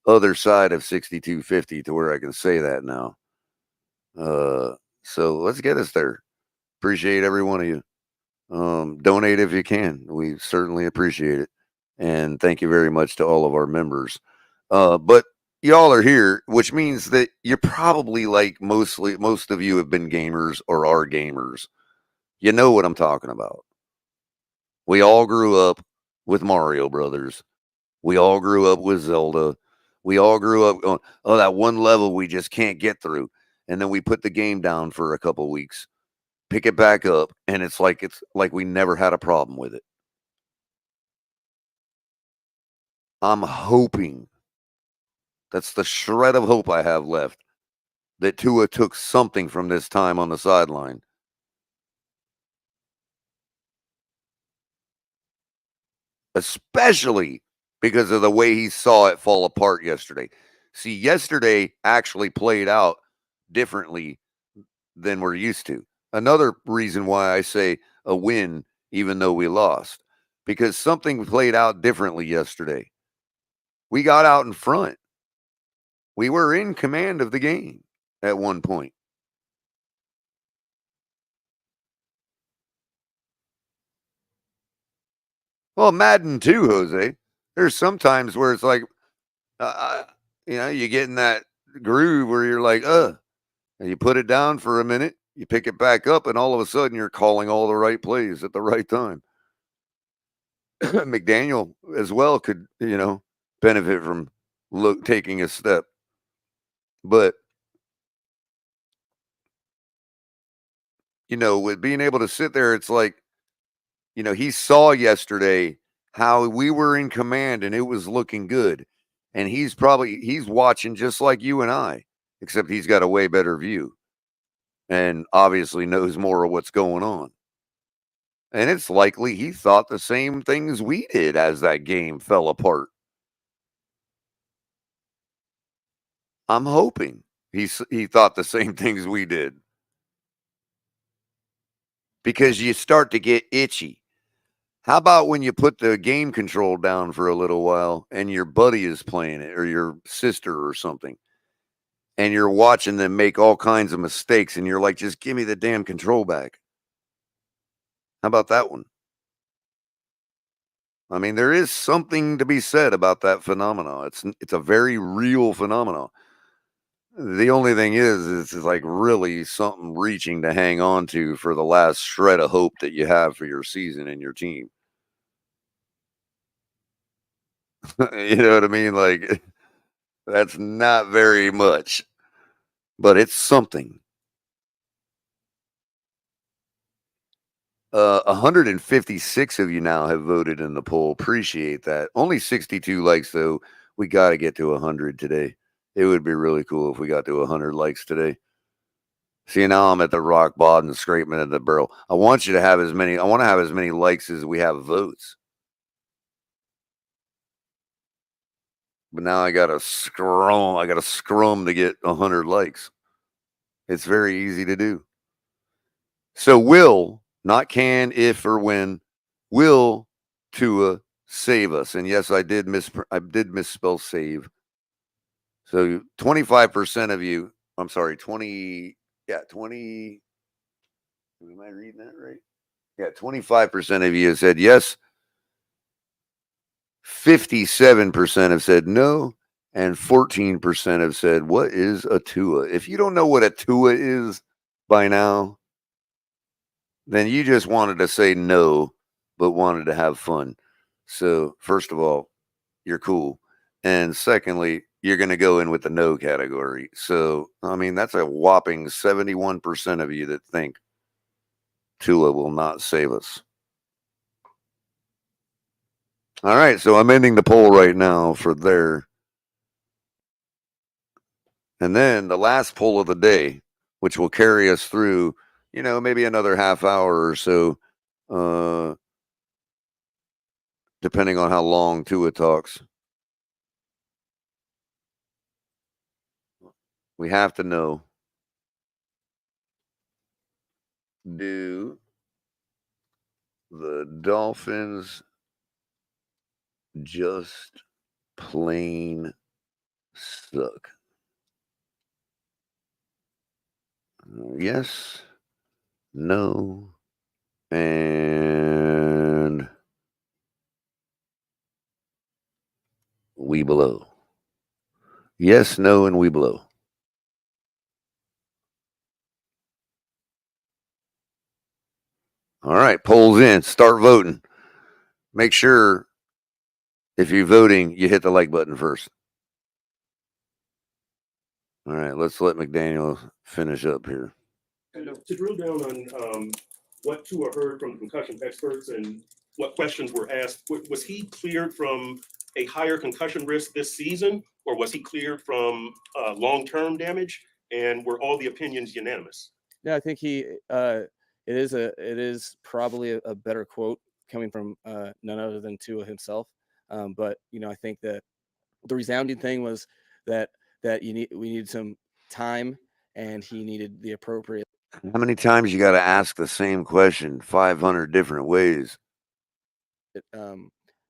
S1: other side of 6,250 to where I can say that now. So let's get us there. Appreciate every one of you. Donate if you can. We certainly appreciate it. And thank you very much to all of our members. But y'all are here, which means that you're probably like most of you have been gamers or are gamers. You know what I'm talking about. We all grew up with Mario Brothers. We all grew up with Zelda. We all grew up on, oh, that one level we just can't get through. And then we put the game down for a couple weeks, pick it back up, and it's like we never had a problem with it. I'm hoping, that's the shred of hope I have left, that Tua took something from this time on the sideline. Especially because of the way he saw it fall apart yesterday. See, yesterday actually played out differently than we're used to. Another reason why I say a win, even though we lost, because something played out differently yesterday. We got out in front. We were in command of the game at one point. Well, Madden too, Jose. There's sometimes where it's like, you get in that groove where you're like, and you put it down for a minute, you pick it back up, and all of a sudden you're calling all the right plays at the right time. McDaniel as well could, benefit from taking a step. But, with being able to sit there, it's like, he saw yesterday how we were in command and it was looking good. And he's watching just like you and I, except he's got a way better view and obviously knows more of what's going on. And it's likely he thought the same things we did as that game fell apart. I'm hoping he thought the same things we did. Because you start to get itchy. How about when you put the game control down for a little while and your buddy is playing it or your sister or something, and you're watching them make all kinds of mistakes and you're like, just give me the damn control back. How about that one? I mean, there is something to be said about that phenomenon. It's a very real phenomenon. The only thing is it's like really something reaching to hang on to for the last shred of hope that you have for your season and your team. You know what I mean? Like, that's not very much, but it's something. 156 of you now have voted in the poll. Appreciate that. Only 62 likes, though. We got to get to 100 today. It would be really cool if we got to 100 likes today. See, now I'm at the rock bottom, scraping at the barrel. I want to have as many likes as we have votes. But now I got to scrum to get 100 likes. It's very easy to do. So will, not can, if, or when, will Tua save us? And yes, I did misspell save. So 25% of you, I'm sorry, 20, am I reading that right? Yeah, 25% of you have said yes. 57% have said no. And 14% have said, what is a Tua? If you don't know what a Tua is by now, then you just wanted to say no, but wanted to have fun. So, first of all, you're cool. And secondly, you're going to go in with the no category. So, I mean, that's a whopping 71% of you that think Tua will not save us. All right, so I'm ending the poll right now for there. And then the last poll of the day, which will carry us through, maybe another half hour or so, depending on how long Tua talks. We have to know, do the Dolphins just plain suck? Yes, no, and we below. Yes, no, and we below. All right, polls in. Start voting. Make sure if you're voting, you hit the like button first. All right, let's let McDaniel finish up here.
S8: And to drill down on what Tua heard from concussion experts and what questions were asked, was he cleared from a higher concussion risk this season, or was he cleared from long-term damage? And were all the opinions unanimous?
S5: Yeah, I think it is probably a better quote coming from none other than Tua himself. But I think that the resounding thing was that we needed some time, and he needed the appropriate.
S1: How many times you got to ask the same question 500 different ways?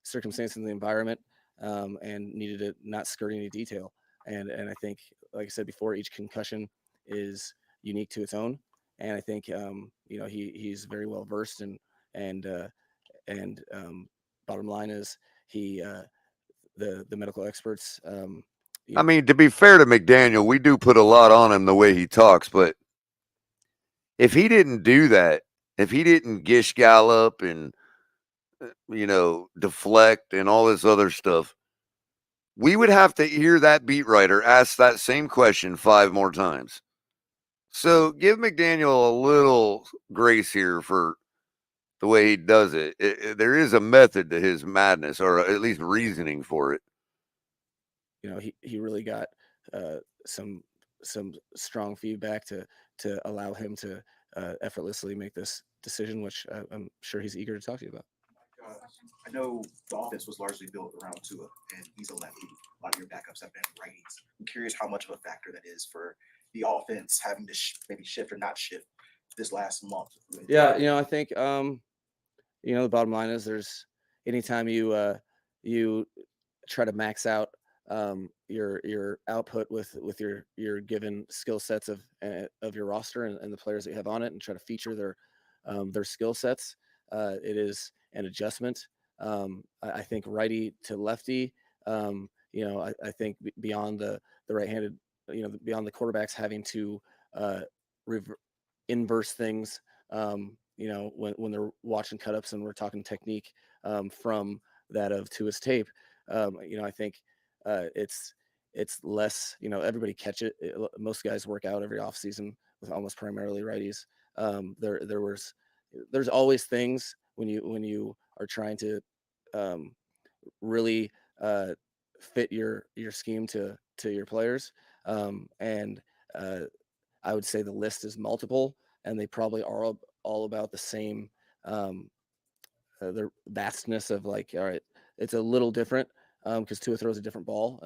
S5: Circumstance in the environment, and needed to not skirt any detail. And I think, like I said before, each concussion is unique to its own. And I think he's very well versed, and bottom line is the medical experts.
S1: I mean, to be fair to McDaniel, we do put a lot on him the way he talks, but if he didn't do that, if he didn't gish gallop and deflect and all this other stuff, we would have to hear that beat writer ask that same question 5 more times. So give McDaniel a little grace here for the way he does it. There is a method to his madness, or at least reasoning for it.
S5: He really got some strong feedback to allow him to effortlessly make this decision, which I'm sure he's eager to talk to you about.
S6: I know the offense was largely built around Tua, and he's a lefty. A lot of your backups have been righties. I'm curious how much of a factor that is for the offense having to maybe shift or not shift this last month.
S5: Yeah, I think the bottom line is there's anytime you try to max out your output with your given skill sets of your roster and the players that you have on it, and try to feature their skill sets. It is an adjustment. I think righty to lefty. I think beyond the right-handed, beyond the quarterbacks having to inverse things. When they're watching cut-ups and we're talking technique from that of Tua's tape. I think it's less. Everybody catch it. Most guys work out every offseason with almost primarily righties. There's always things when you are trying to really fit your scheme to your players, and I would say the list is multiple, and they probably are all about the same. The vastness of, like, all right, it's a little different because Tua throws a different ball,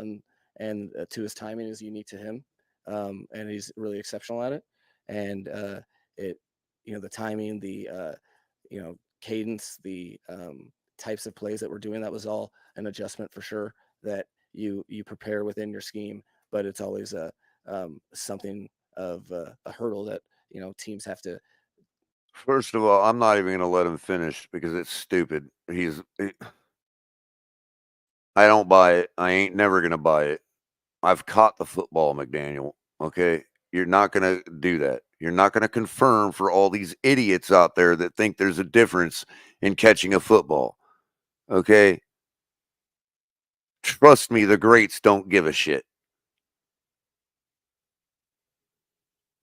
S5: and Tua's timing is unique to him, and he's really exceptional at it. And the timing, the cadence, the types of plays that we're doing, that was all an adjustment for sure that you prepare within your scheme, but it's always something of a hurdle that teams have to.
S1: First of all, I'm not even going to let him finish because it's stupid. I don't buy it. I ain't never going to buy it. I've caught the football, McDaniel. Okay. You're not going to do that. You're not going to confirm for all these idiots out there that think there's a difference in catching a football. Okay. Trust me, the greats don't give a shit.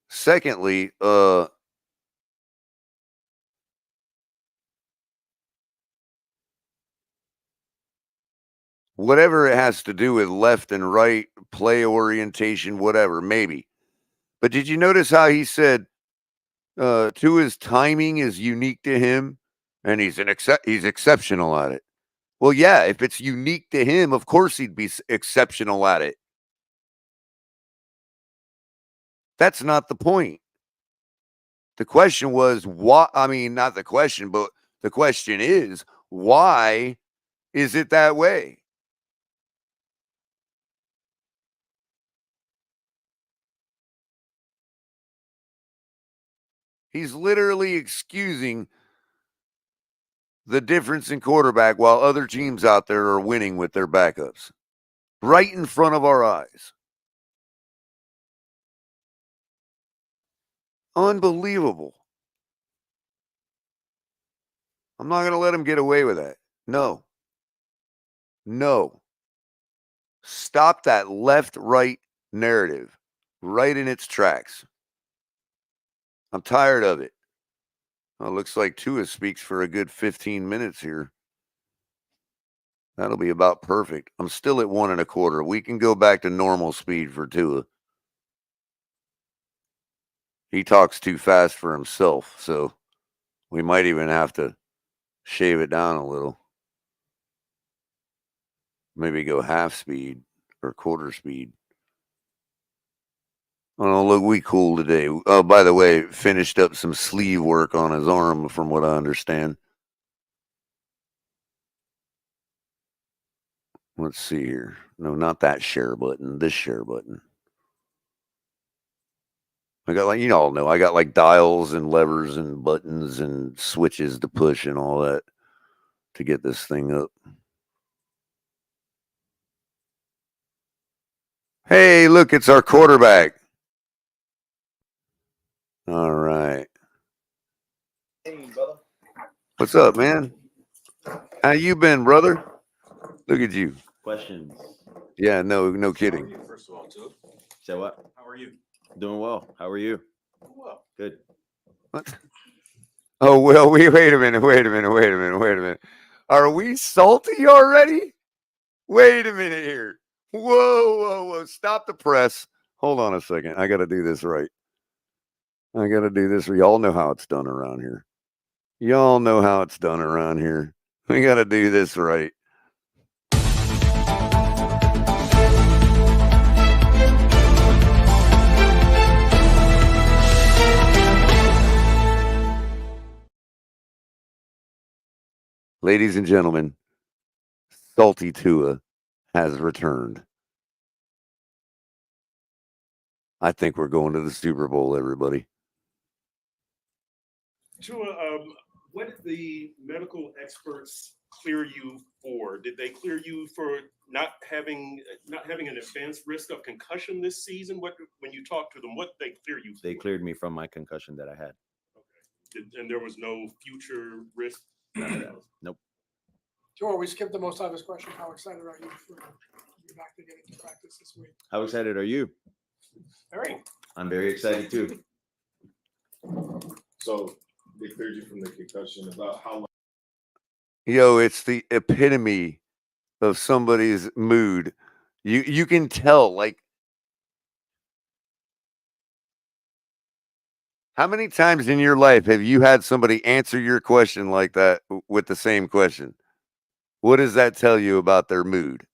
S1: Secondly, Whatever it has to do with left and right, play orientation, whatever, maybe. But did you notice how he said Tua's timing is unique to him and he's exceptional at it? Well, yeah, if it's unique to him, of course he'd be exceptional at it. That's not the point. The question was why, I mean, not the question, but the question is, why is it that way? He's literally excusing the difference in quarterback while other teams out there are winning with their backups right in front of our eyes. Unbelievable. I'm not going to let him get away with that. No. No. Stop that left-right narrative right in its tracks. I'm tired of it. Well, it looks like Tua speaks for a good 15 minutes here. That'll be about perfect. I'm still at 1 1/4. We can go back to normal speed for Tua. He talks too fast for himself, so we might even have to shave it down a little. Maybe go half speed or quarter speed. Oh, look, we cool today. Oh, by the way, finished up some sleeve work on his arm, from what I understand. Let's see here. No, not that share button. This share button. I got like, you all know, I got like dials and levers and buttons and switches to push and all that to get this thing up. Hey, look, it's our quarterback. All right.
S6: Hey, brother.
S1: What's up, man? How you been, brother? Look at you.
S11: Questions.
S1: Yeah, no kidding.
S6: First of all, too.
S11: Say what?
S6: How are you?
S11: Doing well. How are you?
S6: Well,
S11: Good.
S1: What? Oh, well, wait a minute. Are we salty already? Wait a minute here. Whoa. Stop the press. Hold on a second. I got to do this right. Y'all know how it's done around here. We got to do this right. Ladies and gentlemen, Salty Tua has returned. I think we're going to the Super Bowl, everybody.
S8: Tua, what did the medical experts clear you for? Did they clear you for not having an advanced risk of concussion this season? When you talked to them, what did they clear you for?
S11: They cleared me from my concussion that I had.
S8: Okay. And there was no future risk?
S11: None of that. Nope.
S12: Sure, we skipped the most obvious question. How excited are you for be back to getting to practice this week?
S11: How excited are you?
S12: Very.
S11: I'm very excited too.
S7: So they cleared you from the concussion. About how long?
S1: Yo, it's the epitome of somebody's mood. You can tell, like, how many times in your life have you had somebody answer your question like that with the same question? What does that tell you about their mood?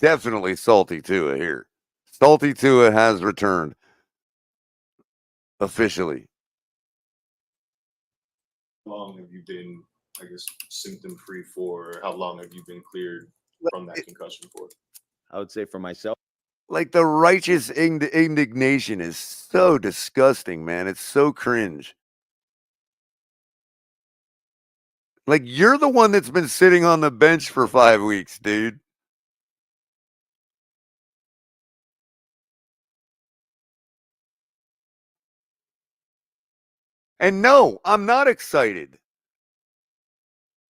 S1: Definitely Salty Tua here. Salty Tua has returned officially.
S7: How long have you been, I guess, symptom free for? How long have you been cleared from that concussion for?
S11: I would say for myself.
S1: Like, the righteous indignation is so disgusting, man. It's so cringe. Like, you're the one that's been sitting on the bench for 5 weeks, dude. And no, I'm not excited.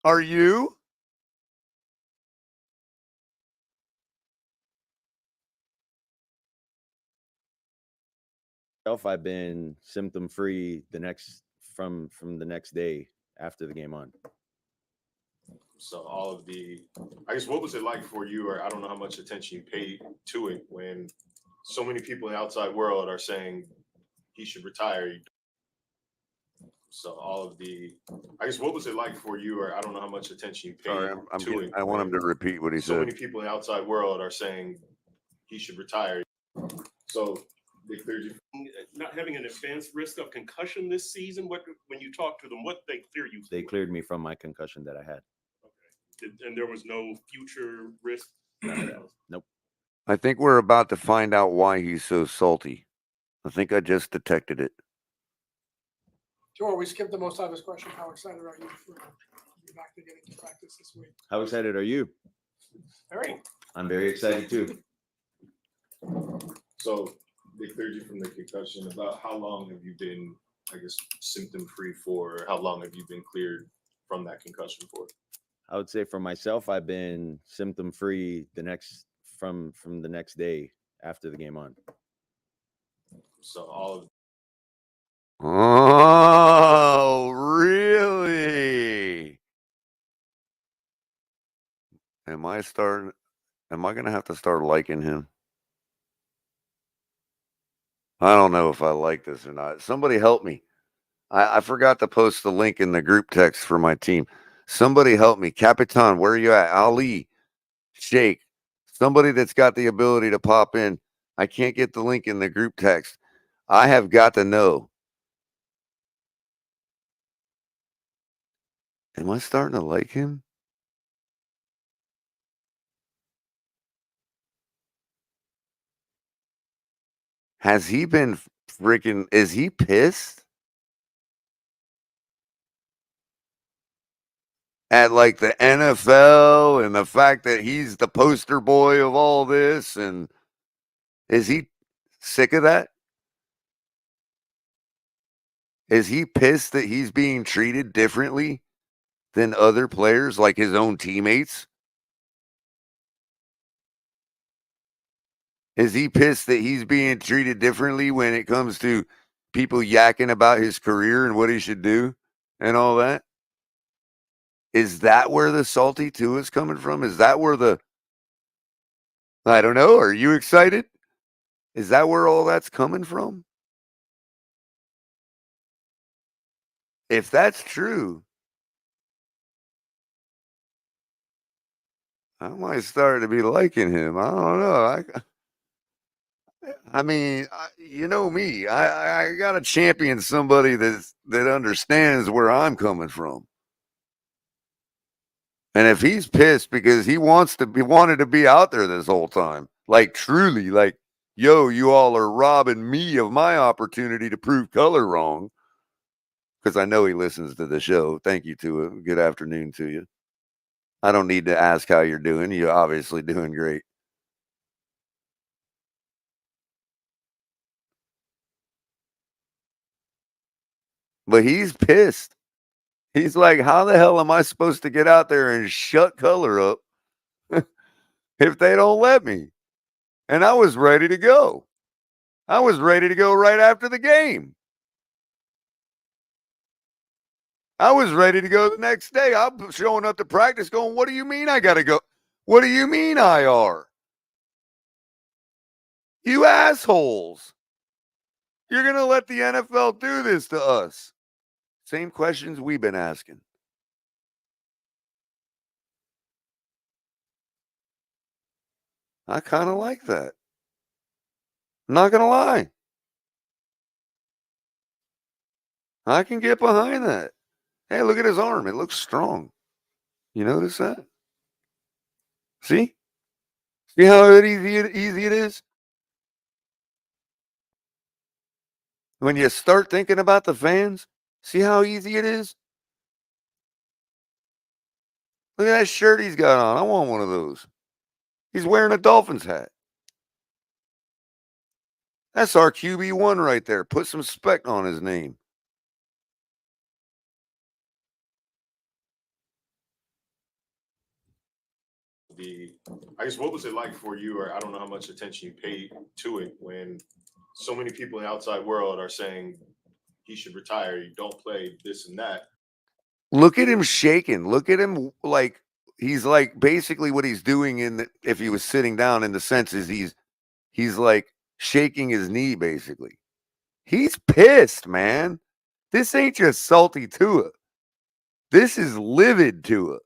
S1: Are you?
S11: I've been symptom free from the next day after the game on.
S7: So all of the, I guess, what was it like for you, or I don't know how much attention you paid to it when so many people in the outside world are saying he should retire? So all of the, I guess, what was it like for you, or I don't know how much attention you paid
S1: Sorry,
S7: to it?
S1: I want him
S7: when
S1: to repeat what he
S7: so
S1: said.
S7: many people in the outside world are saying he should retire. So they cleared you.
S8: Not having an advanced risk of concussion this season, when you talk to them, what they clear you
S11: They
S8: for?
S11: cleared me from my concussion that I had.
S8: And there was no future risk?
S11: Nope.
S1: I think we're about to find out why he's so salty. I think I just detected it.
S12: Joel, we skipped the most obvious question. How excited are you for be back to getting to practice this week?
S11: How excited are you?
S12: Very.
S11: I'm very excited too.
S7: So they cleared you from the concussion. About how long have you been, I guess, symptom free for? Or how long have you been cleared from that concussion for?
S11: I would say for myself, I've been symptom free from the next day after the game on.
S7: So all of
S1: Oh, really? Am I going to have to start liking him? I don't know if I like this or not. Somebody help me. I forgot to post the link in the group text for my team. Somebody help me. Capitan, where are you at? Ali, Shake, somebody that's got the ability to pop in. I can't get the link in the group text. I have got to know. Am I starting to like him? Has he been freaking, is he pissed at like the NFL and the fact that he's the poster boy of all this? And is he sick of that? Is he pissed that he's being treated differently than other players, like his own teammates? Is he pissed that he's being treated differently when it comes to people yakking about his career and what he should do and all that? Is that where the salty two is coming from? Is that where I don't know. Are you excited? Is that where all that's coming from? If that's true, I might start to be liking him. I don't know. I mean, you know me. I got to champion somebody that understands where I'm coming from. And if he's pissed because he wanted to be out there this whole time, like truly, like, yo, you all are robbing me of my opportunity to prove Culler wrong. Because I know he listens to the show. Thank you to him. Good afternoon to you. I don't need to ask how you're doing. You're obviously doing great. But he's pissed. He's like, how the hell am I supposed to get out there and shut Culler up if they don't let me? And I was ready to go. I was ready to go right after the game. I was ready to go the next day. I'm showing up to practice going, what do you mean I got to go? What do you mean IR? You assholes. You're going to let the NFL do this to us. Same questions we've been asking. I kind of like that. I'm not going to lie. I can get behind that. Hey, look at his arm. It looks strong. You notice that? See? See how easy it is? When you start thinking about the fans, see how easy it is? Look at that shirt he's got on. I want one of those. He's wearing a Dolphins hat. That's our QB1 right there. Put some spec on his name.
S7: I guess, what was it like for you, or I don't know how much attention you paid to it when so many people in the outside world are saying he should retire, you don't play this and that?
S1: Look at him shaking. Look at him like he's like basically what he's doing if he was sitting down, in the sense is he's like shaking his knee basically. He's pissed, man. This ain't just salty Tua. This is livid Tua.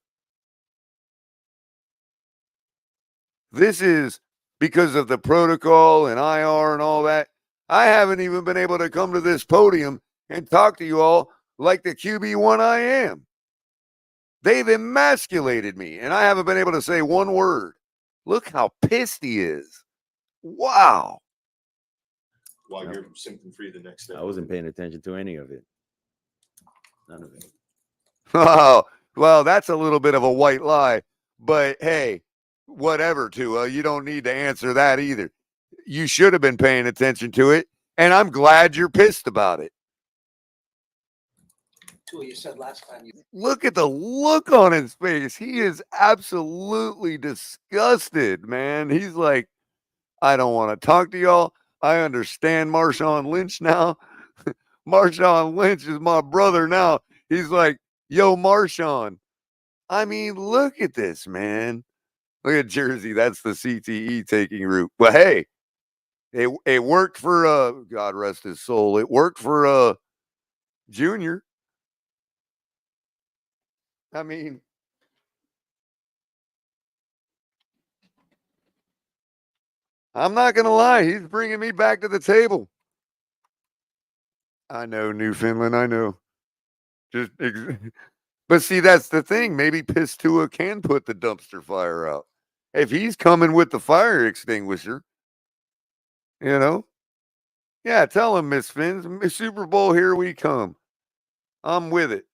S1: This is because of the protocol and IR and all that. I haven't even been able to come to this podium and talk to you all like the QB1 I am. They've emasculated me, and I haven't been able to say one word. Look how pissed he is. Wow.
S7: While you're symptom free the next day.
S11: I wasn't paying attention to any of it. None of it.
S1: Oh, well, that's a little bit of a white lie. But hey, whatever, Tua. You don't need to answer that either. You should have been paying attention to it, and I'm glad you're pissed about it.
S12: Tua, you said last time you
S1: Look at the look on his face. He is absolutely disgusted, man. He's like, I don't want to talk to y'all. I understand Marshawn Lynch now. Marshawn Lynch is my brother now. He's like, yo, Marshawn. I mean, look at this, man. Look at Jersey. That's the CTE taking route. But hey, it worked for God rest his soul. It worked for Junior. I mean, I'm not going to lie. He's bringing me back to the table. I know, Newfoundland. I know. But see, that's the thing. Maybe Piss Tua can put the dumpster fire out. If he's coming with the fire extinguisher, you know? Yeah, tell him, Miss Fins. Super Bowl, here we come. I'm with it.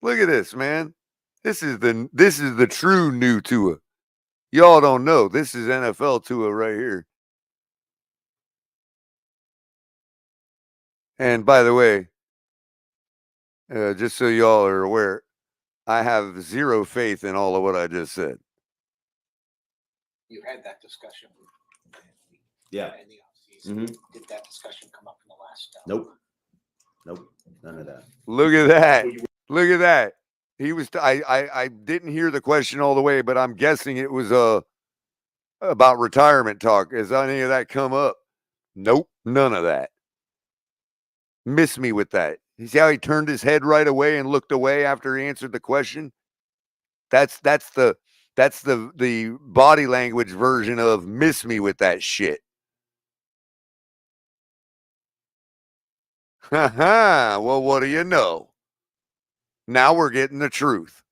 S1: Look at this, man. This is the true new Tua. Y'all don't know. This is NFL Tua right here. And by the way, just so y'all are aware, I have zero faith in all of what I just said.
S12: you had that discussion.
S11: Yeah.
S12: In the offseason.
S11: Mhm.
S12: Did that discussion come up in the last?
S11: Nope. Nope. None of that.
S1: Look at that. Look at that. He was. I didn't hear the question all the way, but I'm guessing it was about retirement talk. Has any of that come up? Nope. None of that. Miss me with that. You see how he turned his head right away and looked away after he answered the question? That's the body language version of miss me with that shit. Ha ha. Well, what do you know? Now we're getting the truth.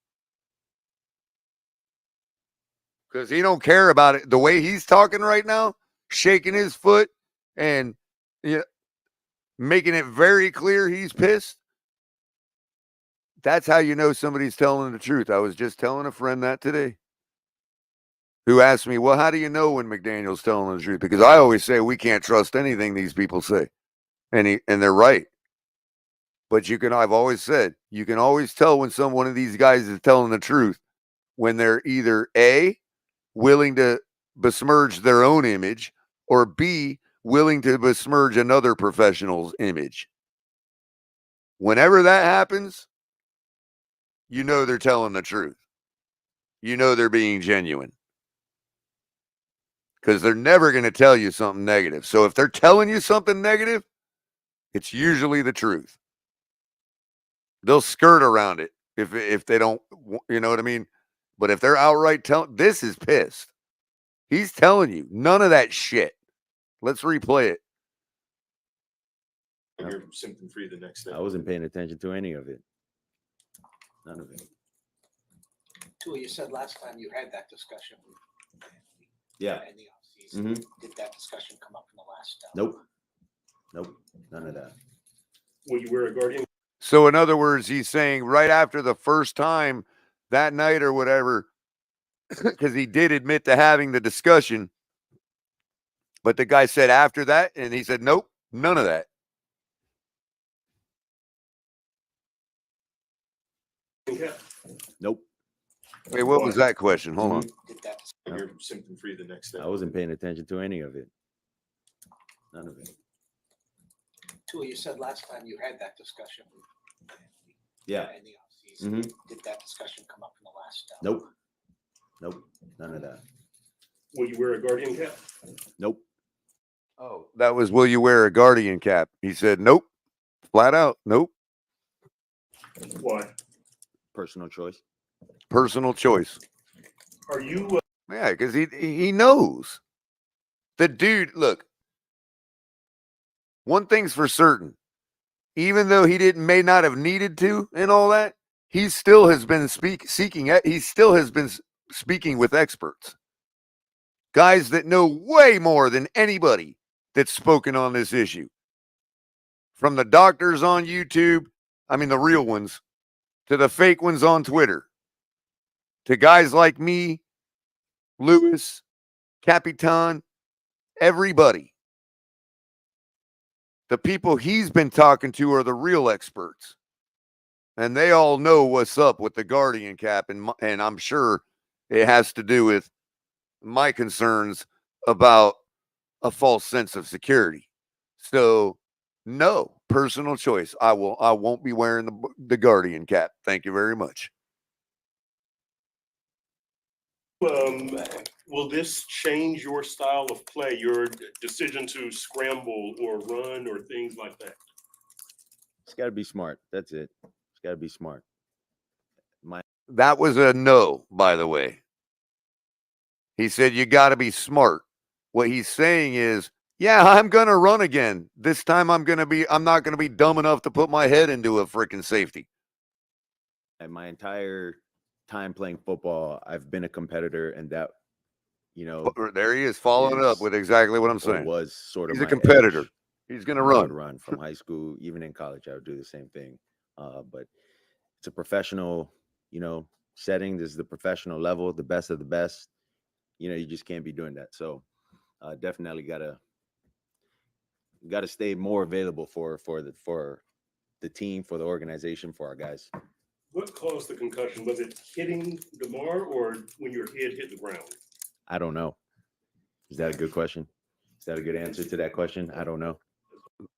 S1: Because he don't care about it. The way he's talking right now, shaking his foot and making it very clear he's pissed. That's how you know somebody's telling the truth. I was just telling a friend that today, who asked me, well, how do you know when McDaniel's telling the truth? Because I always say we can't trust anything these people say. And they're right. But I've always said, you can always tell when one of these guys is telling the truth when they're either A, willing to besmirch their own image, or B, willing to besmirch another professional's image. Whenever that happens, you know they're telling the truth. You know they're being genuine. Because they're never going to tell you something negative. So if they're telling you something negative, it's usually the truth. They'll skirt around it if they don't, you know what I mean? But if they're outright telling, this is pissed. He's telling you none of that shit. Let's replay it.
S7: You're symptom free the next day.
S11: I wasn't paying attention to any of it. None of it.
S12: Tua, you said last time you had that discussion.
S11: Yeah.
S12: In the offseason.
S11: Mhm.
S12: Did that discussion come up in the last?
S11: Nope. Nope. None of that.
S8: Will you wear a guardian?
S1: So in other words, he's saying right after the first time that night or whatever, because he did admit to having the discussion, but the guy said after that, and he said, nope, none of that.
S11: Nope.
S1: Wait, what was that question? Hold on.
S12: Did that
S7: You're symptom free the next day.
S11: I wasn't paying attention to any of it. None of it.
S12: Tua, you said last time you had that discussion.
S11: Yeah.
S12: In the offseason.
S11: Mhm.
S12: Did that discussion come up in the last?
S11: Nope. Nope, none of that.
S8: Will you wear a Guardian cap?
S11: Nope.
S1: Oh, that was, will you wear a Guardian cap? He said, nope. Flat out, nope.
S8: Why?
S11: Personal choice.
S1: Personal choice.
S8: Are you?
S1: Yeah, because he knows. The dude, look, one thing's for certain. Even though he may not have needed to and all that, he still has been he still has been speaking with experts. Guys that know way more than anybody that's spoken on this issue. From the doctors on YouTube, I mean the real ones, to the fake ones on Twitter, to guys like me, Lewis, Capitan, everybody. The people he's been talking to are the real experts. And they all know what's up with the Guardian cap. And I'm sure it has to do with my concerns about a false sense of security. So, no, personal choice. I won't be wearing the Guardian cap. Thank you very much.
S8: Will this change your style of play, your decision to scramble or run or things like that?
S11: It's got to be smart. That's it. It's got to be smart.
S1: That was a no, by the way. He said, you got to be smart. What he's saying is, yeah, I'm going to run again. This time I'm not going to be dumb enough to put my head into a freaking safety.
S11: And my entire time playing football, I've been a competitor, and that,
S1: there he is following it up with exactly what I'm saying.
S11: Was sort of
S1: he's a
S11: my
S1: competitor.
S11: edge.
S1: He's going to
S11: I
S1: run.
S11: would run from high school, even in college. I would do the same thing. But it's a professional, setting. This is the professional level, the best of the best. You just can't be doing that. So definitely gotta stay more available for the team, for the organization, for our guys.
S8: What caused the concussion? Was it hitting DeMar or when your head hit the ground?
S11: I don't know. Is that a good question? Is that a good answer to that question? I don't know.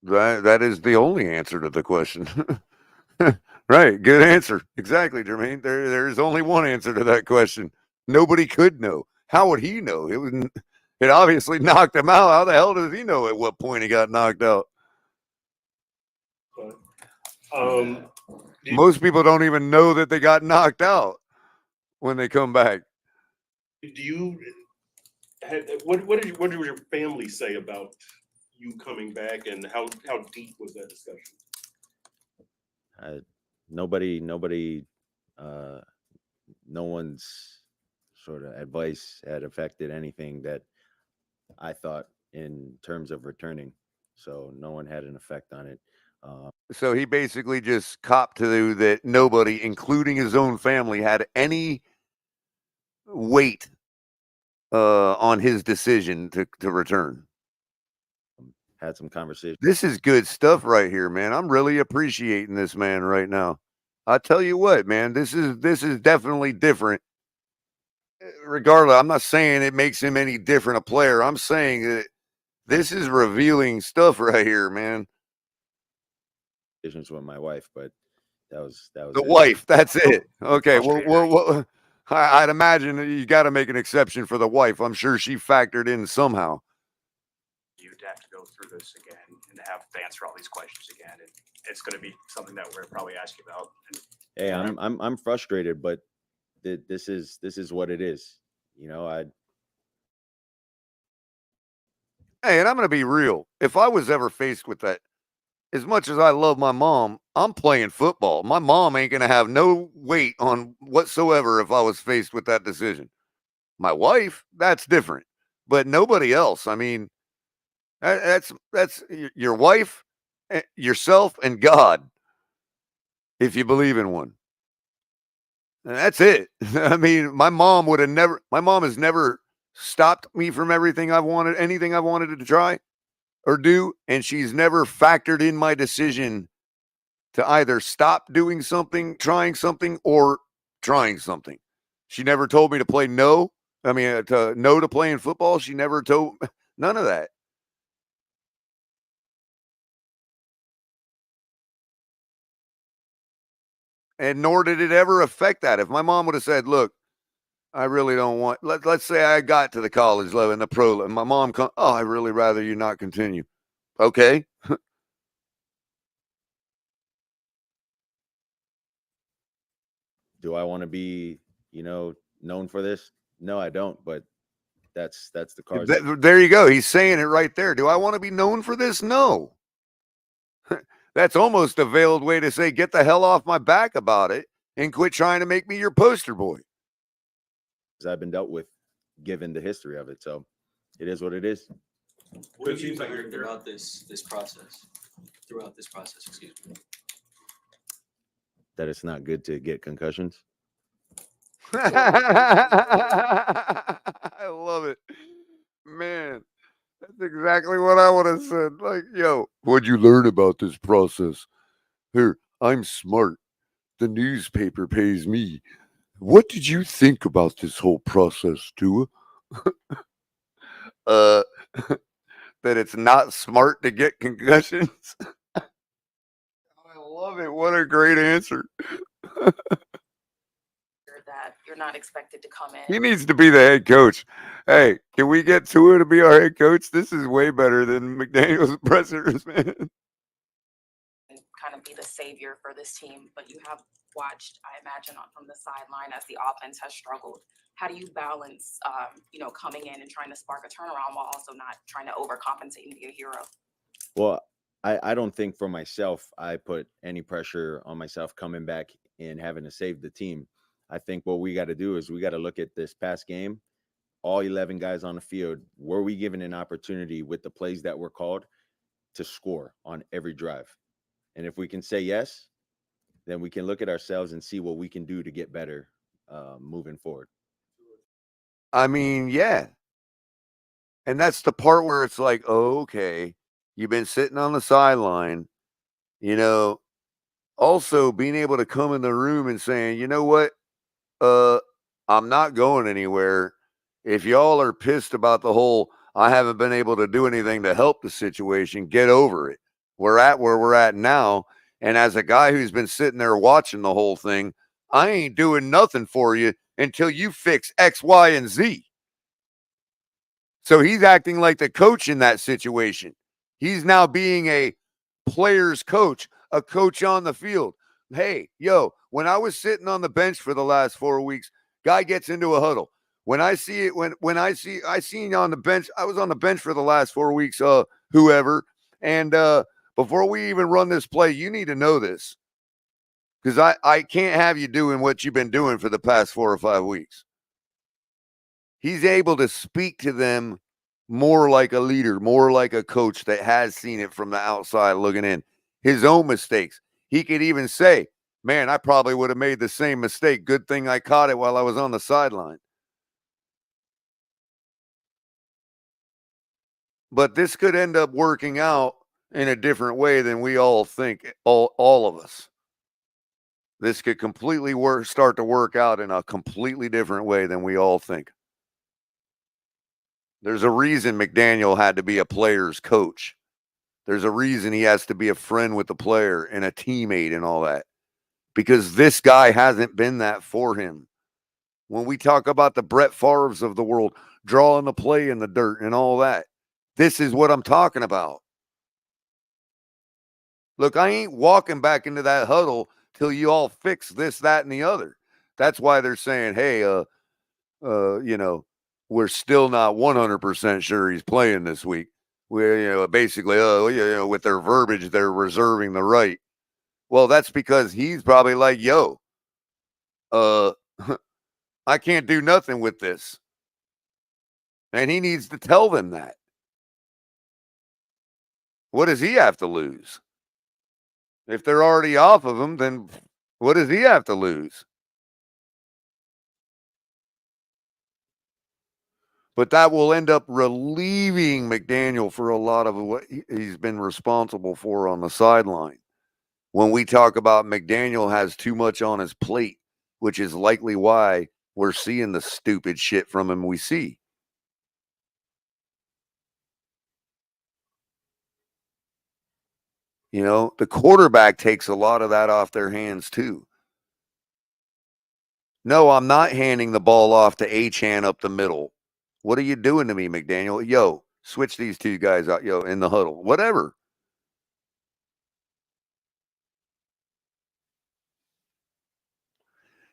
S1: That is the only answer to the question. Right. Good answer. Exactly, Jermaine. There's only one answer to that question. Nobody could know. How would he know? It obviously knocked him out. How the hell does he know at what point he got knocked out? Most people don't even know that they got knocked out when they come back.
S8: Do you what did your family say about you coming back, and how deep was that discussion?
S11: Nobody, no one's sort of advice had affected anything that I thought in terms of returning. So no one had an effect on it.
S1: So he basically just copped to that nobody, including his own family, had any weight on his decision to return.
S11: Had some conversation.
S1: This is good stuff right here, man. I'm really appreciating this man right now. I tell you what, man, this is definitely different. Regardless, I'm not saying it makes him any different a player. I'm saying that this is revealing stuff right here, man.
S11: With my wife, but that was
S1: the
S11: it.
S1: Wife. That's it. Okay. Well, I'd imagine you got to make an exception for the wife. I'm sure she factored in somehow.
S9: You'd have to go through this again and have to answer all these questions again, and it's going to be something that we're probably asking about.
S11: Hey, I'm frustrated, but this is what it is.
S1: Hey, and I'm going to be real. If I was ever faced with that, as much as I love my mom, I'm playing football. My mom ain't going to have no weight on whatsoever if I was faced with that decision. My wife, that's different, but nobody else. I mean, that's your wife, yourself, and God, if you believe in one. And that's it. I mean, my mom has never stopped me from anything I wanted to try or do, and she's never factored in my decision to either stop doing something, trying something, or trying something. She never told me to play no. I mean, to playing football. She never told none of that. And nor did it ever affect that. If my mom would have said, look, I really don't want. Let's say I got to the college level and the pro level. My mom come. Oh, I really rather you not continue. Okay.
S11: Do I want to be, known for this? No, I don't. But that's the cards.
S1: There you go. He's saying it right there. Do I want to be known for this? No. That's almost a veiled way to say, get the hell off my back about it and quit trying to make me your poster boy.
S11: I've been dealt with, given the history of it. So it is what it is.
S10: What have you learned about this process? Throughout this process, excuse me.
S11: That it's not good to get concussions.
S1: I love it. Man, that's exactly what I would have said. Like, yo, what'd you learn about this process? Here, I'm smart. The newspaper pays me. What did you think about this whole process, Tua? That it's not smart to get concussions. I love it. What a great answer.
S13: That you're not expected to come in.
S1: He needs to be the head coach. Hey, can we get Tua to be our head coach? This is way better than McDaniel's pressers, man.
S13: And kind of be the savior for this team, but you have watched, I imagine, from the sideline as the offense has struggled. How do you balance, coming in and trying to spark a turnaround while also not trying to overcompensate and be a hero?
S11: Well, I don't think for myself I put any pressure on myself coming back and having to save the team. I think what we got to do is we got to look at this past game, all 11 guys on the field. Were we given an opportunity with the plays that were called to score on every drive? And if we can say yes, then we can look at ourselves and see what we can do to get better moving forward.
S1: I mean, yeah. And that's the part where it's like, oh, okay, you've been sitting on the sideline, also being able to come in the room and saying, you know what? I'm not going anywhere. If y'all are pissed about the whole, I haven't been able to do anything to help the situation, get over it. We're at where we're at now. And as a guy who's been sitting there watching the whole thing, I ain't doing nothing for you until you fix X, Y, and Z. So he's acting like the coach in that situation. He's now being a player's coach, a coach on the field. Hey, yo, when I was sitting on the bench for the last 4 weeks, guy gets into a huddle. When I see it, when I seen you on the bench, I was on the bench for the last 4 weeks, whoever. And before we even run this play, you need to know this. Because I can't have you doing what you've been doing for the past 4 or 5 weeks. He's able to speak to them more like a leader, more like a coach that has seen it from the outside looking in. His own mistakes. He could even say, man, I probably would have made the same mistake. Good thing I caught it while I was on the sideline. But this could end up working out in a different way than we all think, all of us. This could completely start to work out in a completely different way than we all think. There's a reason McDaniel had to be a player's coach. There's a reason he has to be a friend with the player and a teammate and all that. Because this guy hasn't been that for him. When we talk about the Brett Favres of the world, drawing the play in the dirt and all that, this is what I'm talking about. Look, I ain't walking back into that huddle till you all fix this, that, and the other. That's why they're saying, hey, we're still not 100% sure he's playing this week. We're, basically, with their verbiage, they're reserving the right. Well, that's because he's probably like, yo, I can't do nothing with this. And he needs to tell them that. What does he have to lose? If they're already off of him, then what does he have to lose? But that will end up relieving McDaniel for a lot of what he's been responsible for on the sideline. When we talk about McDaniel has too much on his plate, which is likely why we're seeing the stupid shit from him we see. The quarterback takes a lot of that off their hands too. No, I'm not handing the ball off to Achan up the middle. What are you doing to me, McDaniel? Yo, switch these two guys out, yo, in the huddle. Whatever.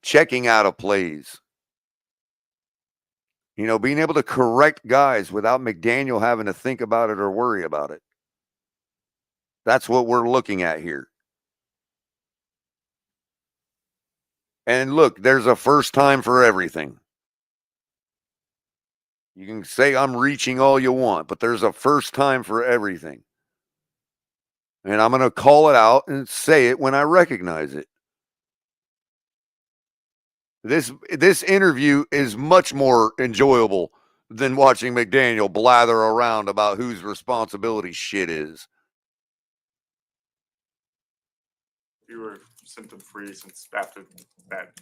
S1: Checking out of plays. You know, being able to correct guys without McDaniel having to think about it or worry about it. That's what we're looking at here. And look, there's a first time for everything. You can say I'm reaching all you want, but there's a first time for everything. And I'm going to call it out and say it when I recognize it. This interview is much more enjoyable than watching McDaniel blather around about whose responsibility shit is.
S9: You were symptom free since after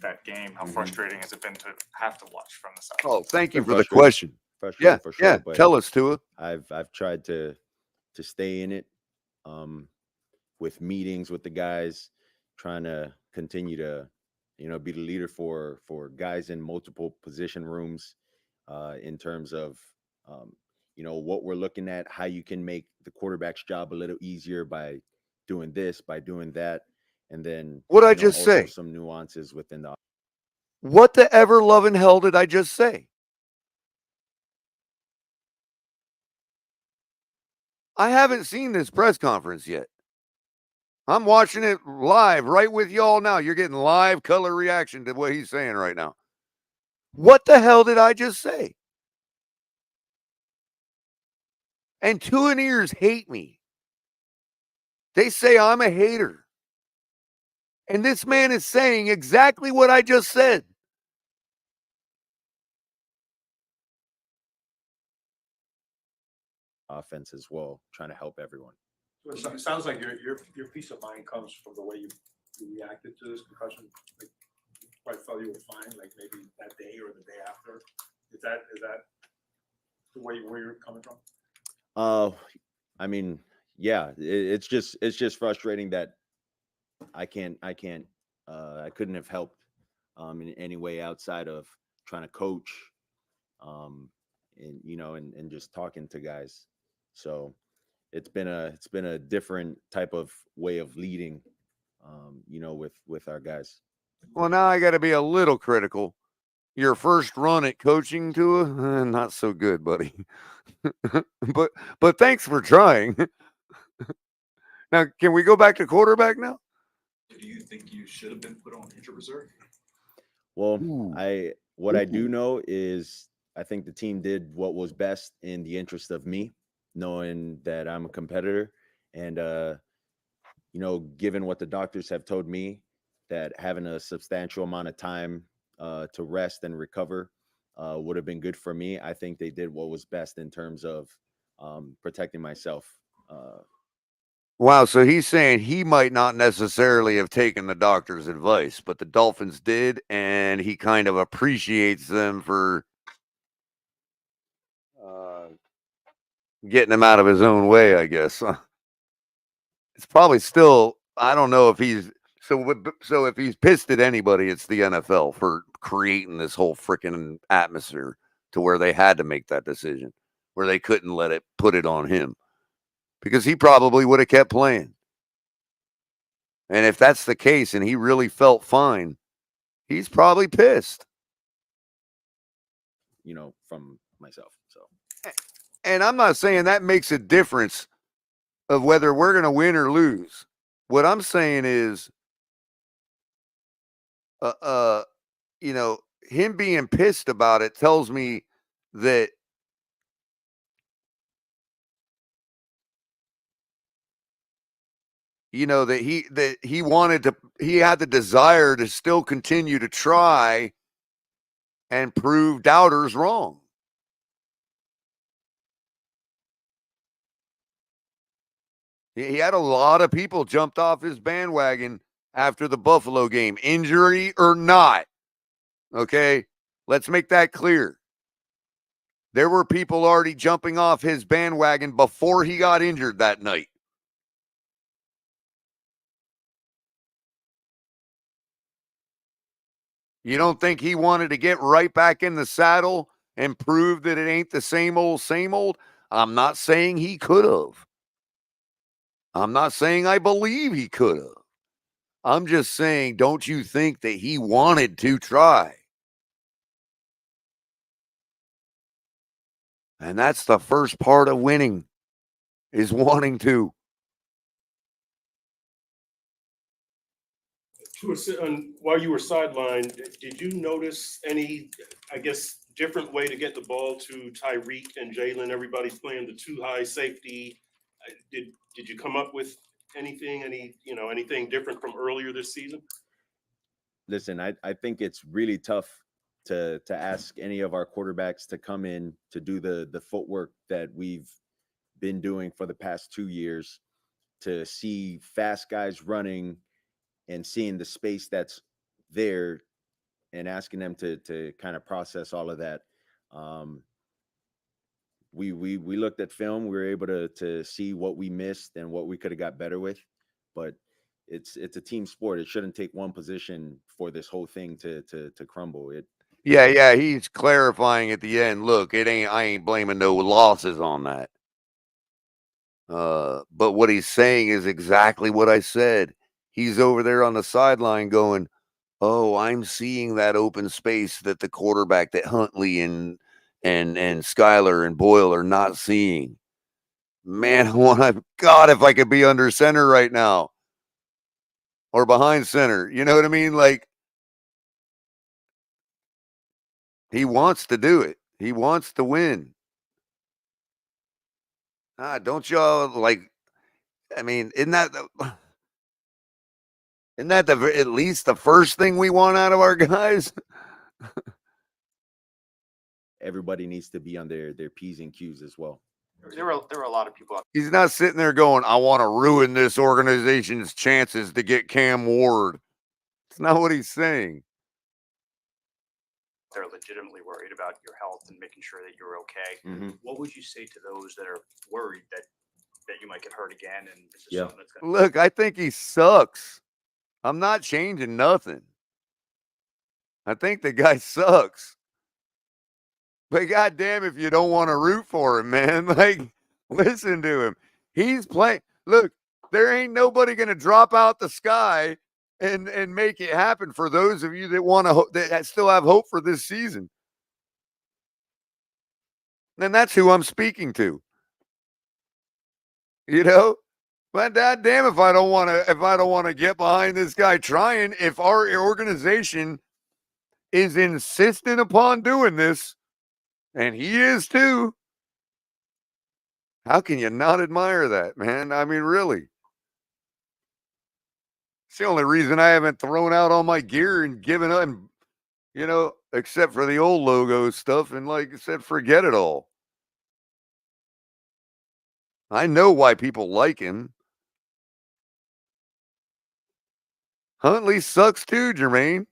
S9: that game. How frustrating has it been to have to watch from the side?
S1: Oh, thank you
S11: Been
S1: for the
S11: frustrating.
S1: question.
S11: Frustrating for sure.
S1: Yeah.
S11: But
S1: Tell us, Tua.
S11: I've tried to stay in it, with meetings with the guys, trying to continue to, be the leader for guys in multiple position rooms, in terms of, what we're looking at, how you can make the quarterback's job a little easier by doing this, by doing that, and then
S1: What'd I just
S11: also
S1: say?
S11: some nuances within the.
S1: What the ever loving hell did I just say? I haven't seen this press conference yet. I'm watching it live right with y'all now. You're getting live color reaction to what he's saying right now. What the hell did I just say? And Tua ears hate me. They say I'm a hater. And this man is saying exactly what I just said.
S11: Offense as well, trying to help everyone.
S14: So it sounds like your peace of mind comes from the way you reacted to this concussion. Like, you probably felt you were fine, like maybe that day or the day after. Is that the way where you're coming from?
S11: I mean, yeah, it's just frustrating that I couldn't have helped in any way outside of trying to coach, and just talking to guys. So it's been a different type of way of leading, with our guys.
S1: Well, now I got to be a little critical. Your first run at coaching, Tua, not so good, buddy. but thanks for trying. Now, can we go back to quarterback now?
S10: Do you think you should have been put on injured reserve?
S11: Well,
S1: Ooh.
S11: I do know is I think the team did what was best in the interest of me, knowing that I'm a competitor, and given what the doctors have told me, that having a substantial amount of time to rest and recover would have been good for me. I think they did what was best in terms of protecting myself.
S1: Wow, so he's saying he might not necessarily have taken the doctor's advice, but the Dolphins did, and he kind of appreciates them for getting him out of his own way, I guess. It's probably still, I don't know if he's, so if he's pissed at anybody, it's the NFL for creating this whole freaking atmosphere to where they had to make that decision, where they couldn't put it on him, because he probably would have kept playing. And if that's the case and he really felt fine, he's probably pissed.
S11: From myself. So,
S1: and I'm not saying that makes a difference of whether we're going to win or lose. What I'm saying is, him being pissed about it tells me that that he had the desire to still continue to try and prove doubters wrong. He had a lot of people jumped off his bandwagon after the Buffalo game, injury or not. Okay, let's make that clear. There were people already jumping off his bandwagon before he got injured that night. You don't think he wanted to get right back in the saddle and prove that it ain't the same old, same old? I'm not saying he could have. I'm not saying I believe he could have. I'm just saying, don't you think that he wanted to try? And that's the first part of winning, is wanting to.
S8: While you were sidelined, did you notice any, I guess, different way to get the ball to Tyreek and Jalen? Everybody's playing the too high safety. Did you come up with anything, anything different from earlier this season?
S11: Listen, I think it's really tough to ask any of our quarterbacks to come in to do the footwork that we've been doing for the past 2 years, to see fast guys running and seeing the space that's there and asking them to kind of process all of that. We looked at film. We were able to see what we missed and what we could have got better with, but it's a team sport. It shouldn't take one position for this whole thing to crumble.
S1: Yeah, he's clarifying at the end. Look, I ain't blaming no losses on that. But what he's saying is exactly what I said. He's over there on the sideline going, "Oh, I'm seeing that open space that the quarterback, that Huntley and Skyler and Boyle are not seeing." Man, God, if I could be under center right now or behind center, you know what I mean? Like, he wants to do it. He wants to win. Don't y'all like? I mean, isn't that at least the first thing we want out of our guys?
S11: Everybody needs to be on their P's and Q's as well.
S9: There were a lot of people out
S1: He's not sitting there going, "I want to ruin this organization's chances to get Cam Ward." It's not what he's saying.
S9: there legitimately worried about your health and making sure that you're okay.
S11: Mm-hmm.
S9: What would you say to those that are worried that you might get hurt again? And this is
S11: Yeah.
S9: something that's going
S1: Look, I think he sucks. I'm not changing nothing. I think the guy sucks. But goddamn, if you don't want to root for him, man, like, listen to him. He's playing. Look, there ain't nobody going to drop out the sky and make it happen for those of you that want to that still have hope for this season. And that's who I'm speaking to. You know, but goddamn, if I don't want to get behind this guy trying, if our organization is insistent upon doing this, and he is too, how can you not admire that, man? I mean, really. It's the only reason I haven't thrown out all my gear and given up, except for the old logo stuff. And like I said, forget it all. I know why people like him. Huntley sucks too, Jermaine.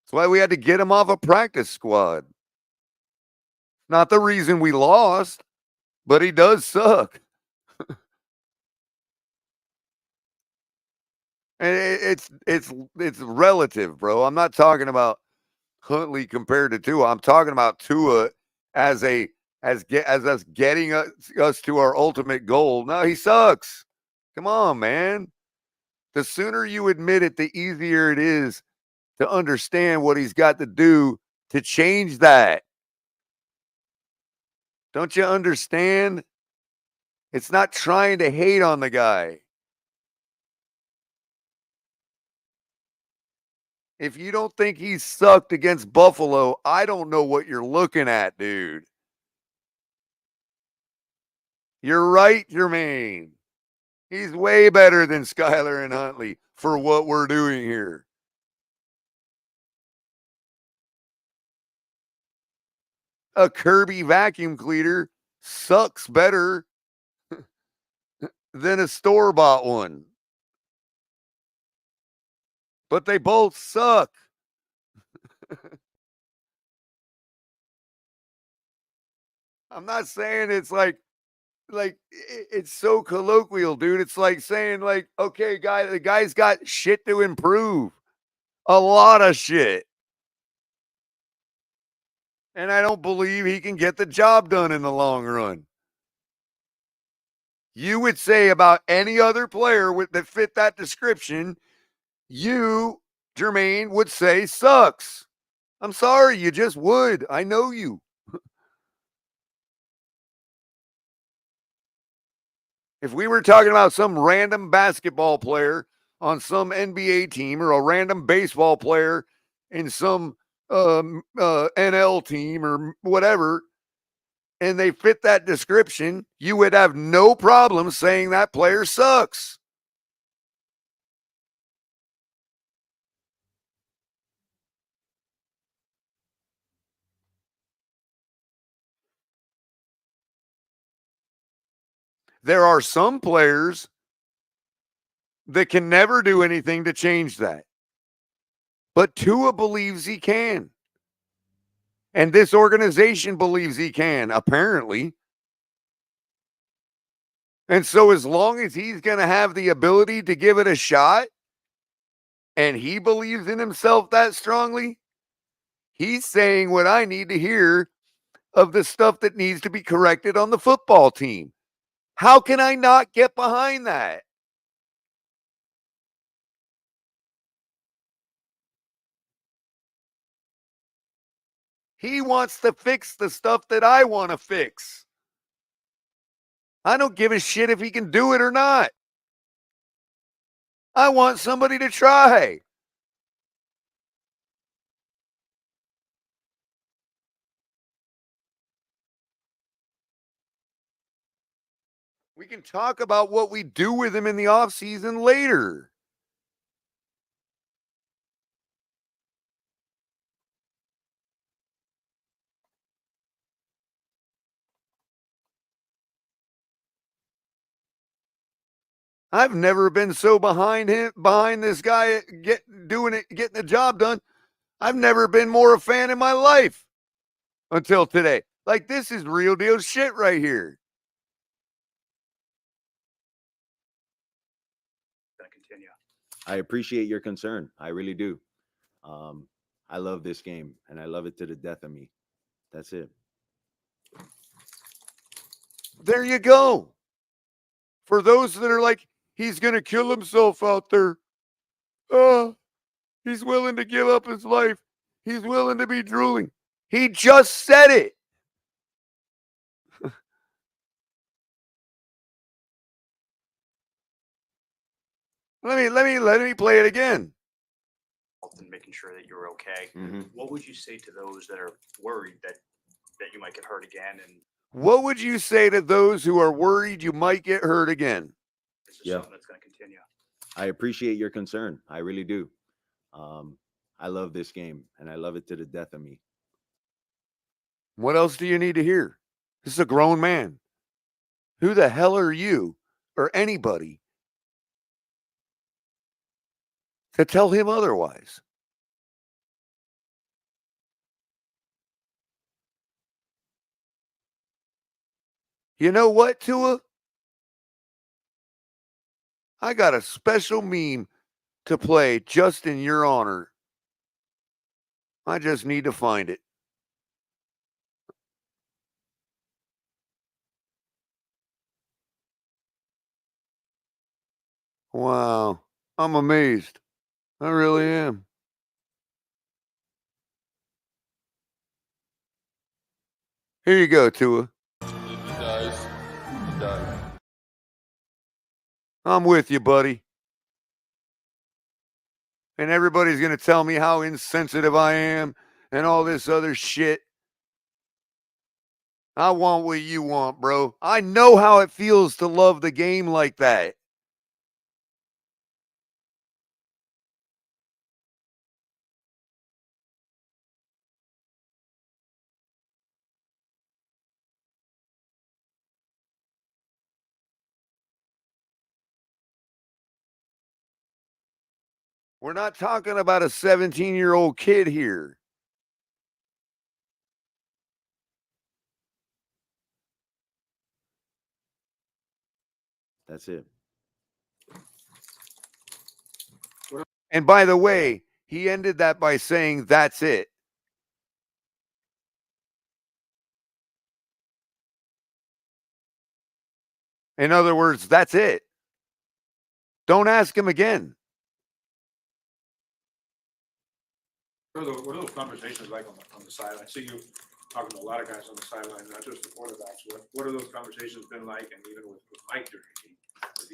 S1: That's why we had to get him off a practice squad. Not the reason we lost, but he does suck. And it's relative, bro. I'm not talking about Huntley compared to Tua. I'm talking about Tua as us getting us to our ultimate goal. No, he sucks. Come on, man. The sooner you admit it, the easier it is to understand what he's got to do to change that. Don't you understand? It's not trying to hate on the guy. If you don't think he sucked against Buffalo, I don't know what you're looking at, dude. You're right, Jermaine. He's way better than Skyler and Huntley for what we're doing here. A Kirby vacuum cleaner sucks better than a store-bought one. But they both suck. I'm not saying it's like it's so colloquial, dude. It's like saying, like, okay, the guy's got shit to improve. a lot of shit. And I don't believe he can get the job done in the long run. You would say about any other player that fit that description, you, Jermaine, would say sucks. I'm sorry, you just would. I know you. If we were talking about some random basketball player on some NBA team or a random baseball player in some NL team or whatever, and they fit that description, you would have no problem saying that player sucks. There are some players that can never do anything to change that. But Tua believes he can. And this organization believes he can, apparently. And so as long as he's going to have the ability to give it a shot, and he believes in himself that strongly, he's saying what I need to hear of the stuff that needs to be corrected on the football team. How can I not get behind that? He wants to fix the stuff that I want to fix. I don't give a shit if he can do it or not. I want somebody to try. We can talk about what we do with him in the offseason later. I've never been so behind this guy getting the job done. I've never been more a fan in my life until today. Like, this is real deal shit right here.
S9: Continue.
S11: I appreciate your concern. I really do. I love this game, and I love it to the death of me. That's it.
S1: There you go. For those that are like, he's going to kill himself out there. He's willing to give up his life. He's willing to be drooling. He just said it. Let me play it again.
S9: And making sure that you're okay.
S11: Mm-hmm.
S9: What would you say to those that are worried that you might get hurt again? And
S1: What would you say to those who are worried you might get hurt again?
S9: is this something that's going to continue?
S11: I appreciate your concern. I really do. I love this game, and I love it to the death of me.
S1: What else do you need to hear? This is a grown man. Who the hell are you or anybody to tell him otherwise? You know what, Tua? I got a special meme to play just in your honor. I just need to find it. Wow. I'm amazed. I really am. Here you go, Tua. I'm with you, buddy. And everybody's going to tell me how insensitive I am and all this other shit. I want what you want, bro. I know how it feels to love the game like that. We're not talking about a 17-year-old kid here.
S11: That's it.
S1: And by the way, He ended that by saying, "That's it." In other words, that's it. Don't ask him again.
S14: What are those conversations like on the sideline? I see you talking to a lot of guys on the sideline, not just the quarterbacks. What are those conversations been like, and even with Mike during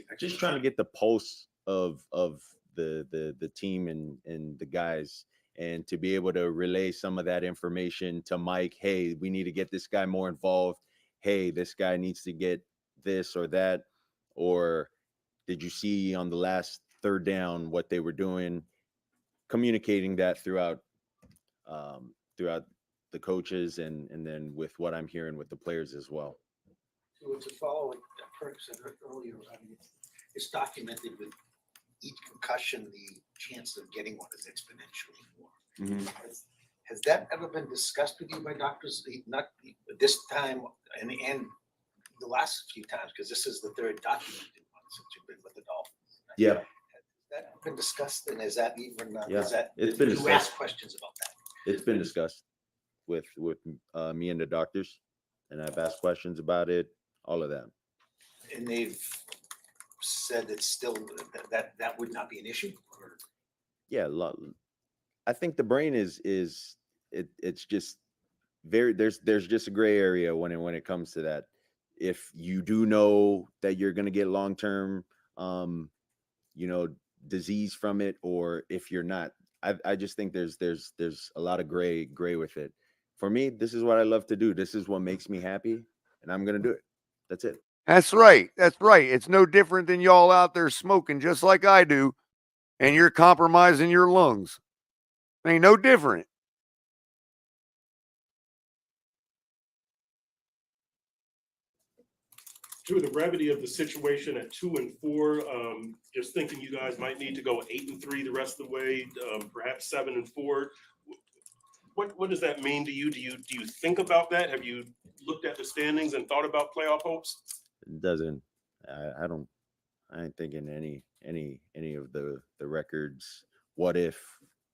S14: the
S11: Just trying to get the pulse of the team and the guys, and to be able to relay some of that information to Mike. Hey, we need to get this guy more involved. Hey, this guy needs to get this or that. Or did you see on the last third down what they were doing? Communicating that throughout the coaches and then with what I'm hearing with the players as well.
S15: So to follow what Kirk said earlier, I mean, it's documented with each concussion, the chance of getting one is exponentially more. Has that ever been discussed with you by doctors? Not this time and the last few times, because this is the third documented one since you've been with the Dolphins. Right?
S11: Yeah.
S15: Has that been discussed, and is that even?
S11: Yeah,
S15: is that,
S11: it's been
S15: you
S11: discussed.
S15: ask questions about that?
S11: It's been discussed with me and the doctors, and I've asked questions about it, all of that.
S15: And they've said it's still that would not be an issue. Or?
S11: Yeah, I think the brain is it's just very there's just a gray area when it comes to that. If you do know that you're going to get long-term disease from it, or if you're not, I just think there's a lot of gray with it. For me, this is what I love to do. This is what makes me happy, and I'm going to do it. That's it.
S1: That's right. That's right. It's no different than y'all out there smoking just like I do, and you're compromising your lungs. Ain't no different.
S8: To the brevity of the situation at 2-4, just thinking you guys might need to go 8-3 the rest of the way, perhaps 7-4. What does that mean to you? Do you think about that? Have you looked at the standings and thought about playoff hopes?
S11: It doesn't. I ain't thinking any of the records. What if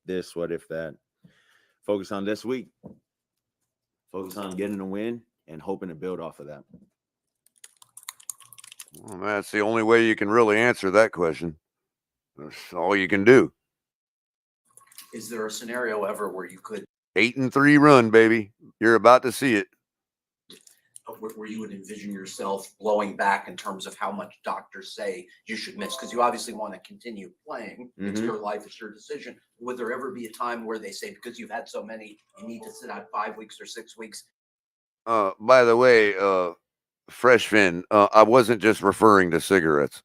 S11: this? What if that? Focus on this week. Focus on getting a win and hoping to build off of that.
S1: Well, that's the only way you can really answer that question. That's all you can do.
S16: Is there a scenario ever where you could
S1: 8-3 run, baby. You're about to see it.
S16: where you would envision yourself blowing back in terms of how much doctors say you should miss? Because you obviously want to continue playing. It's your life, it's your decision. Would there ever be a time where they say, because you've had so many, you need to sit out 5 weeks or 6 weeks?
S1: By the way, Fresh Fin, I wasn't just referring to cigarettes.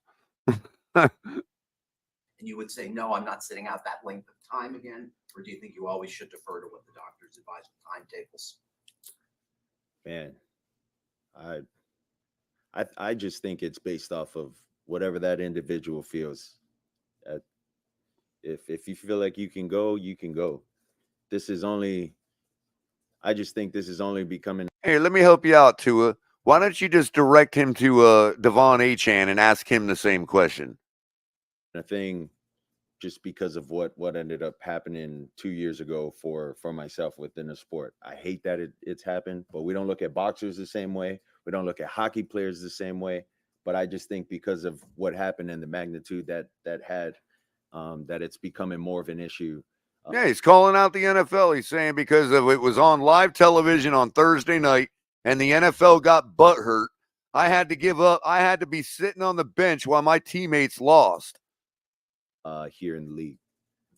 S16: And you would say, no, I'm not sitting out that length of time again? Or do you think you always should defer to what the doctors advise with timetables?
S11: Man, I just think it's based off of whatever that individual feels. If you feel like you can go, you can go. I just think this is only becoming.
S1: Hey, let me help you out, Tua. Why don't you just direct him to Devon Achan and ask him the same question?
S11: A thing just because of what ended up happening 2 years ago for myself within the sport. I hate that it's happened, but we don't look at boxers the same way. We don't look at hockey players the same way. But I just think because of what happened and the magnitude that it's becoming more of an issue.
S1: Yeah, he's calling out the NFL. He's saying because of it was on live television on Thursday night and the NFL got butthurt, I had to give up. I had to be sitting on the bench while my teammates lost.
S11: Here in the league.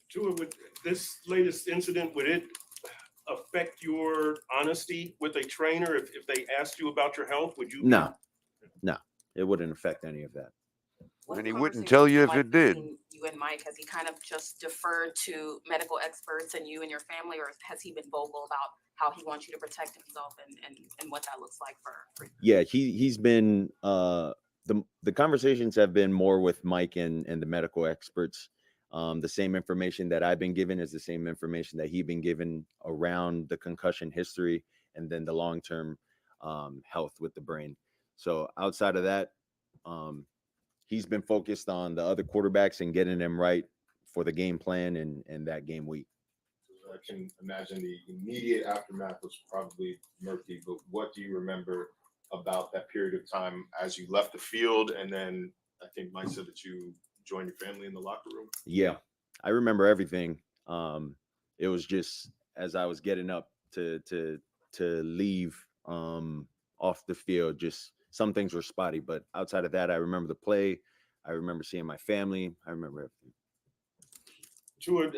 S8: Tua, with this latest incident, would it affect your honesty with a trainer if they asked you about your health? Would you?
S11: No, it wouldn't affect any of that.
S1: And he wouldn't tell you if it did.
S13: You and Mike, has he kind of just deferred to medical experts and you and your family, or has he been vocal about how he wants you to protect himself and what that looks like for you?
S11: Yeah, he's been the conversations have been more with Mike and the medical experts. The same information that I've been given is the same information that he's been given around the concussion history and then the long-term health with the brain. So outside of that, he's been focused on the other quarterbacks and getting them right for the game plan and that game week.
S7: I can imagine the immediate aftermath was probably murky, but what do you remember about that period of time as you left the field? And then I think Mike said that you joined your family in the locker room.
S11: Yeah, I remember everything. It was just as I was getting up to leave off the field, just some things were spotty. But outside of that, I remember the play. I remember seeing my family. I remember everything.
S8: Tua,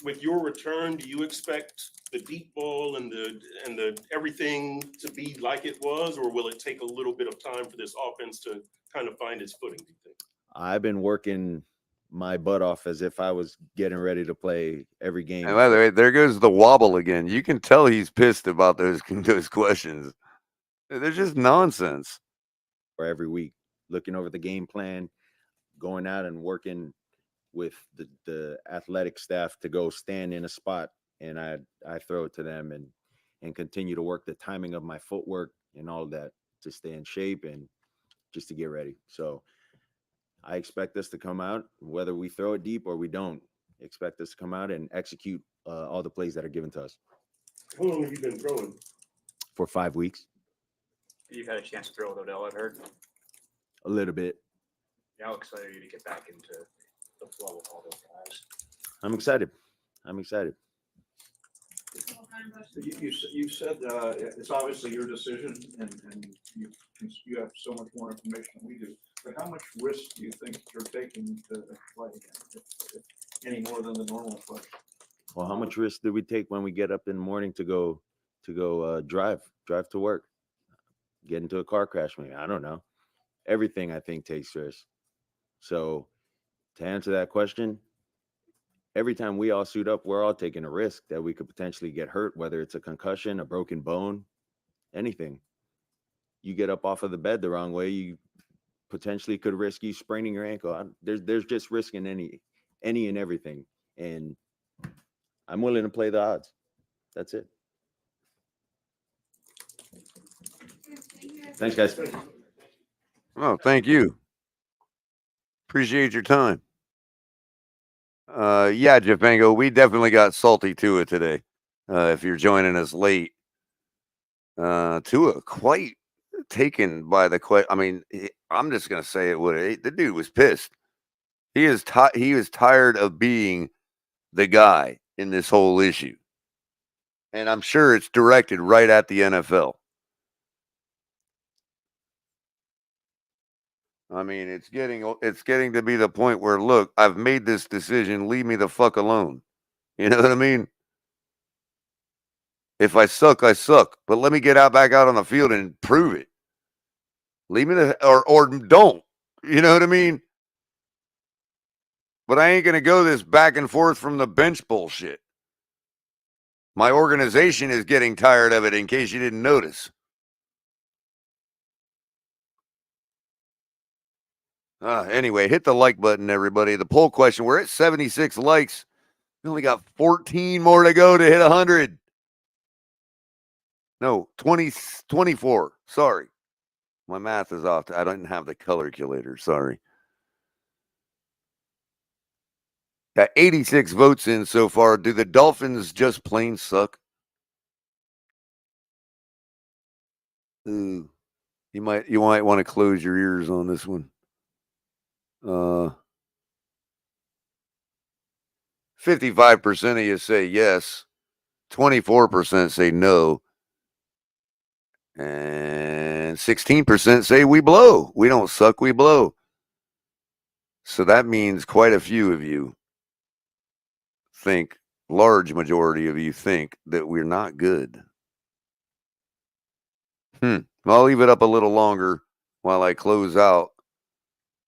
S8: with your return, do you expect the deep ball and the everything to be like it was, or will it take a little bit of time for this offense to kind of find its footing, do you think?
S11: I've been working my butt off as if I was getting ready to play every game.
S1: And by the way, there goes the wobble again. You can tell he's pissed about those questions. They're just nonsense.
S11: For every week, looking over the game plan, going out and working with the athletic staff to go stand in a spot, and I throw it to them and continue to work the timing of my footwork and all of that to stay in shape and just to get ready. So I expect us to come out, whether we throw it deep or we don't, expect us to come out and execute all the plays that are given to us.
S8: How long have you been throwing?
S11: For 5 weeks.
S9: You've had a chance to throw with Odell, I've heard.
S11: A little bit.
S9: How excited are you to get back into the flow with all those guys?
S11: I'm excited. I'm excited.
S14: You said it's obviously your decision, and you have so much more information than we do. But how much risk do you think you're taking to play again, if any more than the normal play?
S11: Well, how much risk do we take when we get up in the morning to go drive to work, get into a car crash? Maybe, I don't know. Everything I think takes risk. So to answer that question, every time we all suit up, we're all taking a risk that we could potentially get hurt, whether it's a concussion, a broken bone, anything. You get up off of the bed the wrong way, you potentially could risk you spraining your ankle. There's just risk in any and everything. And I'm willing to play the odds. That's it. Thanks, guys.
S1: Oh, thank you. Appreciate your time. Yeah, Japango, we definitely got salty Tua today. If you're joining us late, Tua quite taken by the question. I mean, I'm just gonna say it. The dude was pissed. He is tired of being the guy in this whole issue, and I'm sure it's directed right at the NFL. I mean, it's getting to be the point where, look, I've made this decision. Leave me the fuck alone. You know what I mean? If I suck, I suck. But let me get back out on the field and prove it. Leave me or don't. You know what I mean? But I ain't gonna go this back and forth from the bench bullshit. My organization is getting tired of it, in case you didn't notice. Anyway, hit the like button, everybody. The poll question, we're at 76 likes. We only got 14 more to go to hit 100. No, 24. Sorry. My math is off. I didn't have the color calculator. Sorry. Got 86 votes in so far. Do the Dolphins just plain suck? Ooh. You might want to close your ears on this one. 55% of you say yes. 24% say no. And 16% say we blow. We don't suck, we blow. So that means quite a few of you think, large majority of you think that we're not good. I'll leave it up a little longer while I close out.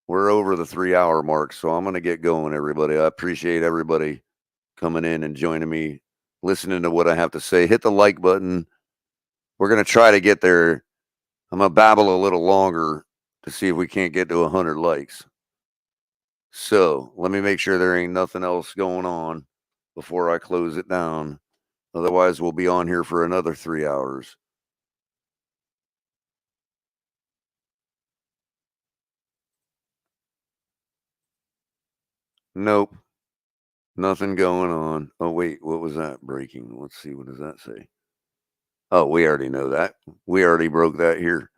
S1: We're over the 3-hour mark, so I'm going to get going, everybody. I appreciate everybody coming in and joining me, listening to what I have to say. Hit the like button. We're going to try to get there. I'm going to babble a little longer to see if we can't get to 100 likes. So let me make sure there ain't nothing else going on before I close it down. Otherwise, we'll be on here for another 3 hours. Nope. Nothing going on. Oh, wait, what was that breaking? Let's see. What does that say? Oh, we already know that. We already broke that here.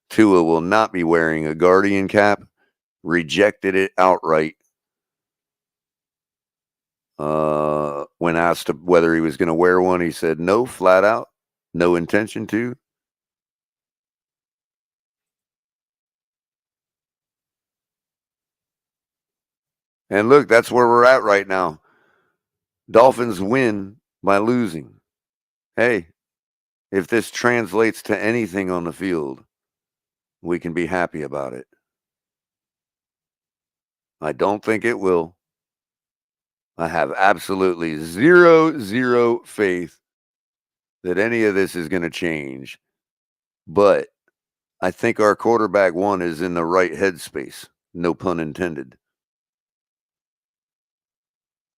S1: Tua will not be wearing a Guardian cap. Rejected it outright. When asked whether he was going to wear one, he said no, flat out. No intention to. And look, that's where we're at right now. Dolphins win by losing. Hey, if this translates to anything on the field, we can be happy about it. I don't think it will. I have absolutely zero faith that any of this is going to change. But I think our quarterback one is in the right headspace. No pun intended.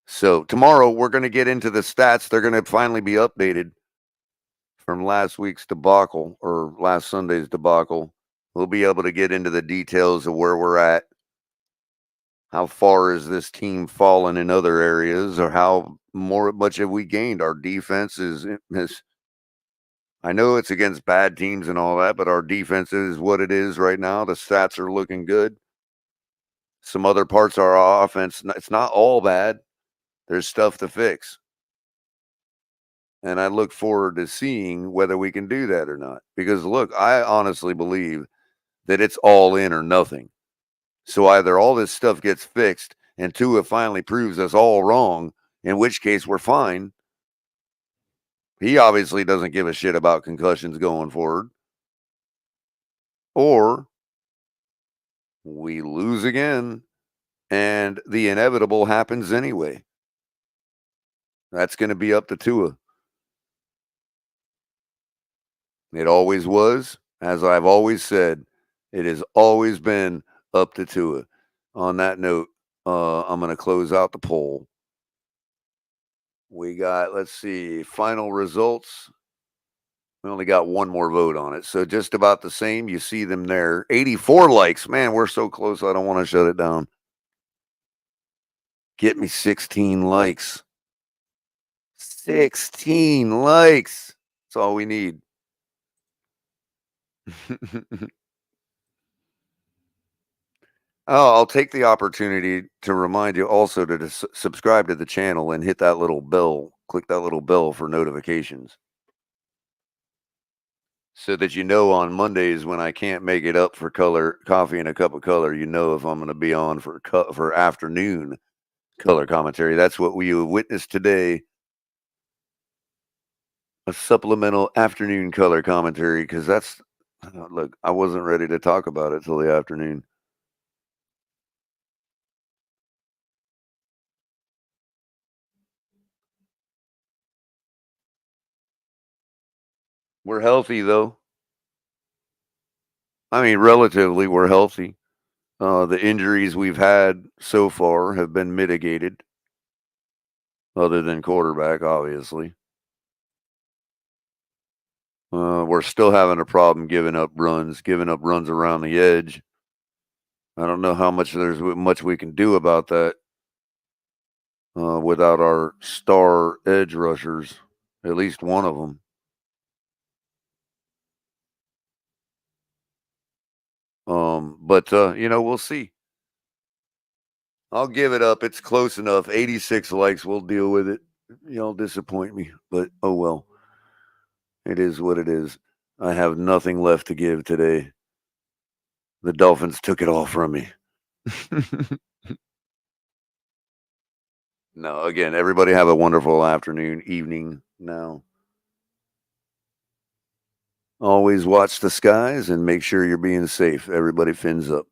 S1: So tomorrow we're going to get into the stats. They're going to finally be updated from last week's debacle or last Sunday's debacle. We'll be able to get into the details of where we're at. How far is this team fallen in other areas, or how much have we gained? Our defense is I know it's against bad teams and all that, but our defense is what it is right now. The stats are looking good. Some other parts of our offense, it's not all bad. There's stuff to fix. And I look forward to seeing whether we can do that or not. Because, look, I honestly believe that it's all in or nothing. So either all this stuff gets fixed and Tua finally proves us all wrong, in which case we're fine. He obviously doesn't give a shit about concussions going forward. Or we lose again and the inevitable happens anyway. That's going to be up to Tua. It always was. As I've always said, it has always been up to Tua. On that note, I'm going to close out the poll. We got, let's see, final results. We only got one more vote on it. So just about the same. You see them there. 84 likes. Man, we're so close. I don't want to shut it down. Get me 16 likes. 16 likes. That's all we need. Oh, I'll take the opportunity to remind you also to subscribe to the channel and hit that little bell. Click that little bell for notifications. So that you know on Mondays when I can't make it up for color coffee and a cup of color, you know if I'm going to be on for afternoon color commentary. That's what we witnessed today. A supplemental afternoon color commentary, because that's, look, I wasn't ready to talk about it till the afternoon. We're healthy, though. I mean, relatively, we're healthy. The injuries we've had so far have been mitigated, other than quarterback, obviously. We're still having a problem giving up runs around the edge. I don't know how much we can do about that without our star edge rushers, at least one of them. But we'll see. I'll give it up. It's close enough. 86 likes. We'll deal with it. Y'all disappoint me, but oh well. It is what it is. I have nothing left to give today. The Dolphins took it all from me. No, again, everybody have a wonderful afternoon, evening now. Always watch the skies and make sure you're being safe. Everybody fins up.